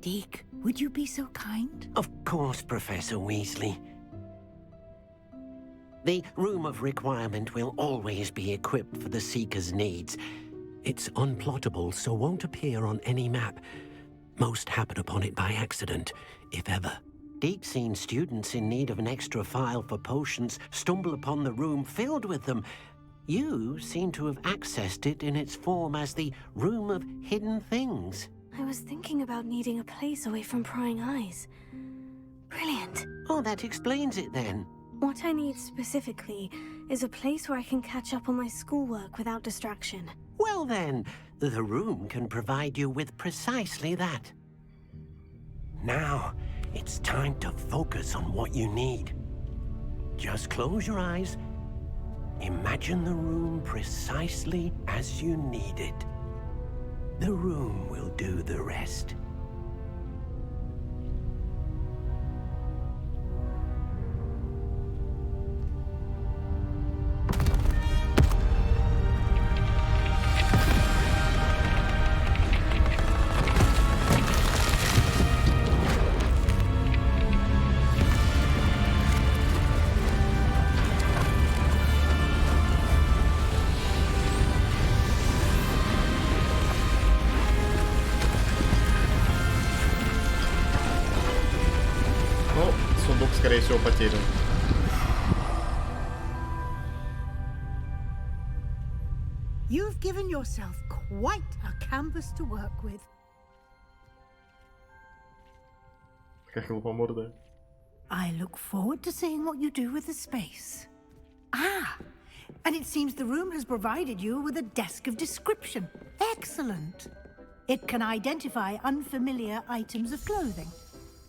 Deke, would you be so kind? Of course, Professor Weasley. The Room of Requirement will always be equipped for the Seeker's needs. It's unplottable, so won't appear on any map. Most happen upon it by accident, if ever. Deke's seen students in need of an extra file for potions stumble upon the room filled with them. You seem to have accessed it in its form as the Room of Hidden Things. I was thinking about needing a place away from prying eyes. Brilliant. Oh, that explains it then. What I need specifically is a place where I can catch up on my schoolwork without distraction. Well then, the room can provide you with precisely that. Now, it's time to focus on what you need. Just close your eyes. Imagine the room precisely as you need it. The room will do the rest. Скорее всего, потерян. You've given yourself quite a canvas to work with. Как глупомордая. I look forward to seeing what you do with the space. Ah, and it seems the room has provided you with a desk of description. Excellent. It can identify unfamiliar items of clothing.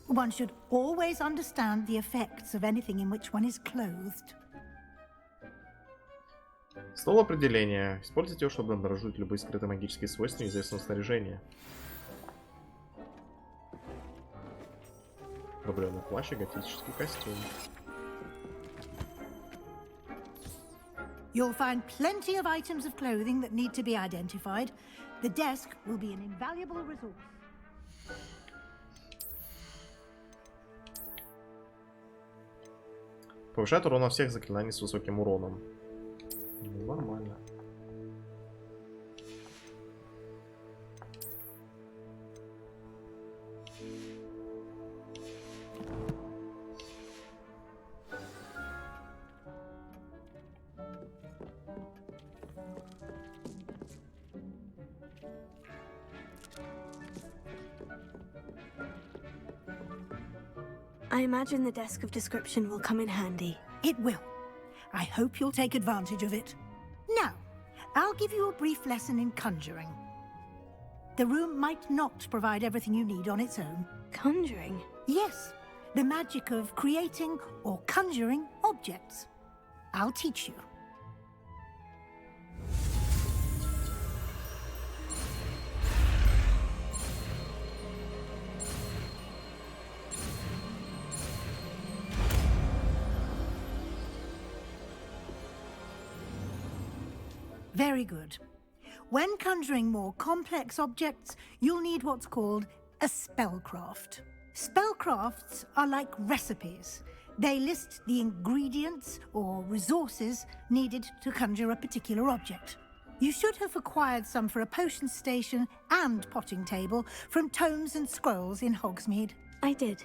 One should always understand the effects of anything in which one is clothed. Стол определения. Используйте его, чтобы обнаружить любые скрытые магические свойства неизвестного снаряжения. Проблемный плащ и готический костюм. You'll find plenty of items of clothing that need to be identified. The desk will be an invaluable resource. Повышает урон на всех заклинаний с высоким уроном. Ну, нормально. I imagine the desk of description will come in handy. It will. I hope you'll take advantage of it. Now, I'll give you a brief lesson in conjuring. The room might not provide everything you need on its own. Conjuring? Yes, the magic of creating or conjuring objects. I'll teach you. Very good. When conjuring more complex objects, you'll need what's called a spellcraft. Spellcrafts are like recipes. They list the ingredients or resources needed to conjure a particular object. You should have acquired some for a potion station and potting table from tomes and scrolls in Hogsmeade. I did.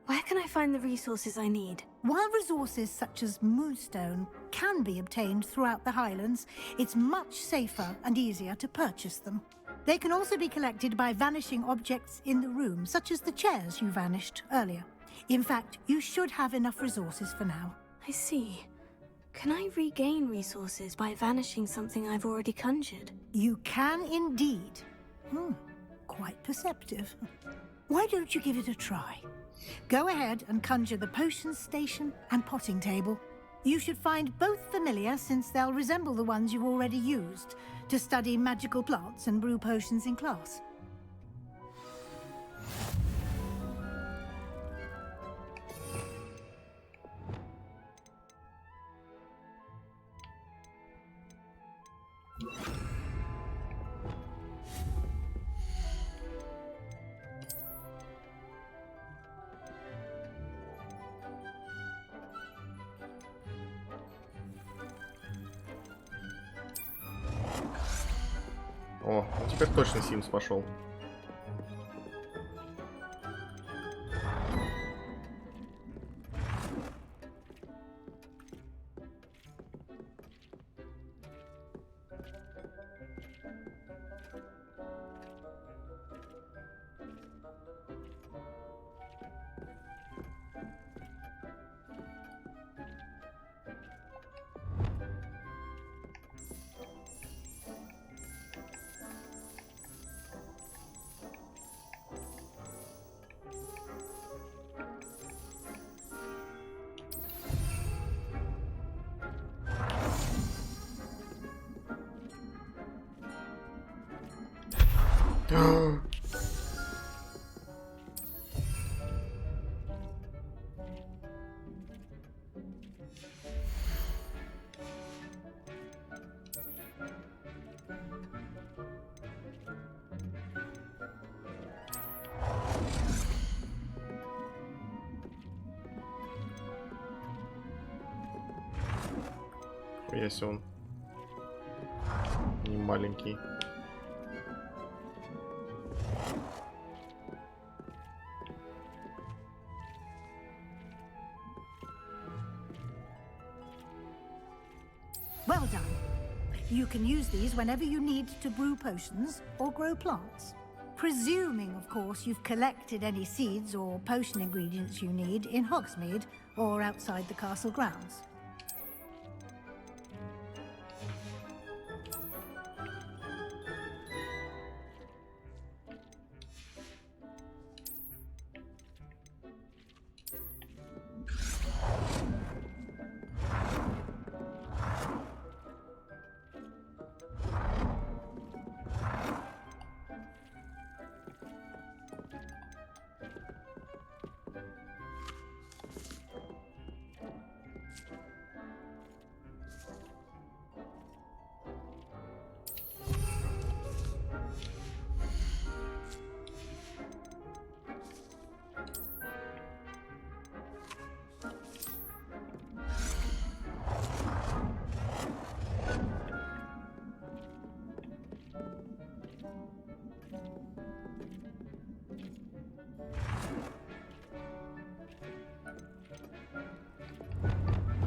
Where can I find the resources I need? While resources such as moonstone can be obtained throughout the Highlands, it's much safer and easier to purchase them. They can also be collected by vanishing objects in the room, such as the chairs you vanished earlier. In fact, you should have enough resources for now. I see. Can I regain resources by vanishing something I've already conjured? You can indeed. Quite perceptive. Why don't you give it a try? Go ahead and conjure the potion station and potting table. You should find both familiar, since they'll resemble the ones you already used to study magical plants and brew potions in class. О, ну теперь точно Симс пошел. Если он не маленький. Well done. You can use these whenever you need to brew potions or grow plants. Presuming, of course, you've collected any seeds or potion ingredients you need in Hogsmeade or outside the castle grounds.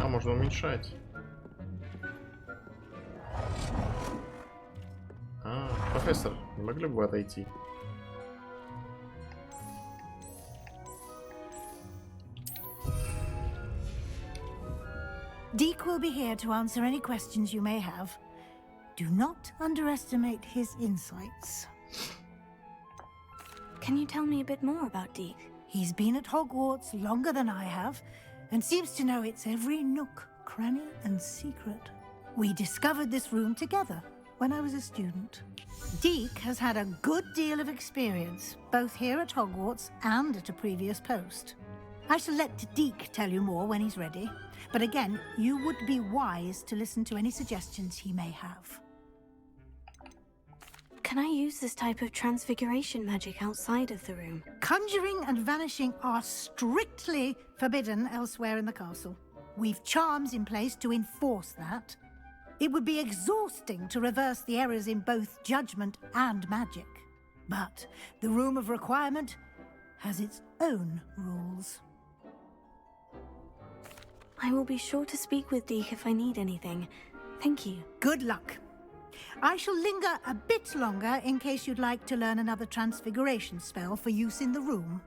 А, можно уменьшать. А, профессор, не могли бы вы отойти? Deke will be here to answer any questions you may have. Do not underestimate his insights. Can you tell me a bit more about Deke? He's been at Hogwarts longer than I have, and seems to know its every nook, cranny, and secret. We discovered this room together when I was a student. Deke has had a good deal of experience, both here at Hogwarts and at a previous post. I shall let Deke tell you more when he's ready, but again, you would be wise to listen to any suggestions he may have. Can I use this type of transfiguration magic outside of the room? Conjuring and vanishing are strictly forbidden elsewhere in the castle. We've charms in place to enforce that. It would be exhausting to reverse the errors in both judgment and magic. But the Room of Requirement has its own rules. I will be sure to speak with Deke if I need anything. Thank you. Good luck. I shall linger a bit longer in case you'd like to learn another transfiguration spell for use in the room.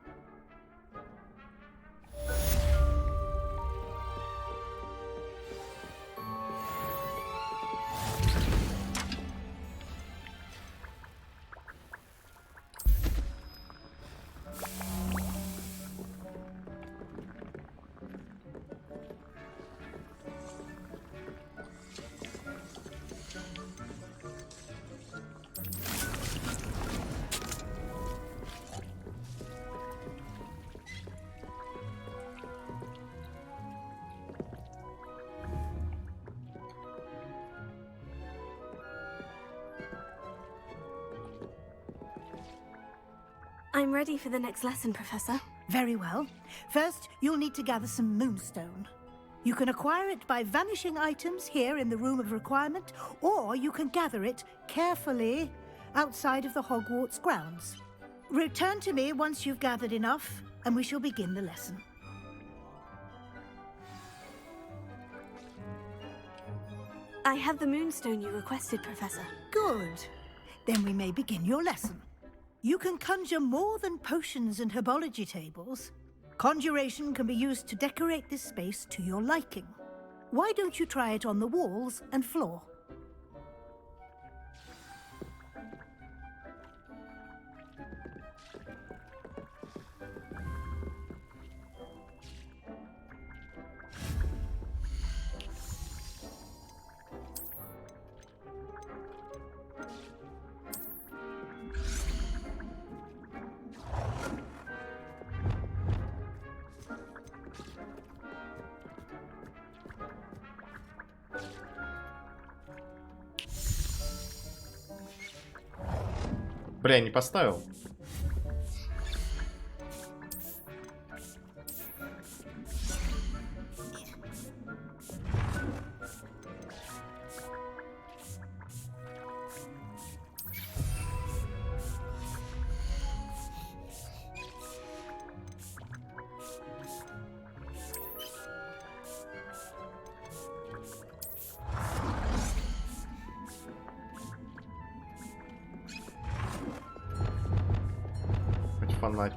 I'm ready for the next lesson, Professor. Very well. First, you'll need to gather some moonstone. You can acquire it by vanishing items here in the Room of Requirement, or you can gather it carefully outside of the Hogwarts grounds. Return to me once you've gathered enough, and we shall begin the lesson. I have the moonstone you requested, Professor. Good. Then we may begin your lesson. You can conjure more than potions and herbology tables. Conjuration can be used to decorate this space to your liking. Why don't you try it on the walls and floor? Бля, не поставил. Фонарь.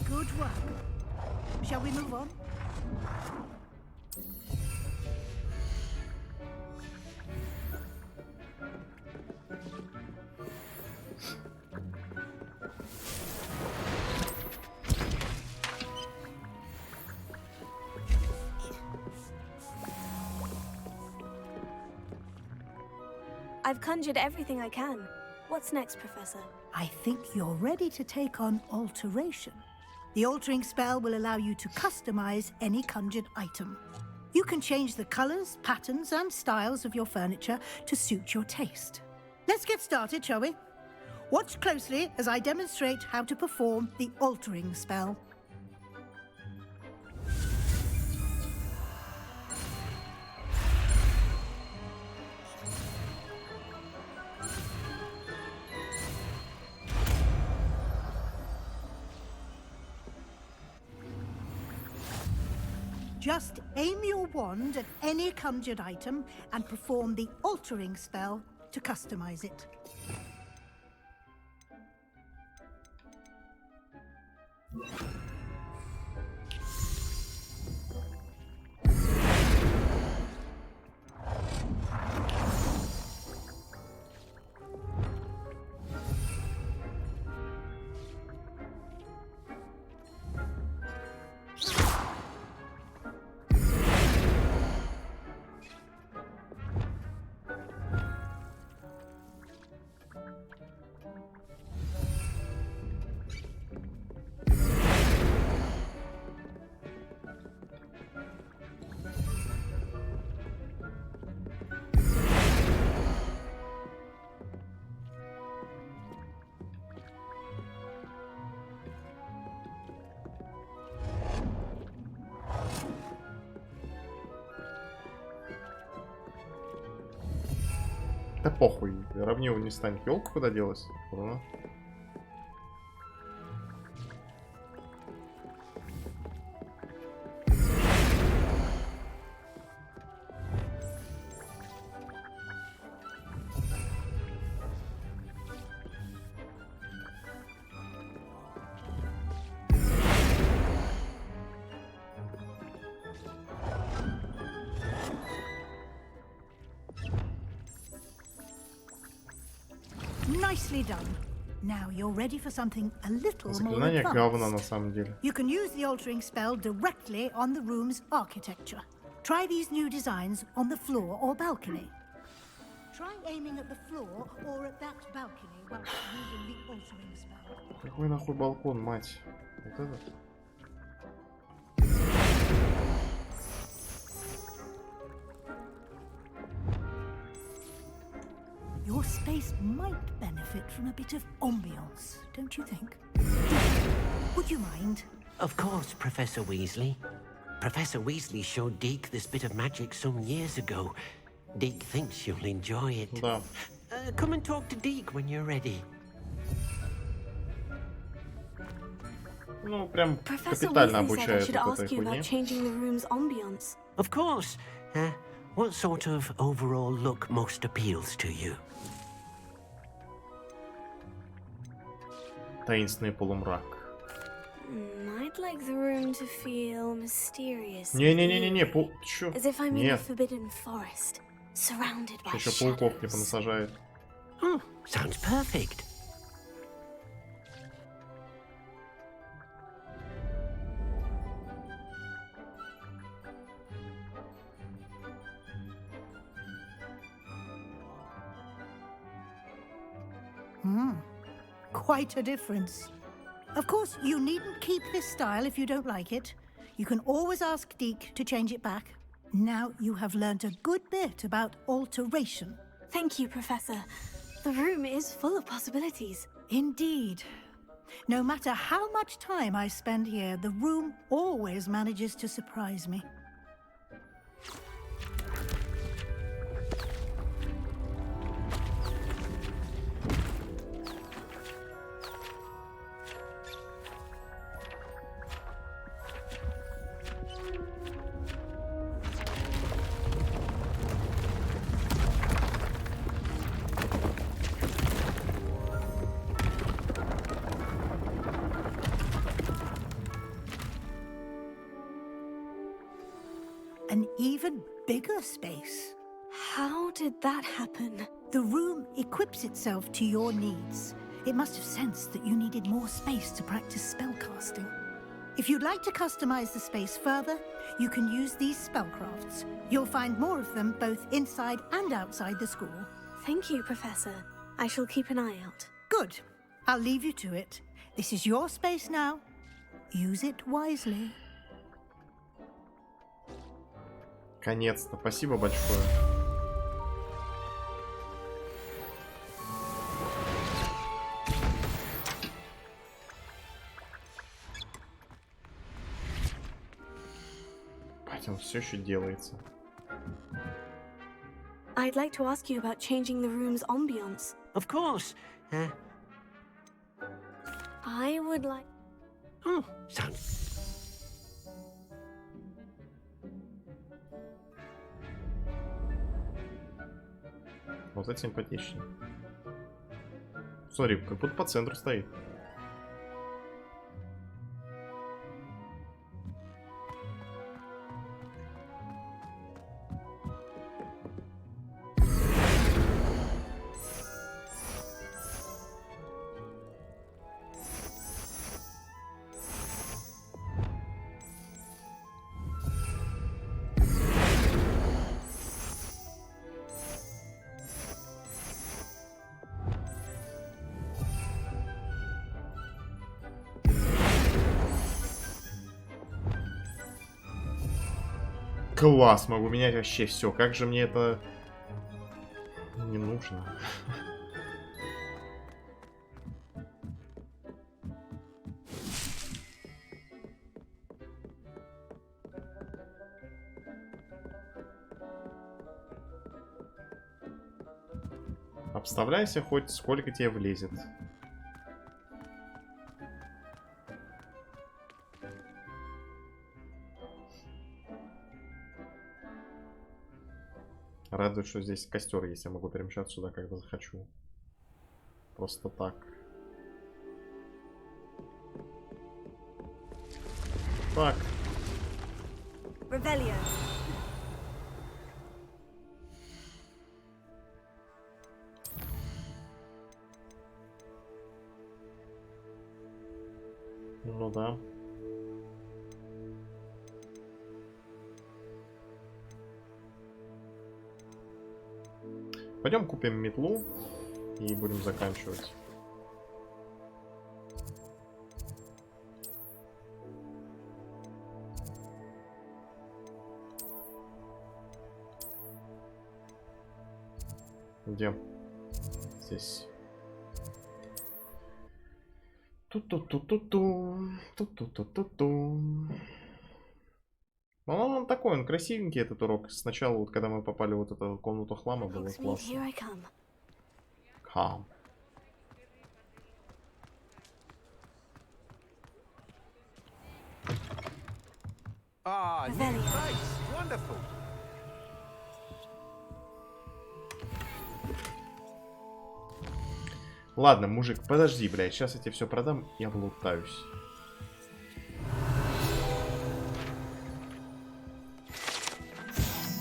Good work. Shall we move on? I've conjured everything I can. What's next, Professor? I think you're ready to take on alteration. The altering spell will allow you to customize any conjured item. You can change the colors, patterns, and styles of your furniture to suit your taste. Let's get started, shall we? Watch closely as I demonstrate how to perform the altering spell. Just aim your wand at any conjured item and perform the altering spell to customize it. Да похуй, равнее не станет. Ёлка куда делась? О. Nicely done. Now you're ready for something a little more Заклинание говно на advanced. самом деле. You can use the altering spell directly on the room's architecture. Try these new designs on the floor or balcony. Try aiming at the floor or at that balcony while using the altering spell. Какой нахуй балкон, мать? Вот этот? Your space might benefit from a bit of ambiance, don't you think? Would you mind? Of course, Professor Weasley. Professor Weasley showed Deke this bit of magic some years ago. Deke thinks you'll enjoy it. Да. Come and talk to Deke when you're ready. Ну, прям Professor капитально Weasley said I обучают should вот этой ask you about хуйне. changing the room's ambience. Of course. What sort of overall look most appeals to you? Таинственный полумрак. I'd like the room to feel mysterious. Не-не-не-не-не, чё? As if I'm in a Нет. forbidden forest, surrounded by Еще пауков не shadows. понасажает. Sounds perfect. Quite a difference. Of course, you needn't keep this style if you don't like it. You can always ask Deke to change it back. Now you have learned a good bit about alteration. Thank you, Professor. The room is full of possibilities. Indeed. No matter how much time I spend here, the room always manages to surprise me. An even bigger space. How did that happen? The room equips itself to your needs. It must have sensed that you needed more space to practice spellcasting. If you'd like to customize the space further, you can use these spellcrafts. You'll find more of them both inside and outside the school. Thank you, Professor. I shall keep an eye out. Good. I'll leave you to it. This is your space now. Use it wisely. Конец-то. Спасибо большое. Он все еще делается. I'd like to ask you about changing the room's ambience. Of course. I would like... Sounds... Вот это симпатичнее. Смотри, как будто по центру стоит. Класс, могу менять вообще все. Как же мне это не нужно? Обставляйся хоть сколько тебе влезет. Радует, что здесь костер есть. Я могу перемещаться сюда, когда захочу. Просто так. Так. Revelio. Ну да. Пойдем купим метлу и будем заканчивать. Где? Здесь. Ту-ту-ту-ту-ту. Ту-ту-ту-ту-ту. Он такой, он красивенький, этот урок. Сначала, вот когда мы попали в вот эту комнату хлама, было классно. Calm. Ah, new place. Wonderful. Ладно, мужик, подожди, блядь. Сейчас я тебе все продам, я влутаюсь.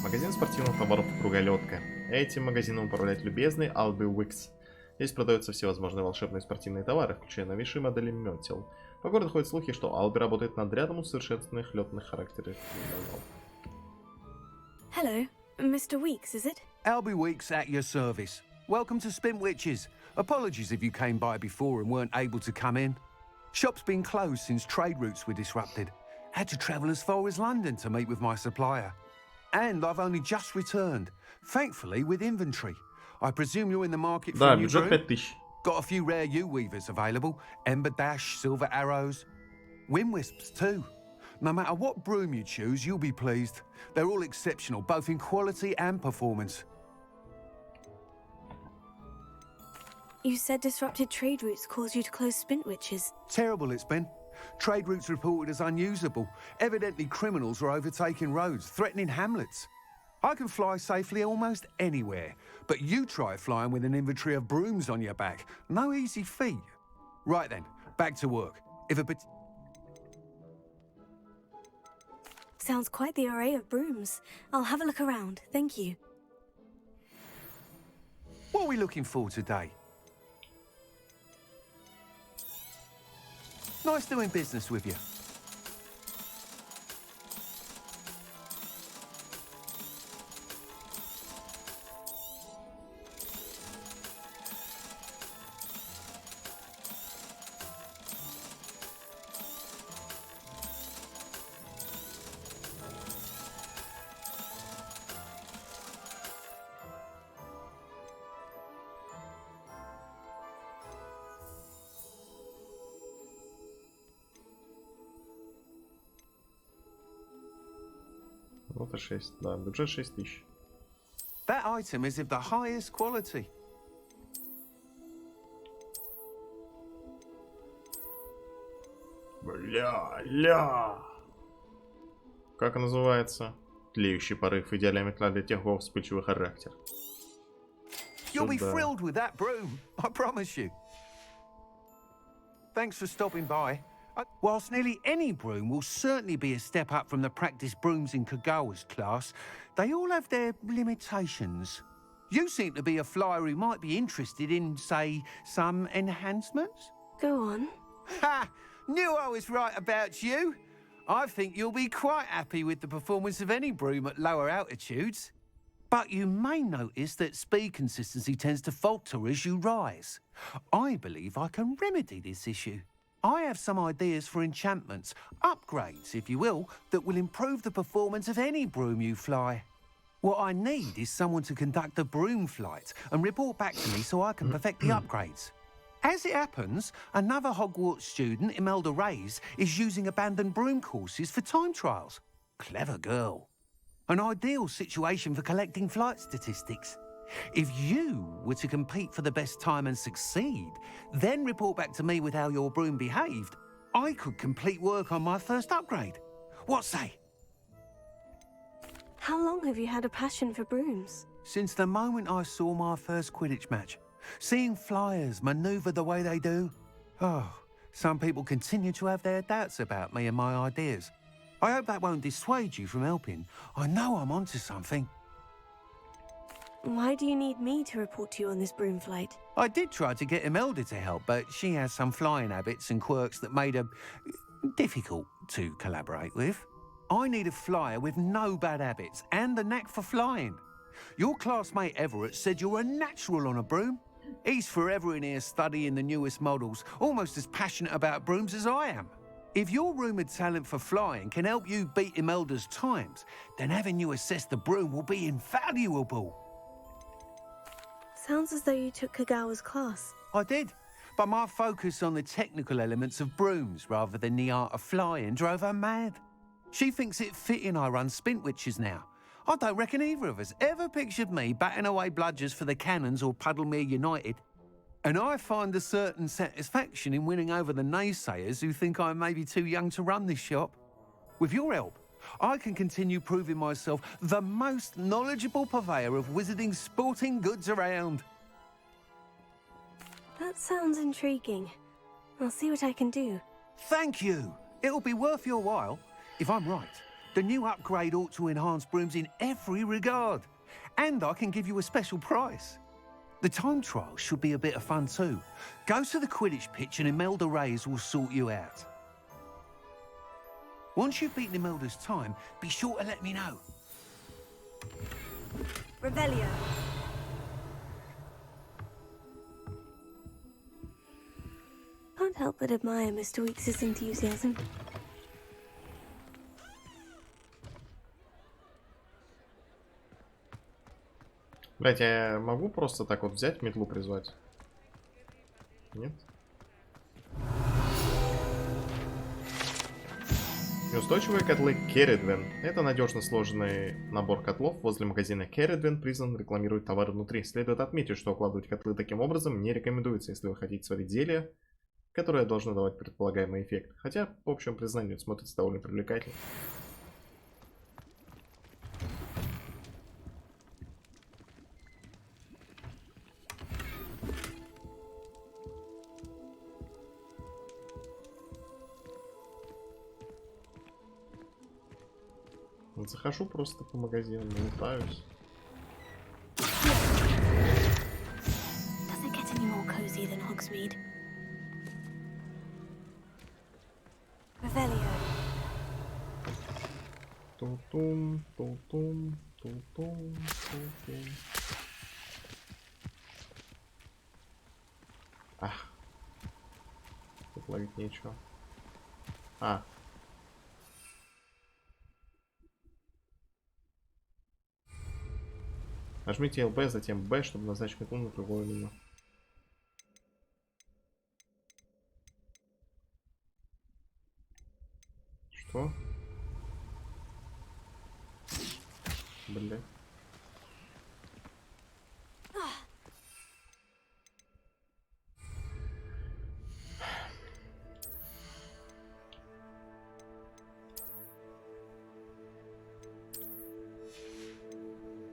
Магазин спортивных товаров «Круголетка». Этим магазином управляет любезный Алби Уикс. Здесь продаются всевозможные волшебные спортивные товары, включая новейшие модели метел. По городу ходят слухи, что Алби работает над рядом усовершенствованных летных характеров. Hello, Mr. Weeks, is it? Albie Weeks at your service. Welcome to Spintwitches. Apologies if you came by before and weren't able to come in. Shop's been closed since trade routes were disrupted. Had to travel as far as London to meet with my supplier. And I've only just returned, thankfully with inventory. I presume you're in the market for a new broom? Got a few rare U-weavers available. Ember Dash, Silver Arrows. Wind Wisps too. No matter what broom you choose, you'll be pleased. They're all exceptional, both in quality and performance. You said disrupted trade routes caused you to close Spintwitches. Terrible it's been. Trade routes reported as unusable. Evidently criminals are overtaking roads, threatening hamlets. I can fly safely almost anywhere, but you try flying with an inventory of brooms on your back. No easy feat. Right then, back to work. If a bit... Sounds quite the array of brooms. I'll have a look around, thank you. What are we looking for today? Nice doing business with you. Вот и 6, да, бюджет 6000. That item is of the highest quality. Бля. Как называется? Тлеющий порыв. Идеальная метла для тех, у кого вспыльчивый характер. You'll be thrilled with that broom, I promise you. Thanks for stopping by. Whilst nearly any broom will certainly be a step up from the practice brooms in Kagawa's class, they all have their limitations. You seem to be a flyer who might be interested in, say, some enhancements? Go on. Ha! Knew I was right about you. I think you'll be quite happy with the performance of any broom at lower altitudes. But you may notice that speed consistency tends to falter as you rise. I believe I can remedy this issue. I have some ideas for enchantments, upgrades, if you will, that will improve the performance of any broom you fly. What I need is someone to conduct a broom flight and report back to me so I can perfect the upgrades. As it happens, another Hogwarts student, Imelda Reyes, is using abandoned broom courses for time trials. Clever girl. An ideal situation for collecting flight statistics. If you were to compete for the best time and succeed, then report back to me with how your broom behaved, I could complete work on my first upgrade. What say? How long have you had a passion for brooms? Since the moment I saw my first Quidditch match. Seeing flyers maneuver the way they do. Oh, some people continue to have their doubts about me and my ideas. I hope that won't dissuade you from helping. I know I'm onto something. Why do you need me to report to you on this broom flight? I did try to get Imelda to help, but she has some flying habits and quirks that made her difficult to collaborate with. I need a flyer with no bad habits and the knack for flying. Your classmate Everett said you're a natural on a broom. He's forever in here studying the newest models, almost as passionate about brooms as I am. If your rumoured talent for flying can help you beat Imelda's times, then having you assess the broom will be invaluable. Sounds as though you took Kagawa's class. I did, but my focus on the technical elements of brooms rather than the art of flying drove her mad. She thinks it fitting I run Spintwitches now. I don't reckon either of us ever pictured me batting away bludgers for the Cannons or Puddlemere United. And I find a certain satisfaction in winning over the naysayers who think I'm maybe too young to run this shop. With your help, I can continue proving myself the most knowledgeable purveyor of wizarding sporting goods around. That sounds intriguing. I'll see what I can do. Thank you. It'll be worth your while. If I'm right, the new upgrade ought to enhance brooms in every regard. And I can give you a special price. The time trial should be a bit of fun too. Go to the Quidditch pitch and Imelda Reyes will sort you out. Once you've beaten Imelda's time, be sure to let me know. Revelio. Can't help but admire Mr. Weekes' enthusiasm. Блять, я могу просто так вот взять, метлу призвать? Нет? Неустойчивые котлы Керридвен. Это надежно сложенный набор котлов. Возле магазина Керридвен призван рекламировать товары внутри. Следует отметить, что укладывать котлы таким образом не рекомендуется, если вы хотите сварить зелье, которое должно давать предполагаемый эффект. Хотя, по общему признанию, это смотрится довольно привлекательно. Захожу просто по магазинам, лутаюсь. Doesn't get any more cozy than Hogsmeade. Revelio. Ту-тум, ту-тум, ту-тум, ту-тум. Ах. Тут ловить нечего. А. Нажмите LB, затем B, чтобы назначить метлу на другое меню. Что? Бля.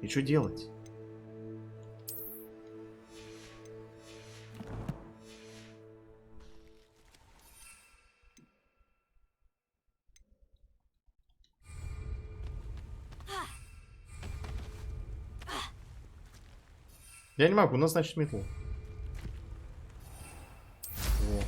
И что делать? Я не могу назначить метлу. Во.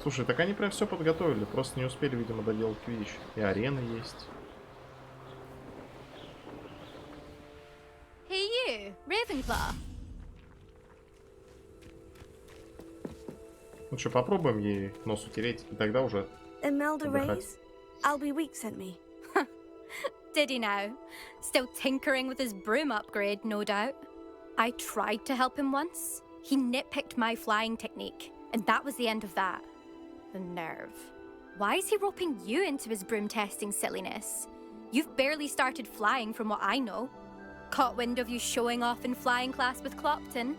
Слушай, так они прям все подготовили, просто не успели, видимо, доделать Квиддич. И арена есть. Hey you, Ravenclaw. Ну что, попробуем ей нос утереть, и тогда уже Imelda отдыхать. Reyes? Albie Weeks sent me. Did he now? Still tinkering with his broom upgrade, no doubt. I tried to help him once. He nitpicked my flying technique, and that was the end of that. The nerve. Why is he roping you into his broom testing silliness? You've barely started flying from what I know. Caught wind of you showing off in flying class with Clopton?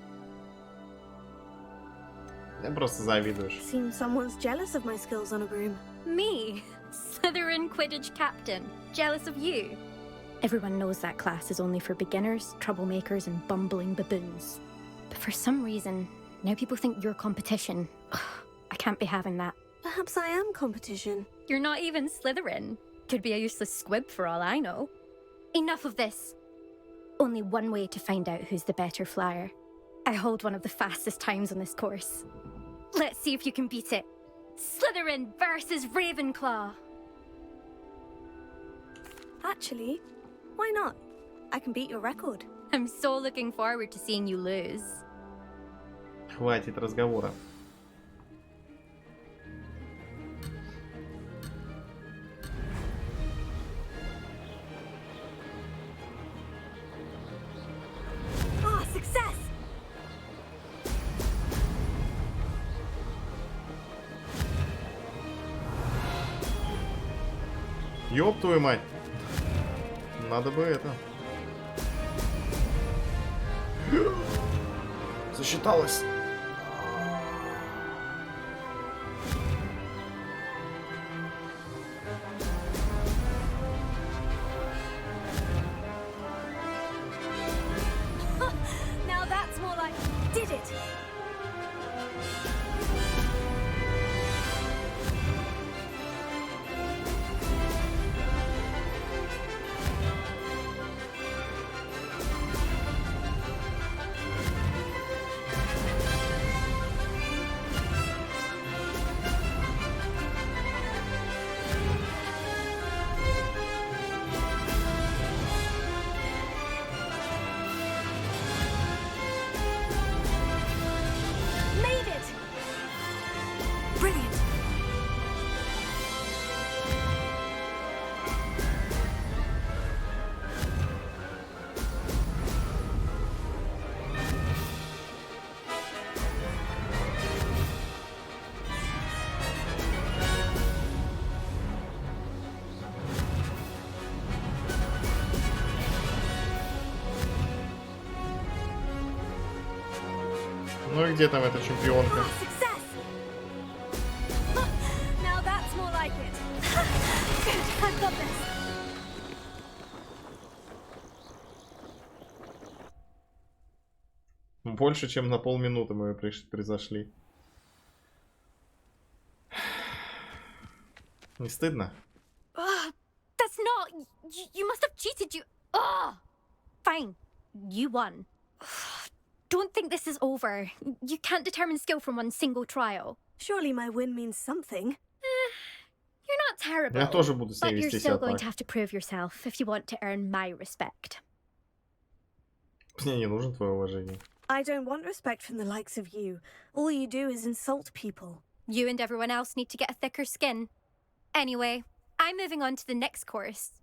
Я просто завидуешь. Seems someone's jealous of my skills on a broom. Me? Slytherin Quidditch captain. Jealous of you? Everyone knows that class is only for beginners, troublemakers, and bumbling baboons. But for some reason, now people think you're competition. Ugh, I can't be having that. Perhaps I am competition. You're not even Slytherin. Could be a useless squib for all I know. Enough of this. Only one way to find out who's the better flyer. I hold one of the fastest times on this course. Let's see if you can beat it. Slytherin versus Ravenclaw. Actually, why not? I can beat your record. I'm so looking forward to seeing you lose. Хватит разговора. Ah, success! Ёб твою мать. Надо бы это. Засчиталось. Now that's more like... Did it! Made it! Brilliant! Ну и где там эта чемпионка? Ah, success! Now that's more like it. Good, I've got this. Больше, чем на полминуты мы произошли. Не стыдно? That's not... You must have cheated, you... Ugh! Fine. You won. Don't think this is over. You can't determine skill from one single trial. Surely my win means something. You're not terrible. Я тоже буду с ней But you're вести still себя going так. to have to prove yourself if you want to earn my respect. Мне не нужно твое уважение. I don't want respect from the likes of you. All you do is insult people. You and everyone else need to get a thicker skin. Anyway, I'm moving on to the next course.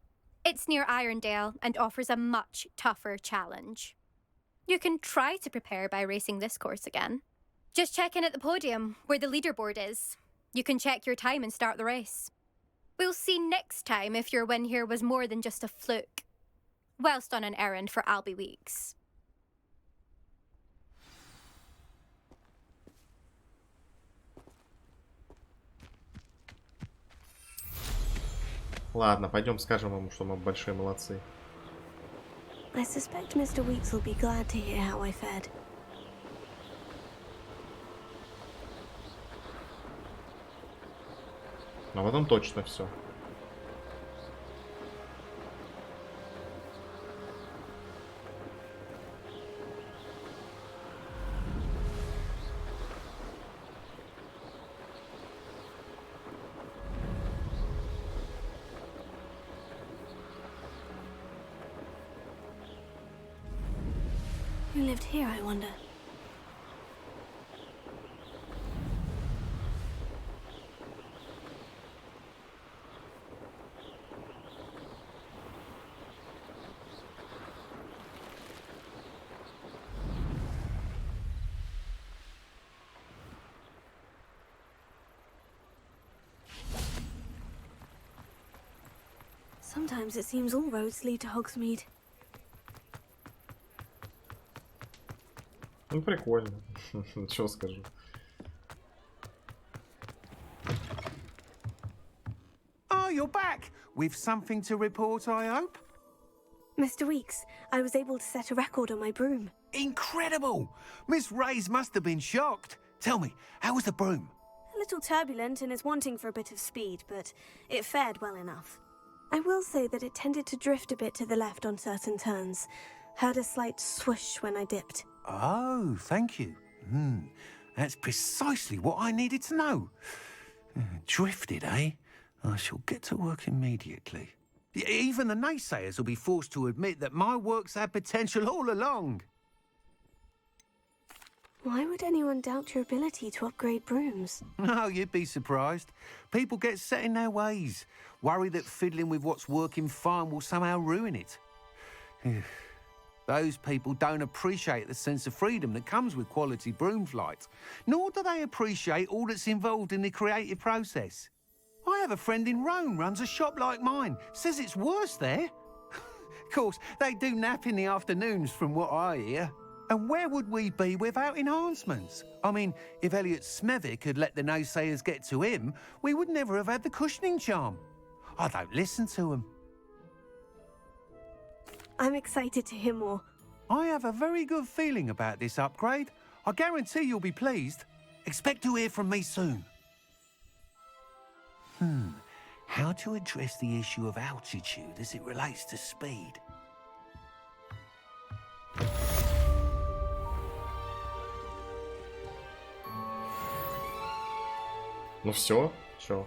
It's near Irondale and offers a much tougher challenge. You can try to prepare by racing this course again. Just check in at the podium, where the leaderboard is. You can check your time and start the race. We'll see next time if your win here was more than just a fluke. Whilst on an errand for Albie Weeks. Ладно, пойдем скажем ему, что мы большие молодцы. I suspect Mr. Weeks will be glad to hear how I fared. А потом точно все. Who lived here, I wonder? Sometimes it seems all roads lead to Hogsmeade. Ну прикольно. Чего скажу. Oh, you're back! With something to report, I hope? Mr. Weeks, I was able to set a record on my broom. Incredible! Miss Reyes must have been shocked. Tell me, how was the broom? A little turbulent and is wanting for a bit of speed, but it fared well enough. I will say that it tended to drift a bit to the left on certain turns. Heard a slight swoosh when I dipped. Oh, thank you. That's precisely what I needed to know. Drifted, eh? I shall get to work immediately. Even the naysayers will be forced to admit that my work's had potential all along. Why would anyone doubt your ability to upgrade brooms? No, you'd be surprised. People get set in their ways, worry that fiddling with what's working fine will somehow ruin it. Those people don't appreciate the sense of freedom that comes with quality broom flight, nor do they appreciate all that's involved in the creative process. I have a friend in Rome runs a shop like mine, says it's worse there. Of course, they do nap in the afternoons from what I hear. And where would we be without enhancements? I mean, if Elliot Smethwick had let the naysayers get to him, we would never have had the cushioning charm. I don't listen to them. I'm excited to hear more. I have a very good feeling about this upgrade. I guarantee you'll be pleased. Expect to hear from me soon. How to address the issue of altitude as it relates to speed? Ну все, чё?